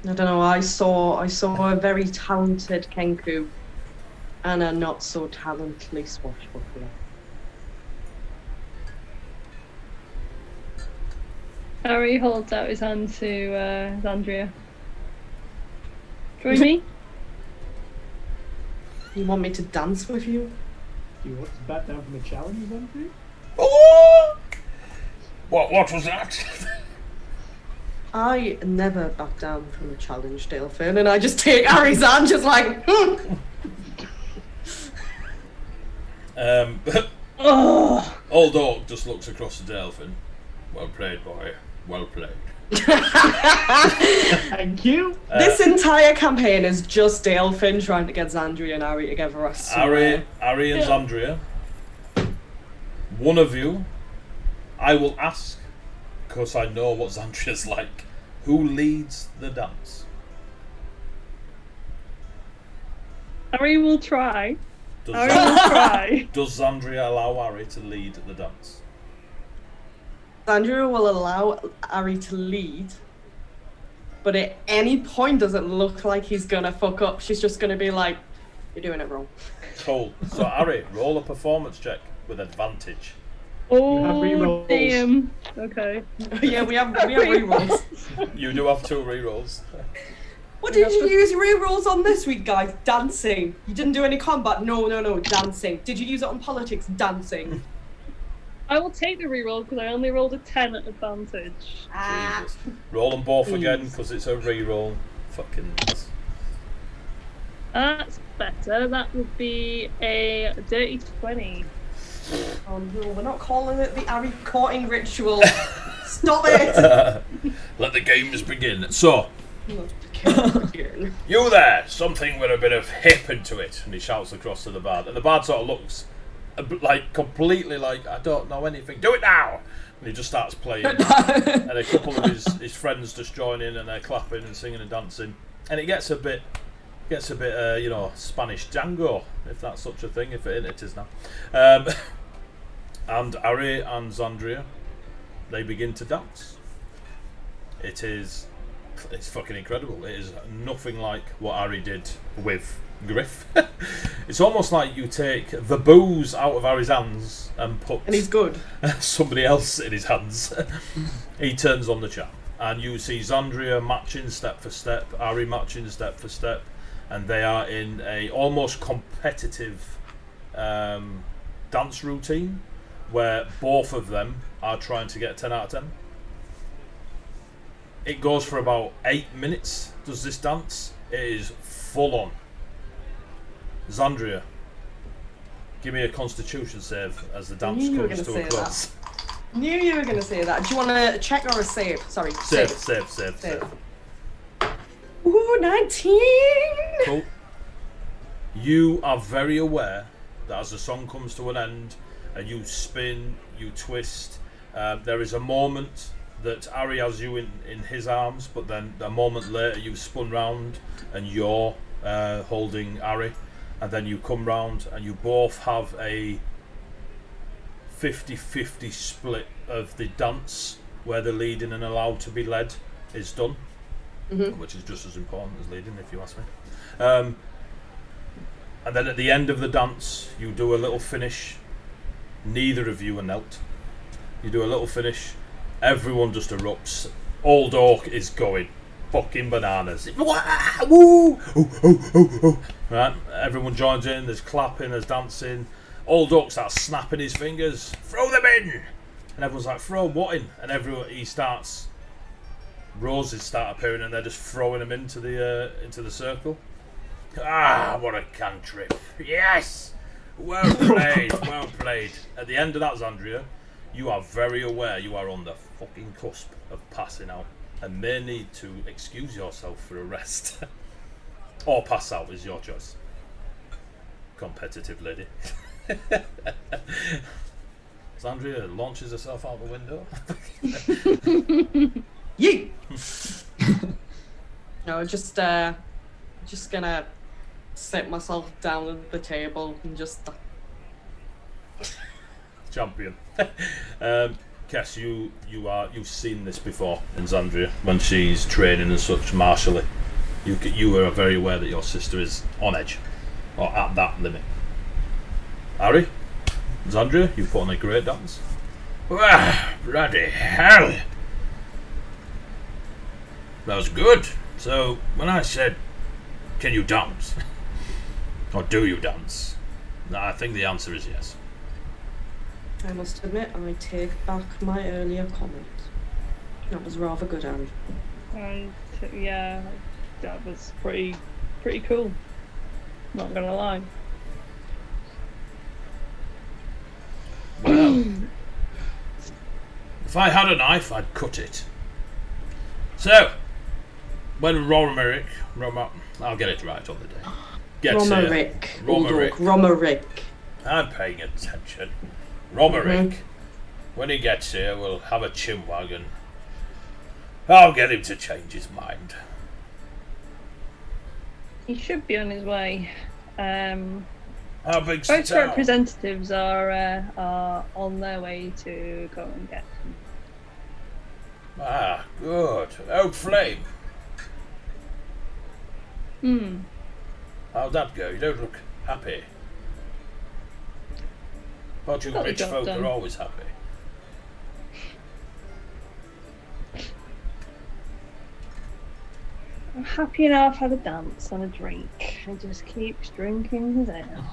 I don't know. I saw a very talented Kenku, and a not so talented swashbuckler. Harry holds out his hand to Zandria. Join me? You want me to dance with you? Do you want to back down from a challenge, Andrew? Oh! What was that? I never back down from a challenge, Delphin, and I just take Harry's hand, just like. Oh! Old Orc just looks across the Delphin. Well played, boy. Well played. Thank you. This entire campaign is just Delphin trying to get Zandria and Harry together. I swear. Harry and Zandria. One of you, I will ask, because I know what Zandria's like, who leads the dance? Harry will try. Does, Harry will try. does Zandria allow Harry to lead the dance? Zandria will allow Harry to lead, but at any point does it look like he's gonna fuck up. She's just gonna be like, "You're doing it wrong." Cool. So Harry, roll a performance check with advantage. You have Oh, rerolls. damn. Okay. Yeah, we have rerolls. You do have 2 rerolls. What did you use rerolls on this week, guys? Dancing. You didn't do any combat. No, dancing. Did you use it on politics? Dancing. I will take the reroll because I only rolled a 10 at advantage. Jesus. Roll them both again because it's a reroll. Fucking. That's better. That would be a dirty 20. Oh no, we're not calling it the Harry courting ritual. Stop it! Let the games begin. So, you there, something with a bit of hip into it. And he shouts across to the bard. And the bard sort of looks like completely like, I don't know anything. Do it now! And he just starts playing. And a couple of his friends just join in and they're clapping and singing and dancing. And it gets a bit, Spanish Django, if that's such a thing, if it is now. And Harry and Zandria, they begin to dance. It's fucking incredible. It is nothing like what Harry did with Griff. It's almost like you take the booze out of Harry's hands and put And he's good. somebody else in his hands. He turns on the charm. And you see Zandria matching step for step, Harry matching step for step, and they are in a almost competitive dance routine where both of them are trying to get 10 out of 10. It goes for about 8 minutes, does this dance. It is full on. Zandria, give me a constitution save as the dance comes to a close. Knew you were going to say that. Do you want a check or a save? Sorry. Save. Ooh, 19! Cool. You are very aware that as the song comes to an end and you spin, you twist, there is a moment that Harry has you in his arms, but then a moment later you've spun round and you're holding Harry, and then you come round and you both have a 50-50 split of the dance where the leading and allowed to be led is done, which is just as important as leading, if you ask me. And then at the end of the dance, you do a little finish. Neither of you are knelt. You do a little finish. Everyone just erupts. Old Orc is going fucking bananas. Woo! Ooh, ooh, ooh, ooh. Right? Everyone joins in. There's clapping. There's dancing. Old Orc starts snapping his fingers. Throw them in! And everyone's like, throw what in? And he starts. Roses start appearing, and they're just throwing them into the circle. Ah, what a cantrip! Yes, well played, well played. At the end of that, Zandria, you are very aware you are on the fucking cusp of passing out, and may need to excuse yourself for a rest, or pass out is your choice. Competitive lady. Zandria launches herself out the window. Yeet! No, just gonna sit myself down at the table and just. Champion. Cass, you've seen this before in Zandria when she's training and such martially. You are very aware that your sister is on edge, or at that limit. Harry, Zandria, you put on a great dance. Wow, bloody hell! That was good. So when I said, "Can you dance?" or "Do you dance?" I think the answer is yes. I must admit, I take back my earlier comment. That was rather good, Anne. Yeah, that was pretty cool. Not gonna lie. Well, if I had a knife, I'd cut it. So, when Romerick, I'll get it right on the day. Romerick. I'm paying attention. Romerick, when he gets here, we'll have a chinwag and I'll get him to change his mind. He should be on his way. How big's Both the town? representatives are on their way to go and get him. Ah, good. Old Flame. How'd that go? You don't look happy. Thought you Got the rich job folk done. are always happy. I'm happy now I've had a dance and a drink. He just keeps drinking his ale.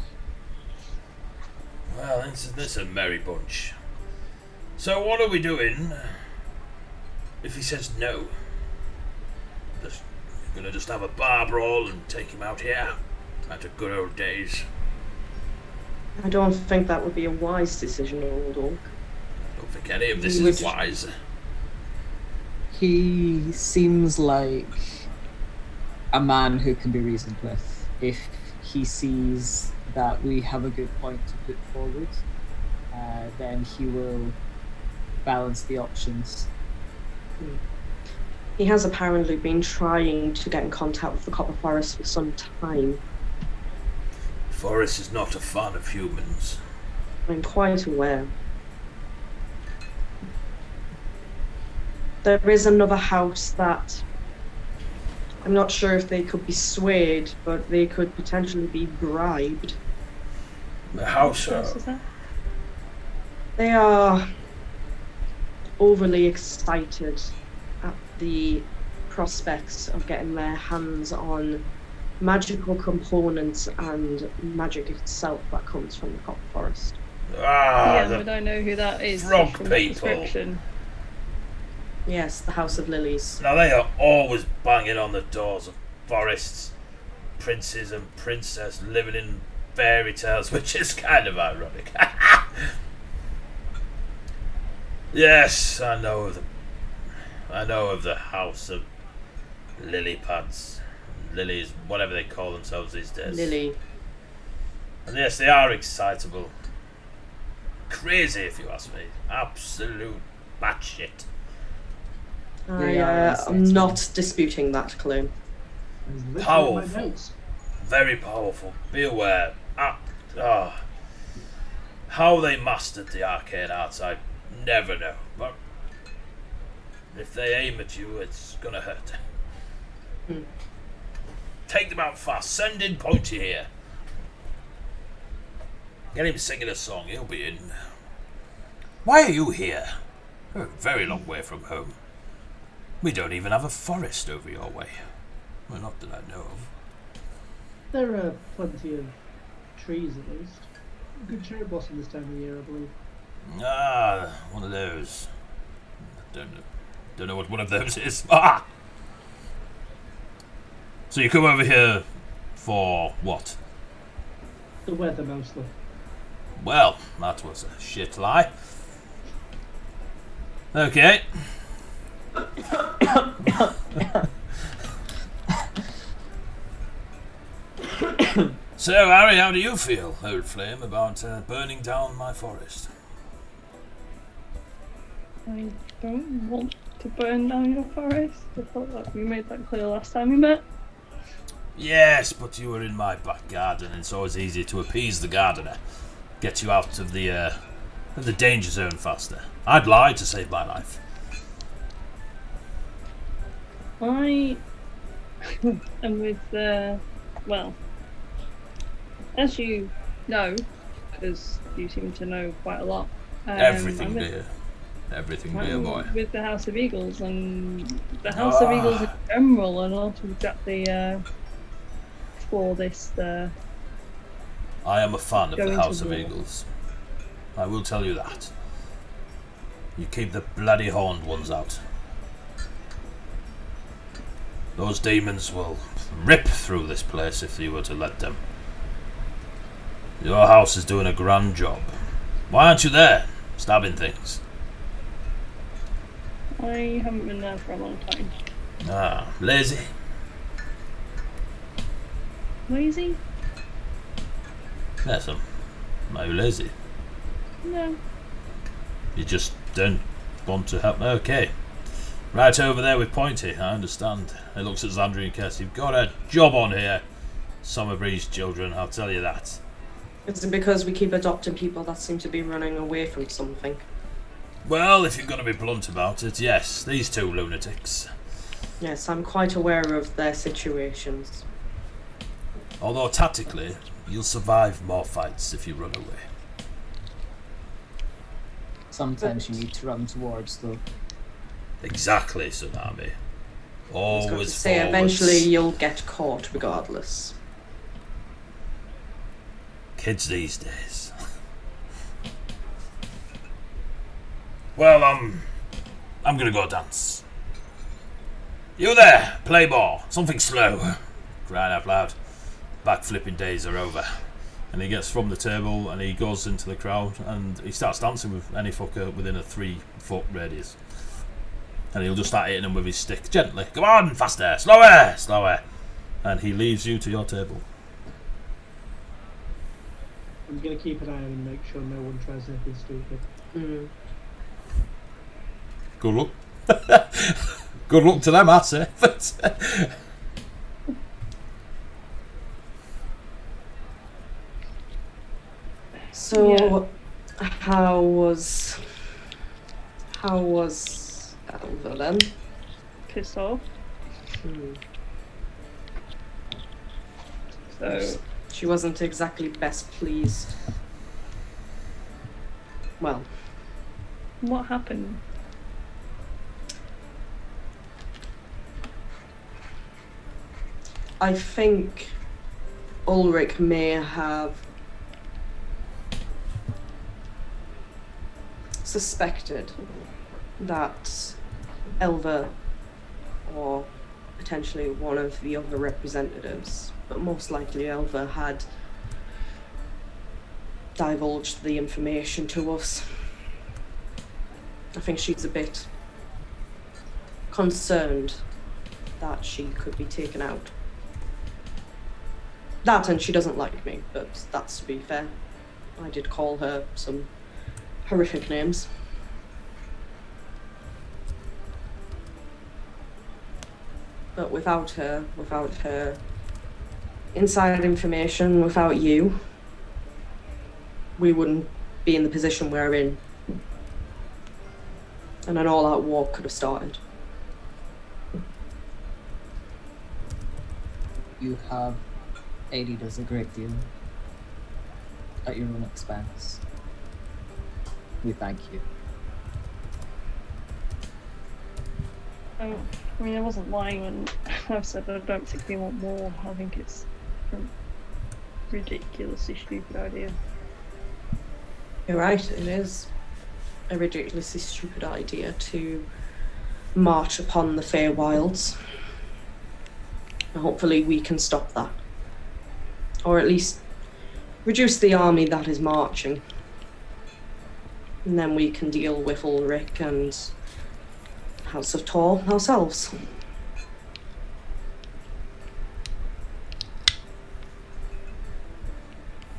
Well, this is a merry bunch. So what are we doing if he says no? We're gonna just have a bar brawl and take him out here at the good old days. I don't think that would be a wise decision, Old Orc. I don't think any of this He is would- wise. He seems like a man who can be reasoned with. If he sees that we have a good point to put forward, then he will balance the options. He has apparently been trying to get in contact with the Copper Forest for some time. Forrest is not a fan of humans. I'm quite aware. There is another house that I'm not sure if they could be swayed, but they could potentially be bribed. The house What else is that? They are overly excited at the prospects of getting their hands on magical components and magic itself that comes from the Copper Forest. Yeah, the but I know who that is frog from the people. description. Yes, the House of Lilies. Now they are always banging on the doors of forests, princes and princess living in fairy tales, which is kind of ironic. Yes, I know of the House of Lily Pads, Lilies, whatever they call themselves these days. Lily. And yes, they are excitable. Crazy, if you ask me. Absolute batshit. I are am excited. not disputing that claim. There's literally Powerful. my notes. Very powerful. Be aware. How they mastered the arcane arts, I never know. But if they aim at you, it's gonna hurt. Take them out fast. Send in Pointy here. Get him singing a song. He'll be in. Why are you here? We're a very long way from home. We don't even have a forest over your way. Well, not that I know of. There are plenty of trees, at least. Good cherry blossom this time of year, I believe. Ah, one of those. Don't know what one of those is. Ah! So you come over here for what? The weather, mostly. Well, that was a shit lie. Okay. So, Harry, how do you feel, Old Flame, about burning down my forest? I don't want to burn down your forest. I thought that we made that clear last time we met. Yes, but you were in my back garden, and it's always easy to appease the gardener. Get you out of the danger zone faster. I'd lie to save my life. I am with well, as you know, because you seem to know quite a lot. Everything, dear. Everything, dear boy. With the House of Eagles, and the House of Eagles in general, and not exactly for this. I am a fan of the House of Eagles. I will tell you that. You keep the bloody horned ones out. Those demons will rip through this place if you were to let them. Your house is doing a grand job. Why aren't you there, stabbing things? I haven't been there for a long time. Ah, lazy. Lazy? Yes, are you lazy? No. You just don't want to help? Okay. Right over there with Pointy, I understand. He looks at Xandria and Kess. You've got a job on here. Summer Breeze children, I'll tell you that. Is it because we keep adopting people that seem to be running away from something? Well, if you're going to be blunt about it, yes, these two lunatics. Yes, I'm quite aware of their situations. Although tactically, you'll survive more fights if you run away. Sometimes you need to run towards, though. Exactly, Tsunami. Always I was going to say, eventually you'll get caught regardless. Kids these days. Well, I'm gonna go dance. You there, play ball. Something slow. Crying out loud. Backflipping days are over. And he gets from the table and he goes into the crowd and he starts dancing with any fucker within a 3-foot radius. And he'll just start hitting them with his stick gently. Come on, faster, slower, slower. And he leaves you to your table. I'm going to keep an eye on and make sure no one tries anything stupid. Good luck. Good luck to them, I say. So, Yeah. how was Elva then? Pissed off. So She wasn't exactly best pleased. Well, what happened? I think Ulrich may have suspected that Elva, or potentially one of the other representatives, but most likely Elva, had divulged the information to us. I think she's a bit concerned that she could be taken out. That, and she doesn't like me, but that's to be fair. I did call her some horrific names. But without her inside information, without you, we wouldn't be in the position we're in. And an all-out war could have started. You have aided us a great deal at your own expense. We thank you. I mean, I wasn't lying when I've said I don't particularly want more. I think it's a ridiculously stupid idea. You're right, it is a ridiculously stupid idea to march upon the Feywilds. Hopefully we can stop that. Or at least reduce the army that is marching. And then we can deal with Ulrich and House of Tor ourselves.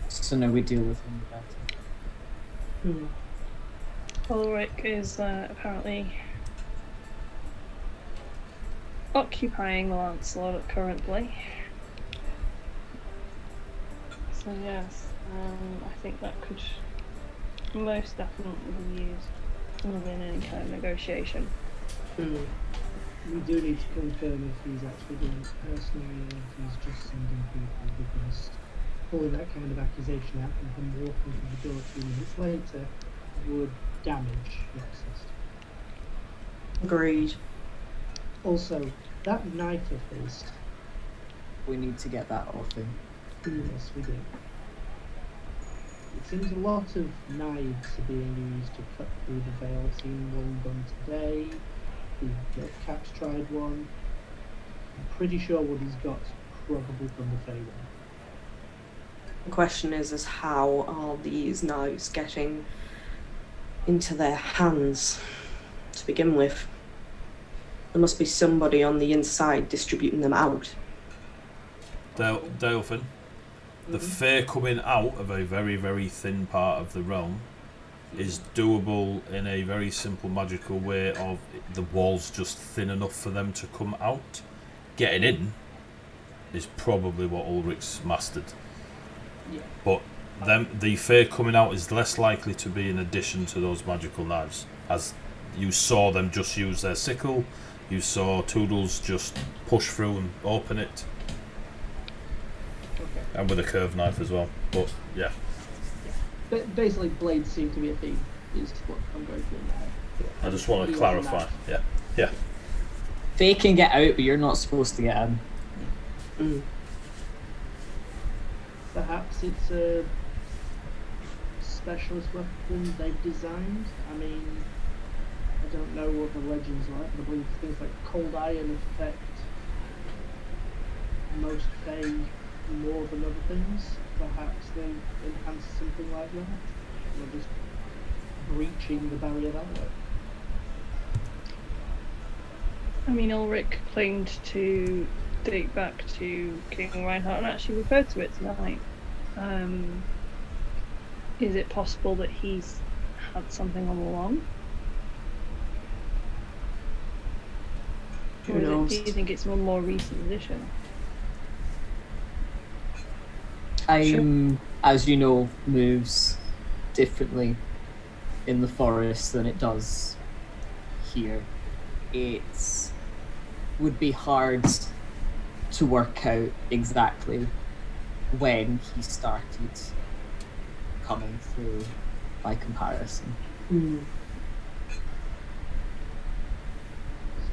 So now we deal with him better. Ulrich is apparently occupying the Lancelot currently. So yes, I think that could most definitely be used within any kind of negotiation. We do need to confirm if he's actually doing it personally or if he's just sending people, because pulling that kind of accusation out and him walking through the door 2 minutes later would damage your system. Agreed. Also, that knife of his. We need to get that off him. Yes, we do. It seems a lot of knives are being used to cut through the veil. I've seen one done today. The cat's tried one. I'm pretty sure what he's got is probably from the Fable. The question is how are these knives getting into their hands to begin with? There must be somebody on the inside distributing them out. Dalefin, the Fae coming out of a very, very thin part of the realm is doable in a very simple magical way of the walls just thin enough for them to come out. Getting in is probably what Ulrich's mastered. Yeah. But the Fae coming out is less likely to be in addition to those magical knives. As you saw them just use their sickle, you saw Toodles just push through and open it. Okay. And with a curved knife as well. But yeah. Basically, blades seem to be a theme, is what I'm going through in my head. I just want to clarify. Yeah. They can get out, but you're not supposed to get in. Perhaps it's a specialist weapon they've designed. I mean, I don't know what the legends are like, but I believe things like cold iron affect most Fae more than other things. Perhaps they enhance something like that. Or just breaching the barrier that way. I mean, Ulrich claimed to date back to King Reinhardt and actually referred to it tonight. Is it possible that he's had something all along? Who knows? Do you think it's a more recent addition? Time, as you know, moves differently in the forest than it does here. It would be hard to work out exactly when he started coming through by comparison.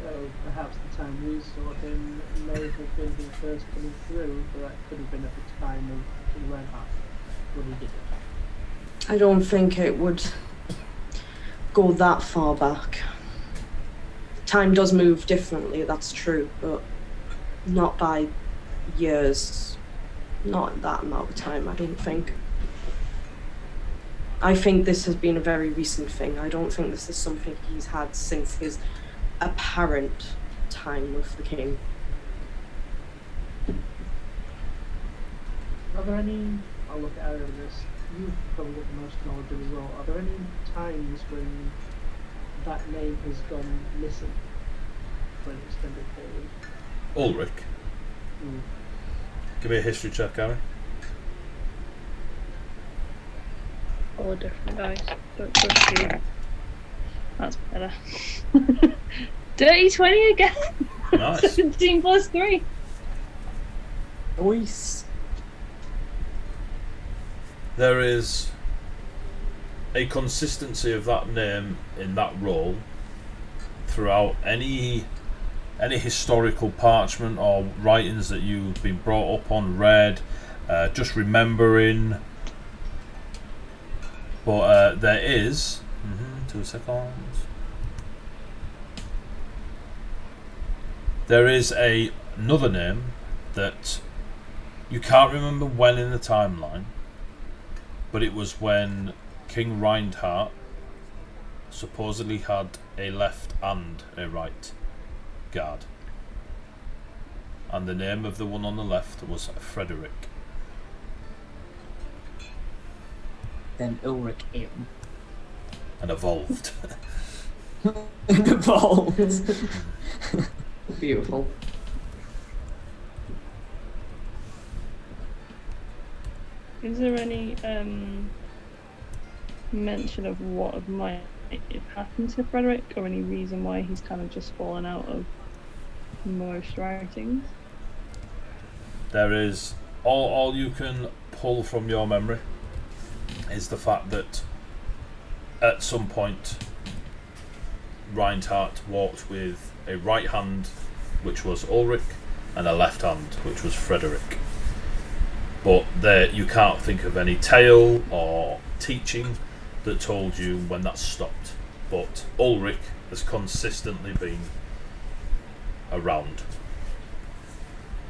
So perhaps the time we saw him may have been him first coming through, but that could have been at the time of King Reinhardt when he did it. I don't think it would go that far back. Time does move differently, that's true, but not by years. Not that amount of time, I don't think. I think this has been a very recent thing. I don't think this is something he's had since his apparent time with the king. Are there any, I'll look at this, you've probably got the most knowledge of as well, are there any times when that name has gone missing for an extended period? Ulrich. Give me a history check, Gary. Or different dice. Don't trust you. That's better. Dirty 20 again. Nice. 17 plus 3. Nice. There is a consistency of that name in that role throughout any historical parchment or writings that you've been brought up on, read, just remembering. But there is 2 seconds. There is another name that you can't remember when in the timeline, but it was when King Reinhardt supposedly had a left and a right guard, and the name of the one on the left was Frederick. Then Ulrich ate And evolved. and evolved. Beautiful. Is there any mention of what might have happened to Frederick, or any reason why he's kind of just fallen out of most writings? There is all you can pull from your memory is the fact that at some point Reinhardt walked with a right hand, which was Ulrich, and a left hand, which was Frederick. But there, you can't think of any tale or teaching that told you when that stopped. But Ulrich has consistently been around,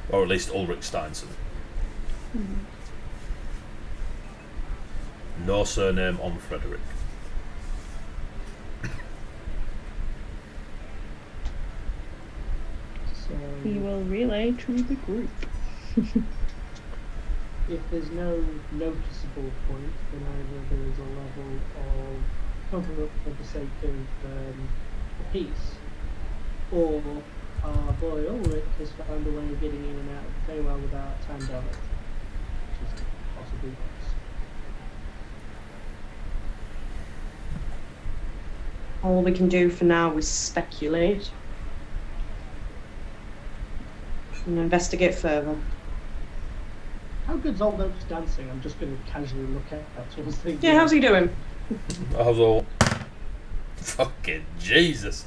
or at least Ulrich Steinson. Mm-hmm. No surname on Frederick. So He will relay to the group. if there's no noticeable point, then either there is a level of cover up for the sake of the peace, or our boy Ulrich has found a way of getting in and out of the Feywild without time damage, which is possibly worse. All we can do for now is speculate and investigate further. How good's old Oak's dancing? I'm just going to casually look at that sort of thing. Yeah, how's he doing? How's all? Fucking Jesus.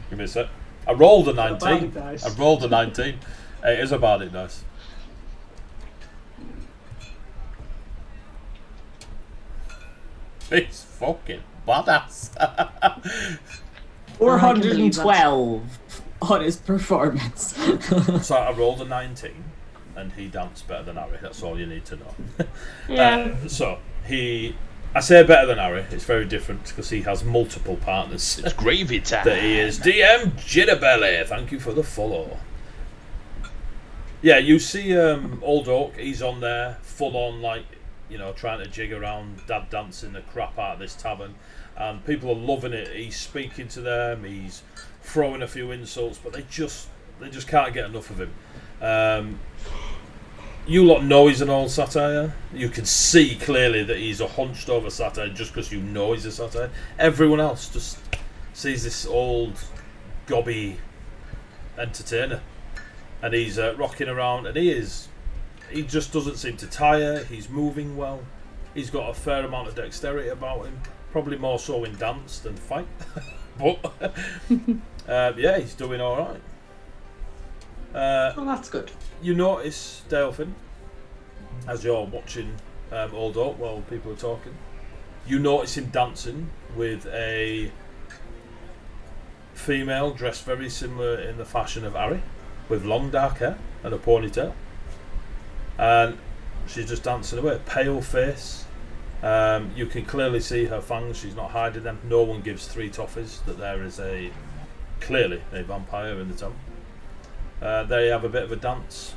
Give me a sec. I rolled a 19. bardic dice. I rolled a 19. It is a bardic dice. It's fucking badass. 412 on his performance. So I rolled a 19, and he danced better than Harry. That's all you need to know. Yeah. I say better than Harry. It's very different because he has multiple partners. It's gravy time. That he is DM Jitterbelly. Thank you for the follow. Yeah, you see Old Oak. He's on there, full on, like, you know, trying to jig around, dad dancing the crap out of this tavern, and people are loving it. He's speaking to them. He's throwing a few insults, but they just can't get enough of him. You lot know he's an old Satyr. You can see clearly that he's a hunched over Satyr just because you know he's a Satyr. Everyone else just sees this old gobby entertainer, and he's rocking around, and he just doesn't seem to tire. He's moving well. He's got a fair amount of dexterity about him, probably more so in dance than fight. But yeah, he's doing all right. Oh, that's good. You notice, Delphin, as you're watching Old Oak while people are talking, you notice him dancing with a female dressed very similar in the fashion of Harry, with long dark hair and a ponytail. And she's just dancing away, pale face. You can clearly see her fangs, she's not hiding them. No one gives three toffees that there is clearly a vampire in the town. They have a bit of a dance,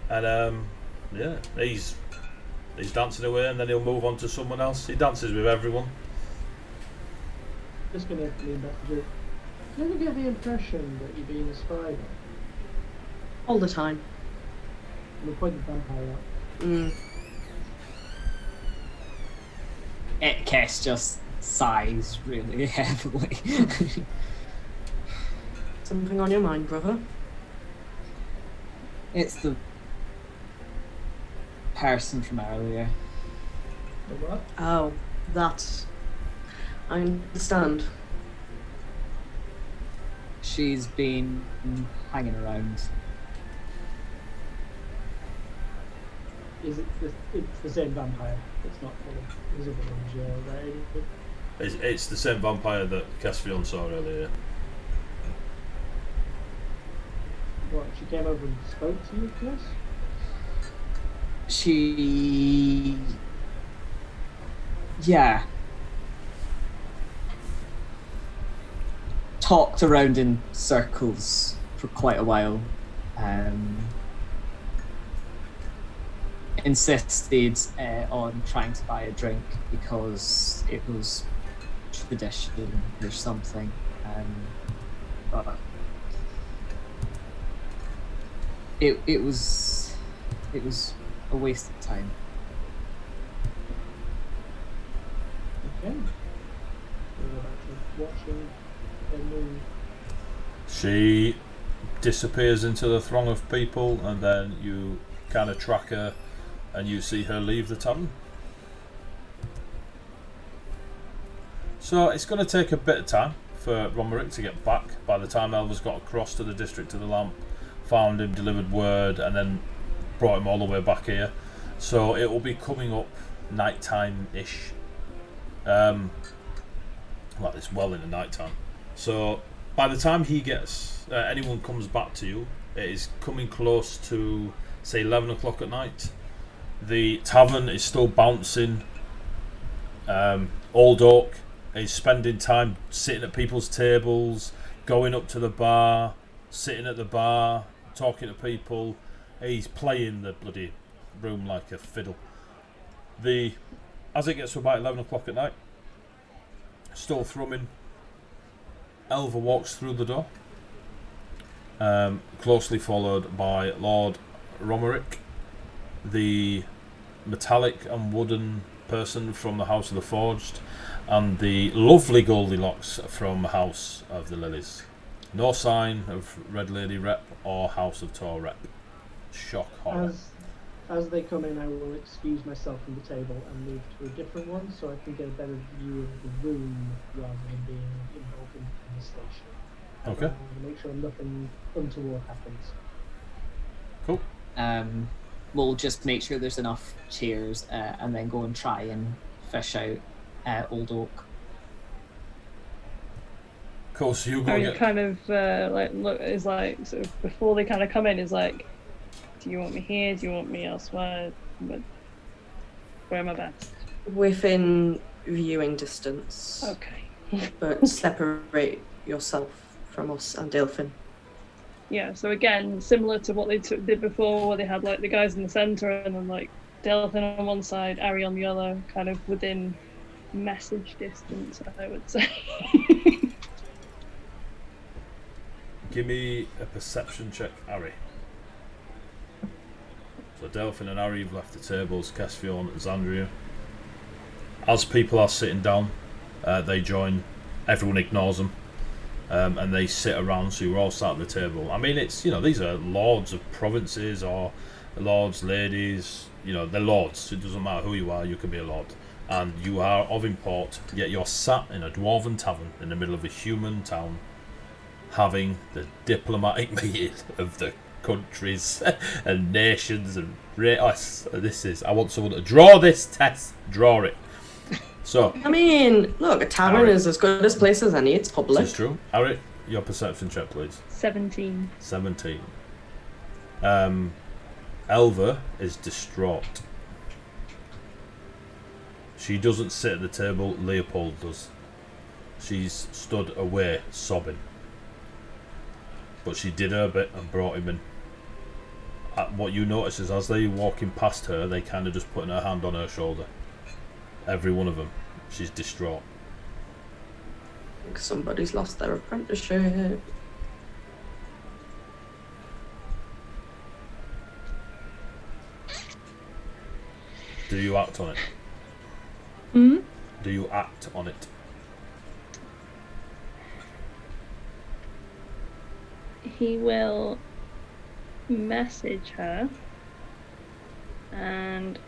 and yeah, he's dancing away, and then he'll move on to someone else. He dances with everyone. Just going to lean back to you. Do you ever get the impression that you're being spied on? All the time. We'll point the vampire out. Kess just sighs really heavily. Something on your mind, brother? It's the person from earlier. The what? Oh, that. I understand. She's been hanging around. Is it it's the same vampire? It's not the other ones, yeah, right? It's the same vampire that Caspian saw earlier. What, she came over and spoke to you, Chris? She... Yeah. Talked around in circles for quite a while. Insisted on trying to buy a drink because it was tradition or something. But it was a waste of time. Okay. We'll go back to watching the move. She disappears into the throng of people, and then you kind of track her, and you see her leave the tavern. So it's going to take a bit of time for Romerick to get back. By the time Elva's got across to the District of the Lamp, found him, delivered word, and then brought him all the way back here. So it will be coming up nighttime-ish. Well, it's well into nighttime. So by the time he gets, anyone comes back to you, it is coming close to, say, 11 o'clock at night. The tavern is still bouncing. Old Oak is spending time sitting at people's tables, going up to the bar, sitting at the bar, talking to people. He's playing the bloody room like a fiddle. As it gets to about 11 o'clock at night, still thrumming, Elva walks through the door, closely followed by Lord Romerick, the metallic and wooden person from the House of the Forged, and the lovely Goldilocks from House of the Lilies. No sign of Red Lady Rep or House of Tor Rep. Shock horror. As they come in, I will excuse myself from the table and move to a different one so I can get a better view of the room rather than being involved in the station. Okay. To make sure nothing untoward happens. Cool. We'll just make sure there's enough chairs and then go and try and fish out Old Oak. Cool, so you go Harry get... kind of look is like sort of before they kind of come in is like, do you want me here? Do you want me elsewhere? But where am I best? Within viewing distance. Okay. But separate yourself from us and Delphin. Yeah. So again, similar to what they did before, where they had like the guys in the center and then like Delphin on one side, Ari on the other, kind of within message distance, I would say. Give me a perception check, Ari. So Delphin and Ari have left the tables, Caspian and Xandria. As people are sitting down, they join. Everyone ignores them, and they sit around. So you're all sat at the table. I mean, it's, you know, these are lords of provinces or lords, ladies. You know, they're lords. It doesn't matter who you are. You can be a lord, and you are of import. Yet you're sat in a dwarven tavern in the middle of a human town, having the diplomatic meeting of the countries and nations and this is, I want someone to draw this test. Draw it. So I mean, look, a tavern Ari. is as good a place as any. It's public. This is true. Ari, your perception check, please. 17. 17. Elva is distraught. She doesn't sit at the table. Leopold does. She's stood away, sobbing. But she did her bit and brought him in. What you notice is as they walking past her, they kind of just putting her hand on her shoulder. Every one of them. She's distraught. I think somebody's lost their apprenticeship. Do you act on it? Hmm? do you act on it? He will message her and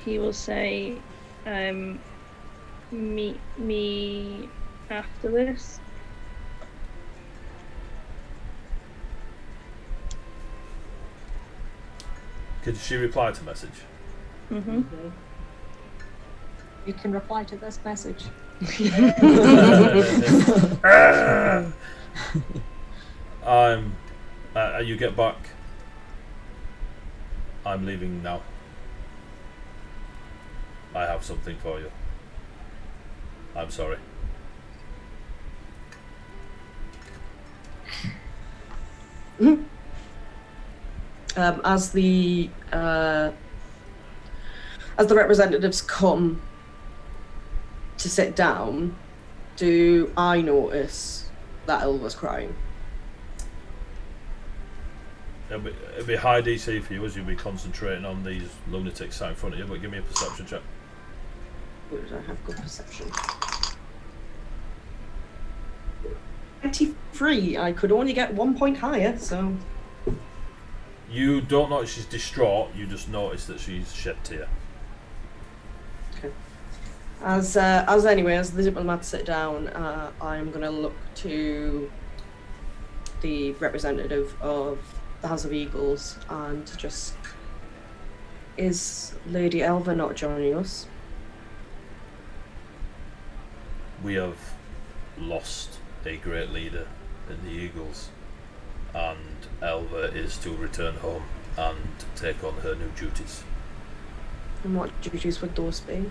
he will say, meet me after this. Could she reply to message? Mm-hmm. You can reply to this message. You get back. I'm leaving now. I have something for you. I'm sorry. As the representatives come to sit down, do I notice that Elva's crying? It'll be high DC for you as you'll be concentrating on these lunatics sat in front of you, but give me a perception check. Where did I have good perception? 23. I could only get 1 point higher, so. You don't notice she's distraught, you just notice that she's shed tear. Okay. As the diplomats sit down, I'm going to look to the representative of the House of Eagles and just, is Lady Elva not joining us? We have lost a great leader in the Eagles, and Elva is to return home and take on her new duties. And what duties would those be?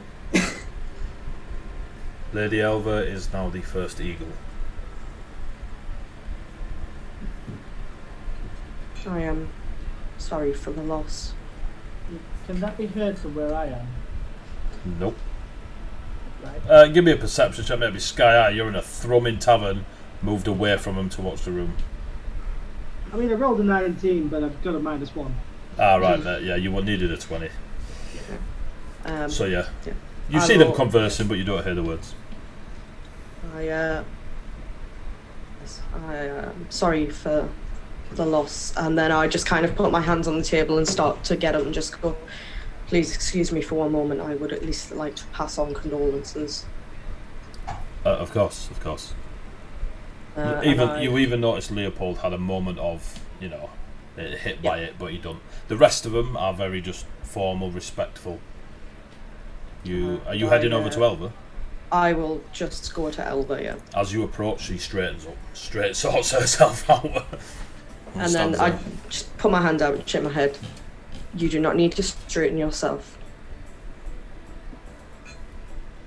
Lady Elva is now the first Eagle. I am sorry for the loss. Can that be heard from where I am? Nope. Right. Give me a perception check, maybe Sky Eye. You're in a thrumming tavern, moved away from him to watch the room. I mean, I rolled a 19, but I've got a -1. Ah, right, yeah, you needed a 20. So yeah. You I see them will- conversing, but you don't hear the words. I am sorry for the loss, and then I just kind of put my hands on the table and start to get up and just go, please excuse me for one moment, I would at least like to pass on condolences. Of course. You even noticed Leopold had a moment of, hit by it, but he don't. The rest of them are very just formal, respectful. Are you heading over to Elva? I will just go to Elva, yeah. As you approach, she straightens up, straight sorts herself out. And then I just put my hand out and shake my head. You do not need to straighten yourself.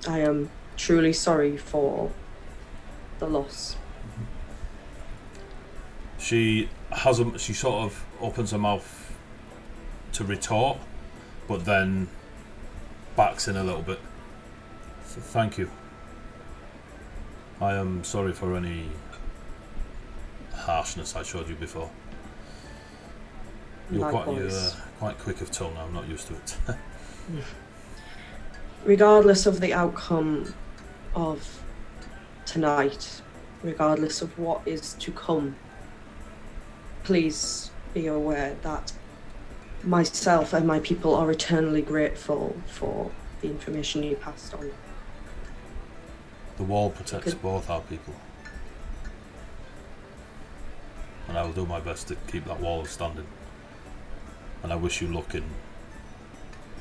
I am truly sorry for the loss. She sort of opens her mouth to retort, but then backs in a little bit. So thank you. I am sorry for any harshness I showed you before. You're quite quick of tongue. I'm not used to it. Regardless of the outcome of tonight, regardless of what is to come, please be aware that myself and my people are eternally grateful for the information you passed on. The wall protects both our people, and I will do my best to keep that wall standing. And I wish you luck in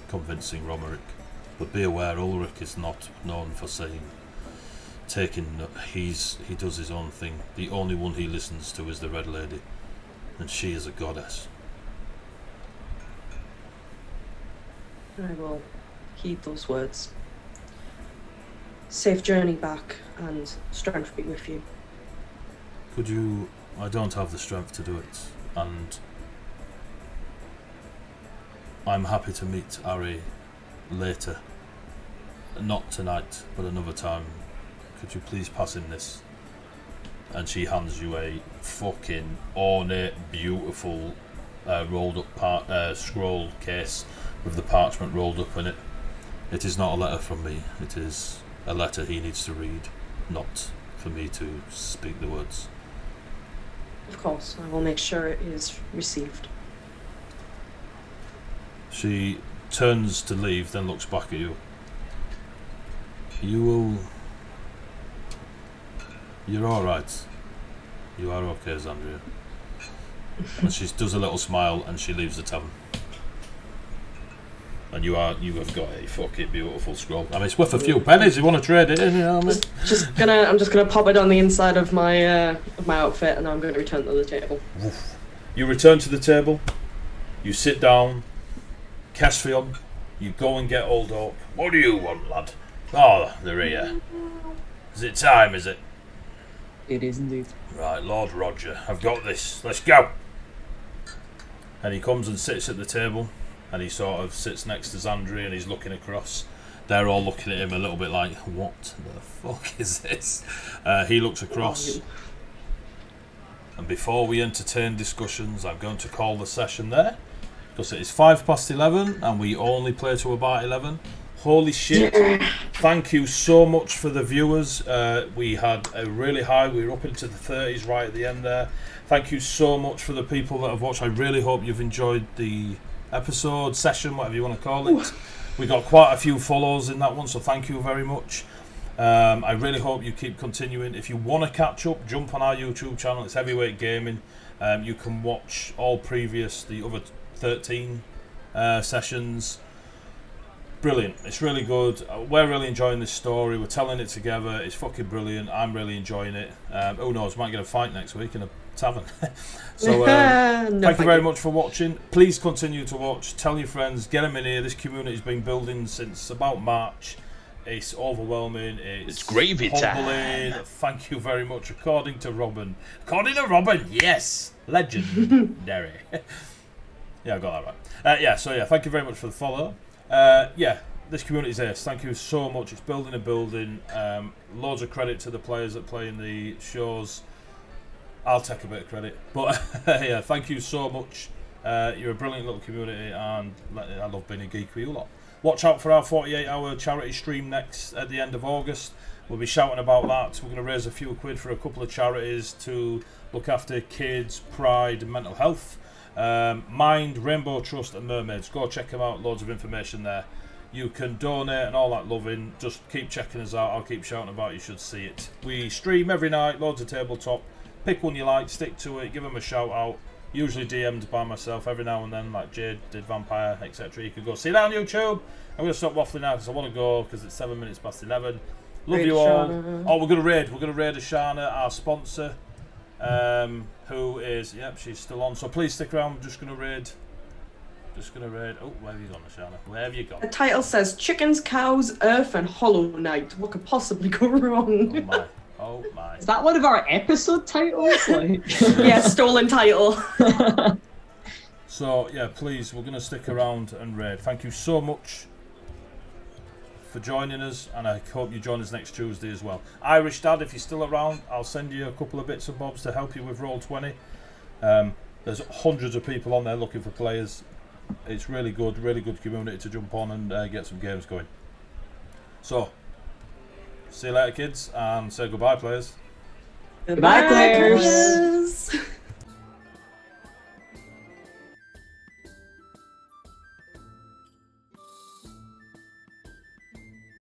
convincing Romerick. But be aware, Ulrich is not known for he does his own thing. The only one he listens to is the Red Lady, and she is a goddess. I will heed those words. Safe journey back, and strength be with you. I don't have the strength to do it, and I'm happy to meet Ari later. Not tonight, but another time. Could you please pass in this? And she hands you a fucking ornate, beautiful rolled up scroll case with the parchment rolled up in it. It is not a letter from me. It is a letter he needs to read, not for me to speak the words. Of course, I will make sure it is received. She turns to leave, then looks back at you. You're alright. You are okay, Zandria. And she does a little smile and she leaves the tavern. And you have got a fucking beautiful scroll. I mean, it's worth a few pennies. You want to trade it in, you know what I mean? I'm just gonna pop it on the inside of my outfit, and I'm going to return to the table. You return to the table. You sit down. Caspian, you go and get Old Oak. What do you want, lad? Oh, they're here. Is it time, is it? It is indeed. Right, Lord Roger, I've got this. Let's go. And he comes and sits at the table, and he sort of sits next to Zandri, and he's looking across. They're all looking at him a little bit like, what the fuck is this? He looks across. And before we entertain discussions, I'm going to call the session there. Because it is 11:05 and we only play to about 11. Holy shit. Thank you so much for the viewers. We had a really high, we were up into the 30s right at the end there. Thank you so much for the people that have watched. I really hope you've enjoyed the episode, session, whatever you want to call it. We got quite a few follows in that one, so thank you very much. I really hope you keep continuing. If you want to catch up, jump on our YouTube channel. It's Heavyweight Gaming. You can watch all the other 13 sessions. Brilliant. It's really good. We're really enjoying this story. We're telling it together. It's fucking brilliant. I'm really enjoying it. Who knows, might get a fight next week in a tavern. So thank you very much for watching. Please continue to watch. Tell your friends. Get them in here. This community's been building since about March. It's overwhelming. It's gravy humbling. time. Thank you very much. According to Robin, yes, legendary. Yeah, I got that right. So thank you very much for the follow. This community's ace. Thank you so much. It's building and building. Loads of credit to the players that play in the shows. I'll take a bit of credit, but thank you so much. You're a brilliant little community, and I love being a geek with you lot. Watch out for our 48-hour charity stream next at the end of August. We'll be shouting about that. We're going to raise a few quid for a couple of charities to look after kids, pride, and mental health. Mind, Rainbow Trust, and Mermaids. Go check them out. Loads of information there. You can donate and all that loving. Just keep checking us out. I'll keep shouting about it. You should see it. We stream every night. Loads of tabletop. Pick one you like. Stick to it. Give them a shout out. Usually DM'd by myself every now and then, like Jade did Vampire, etc. You can go see that on YouTube. I'm going to stop waffling now because I want to go because it's 7 minutes past 11. Love you all. Oh, we're going to raid. We're going to raid Ashana, our sponsor, who is, she's still on. So please stick around. I'm just going to raid. Oh, where have you gone, Ashana? Where have you gone? The title says Chickens, Cows, Earth, and Hollow Knight. What could possibly go wrong? Oh my. Is that one of our episode titles? Yeah, stolen title. So, please, we're going to stick around and raid. Thank you so much for joining us, and I hope you join us next Tuesday as well. Irish Dad, if you're still around, I'll send you a couple of bits and bobs to help you with Roll20. There's hundreds of people on there looking for players. It's really good community to jump on and get some games going. So, see you later, kids, and say goodbye, players. Goodbye, players.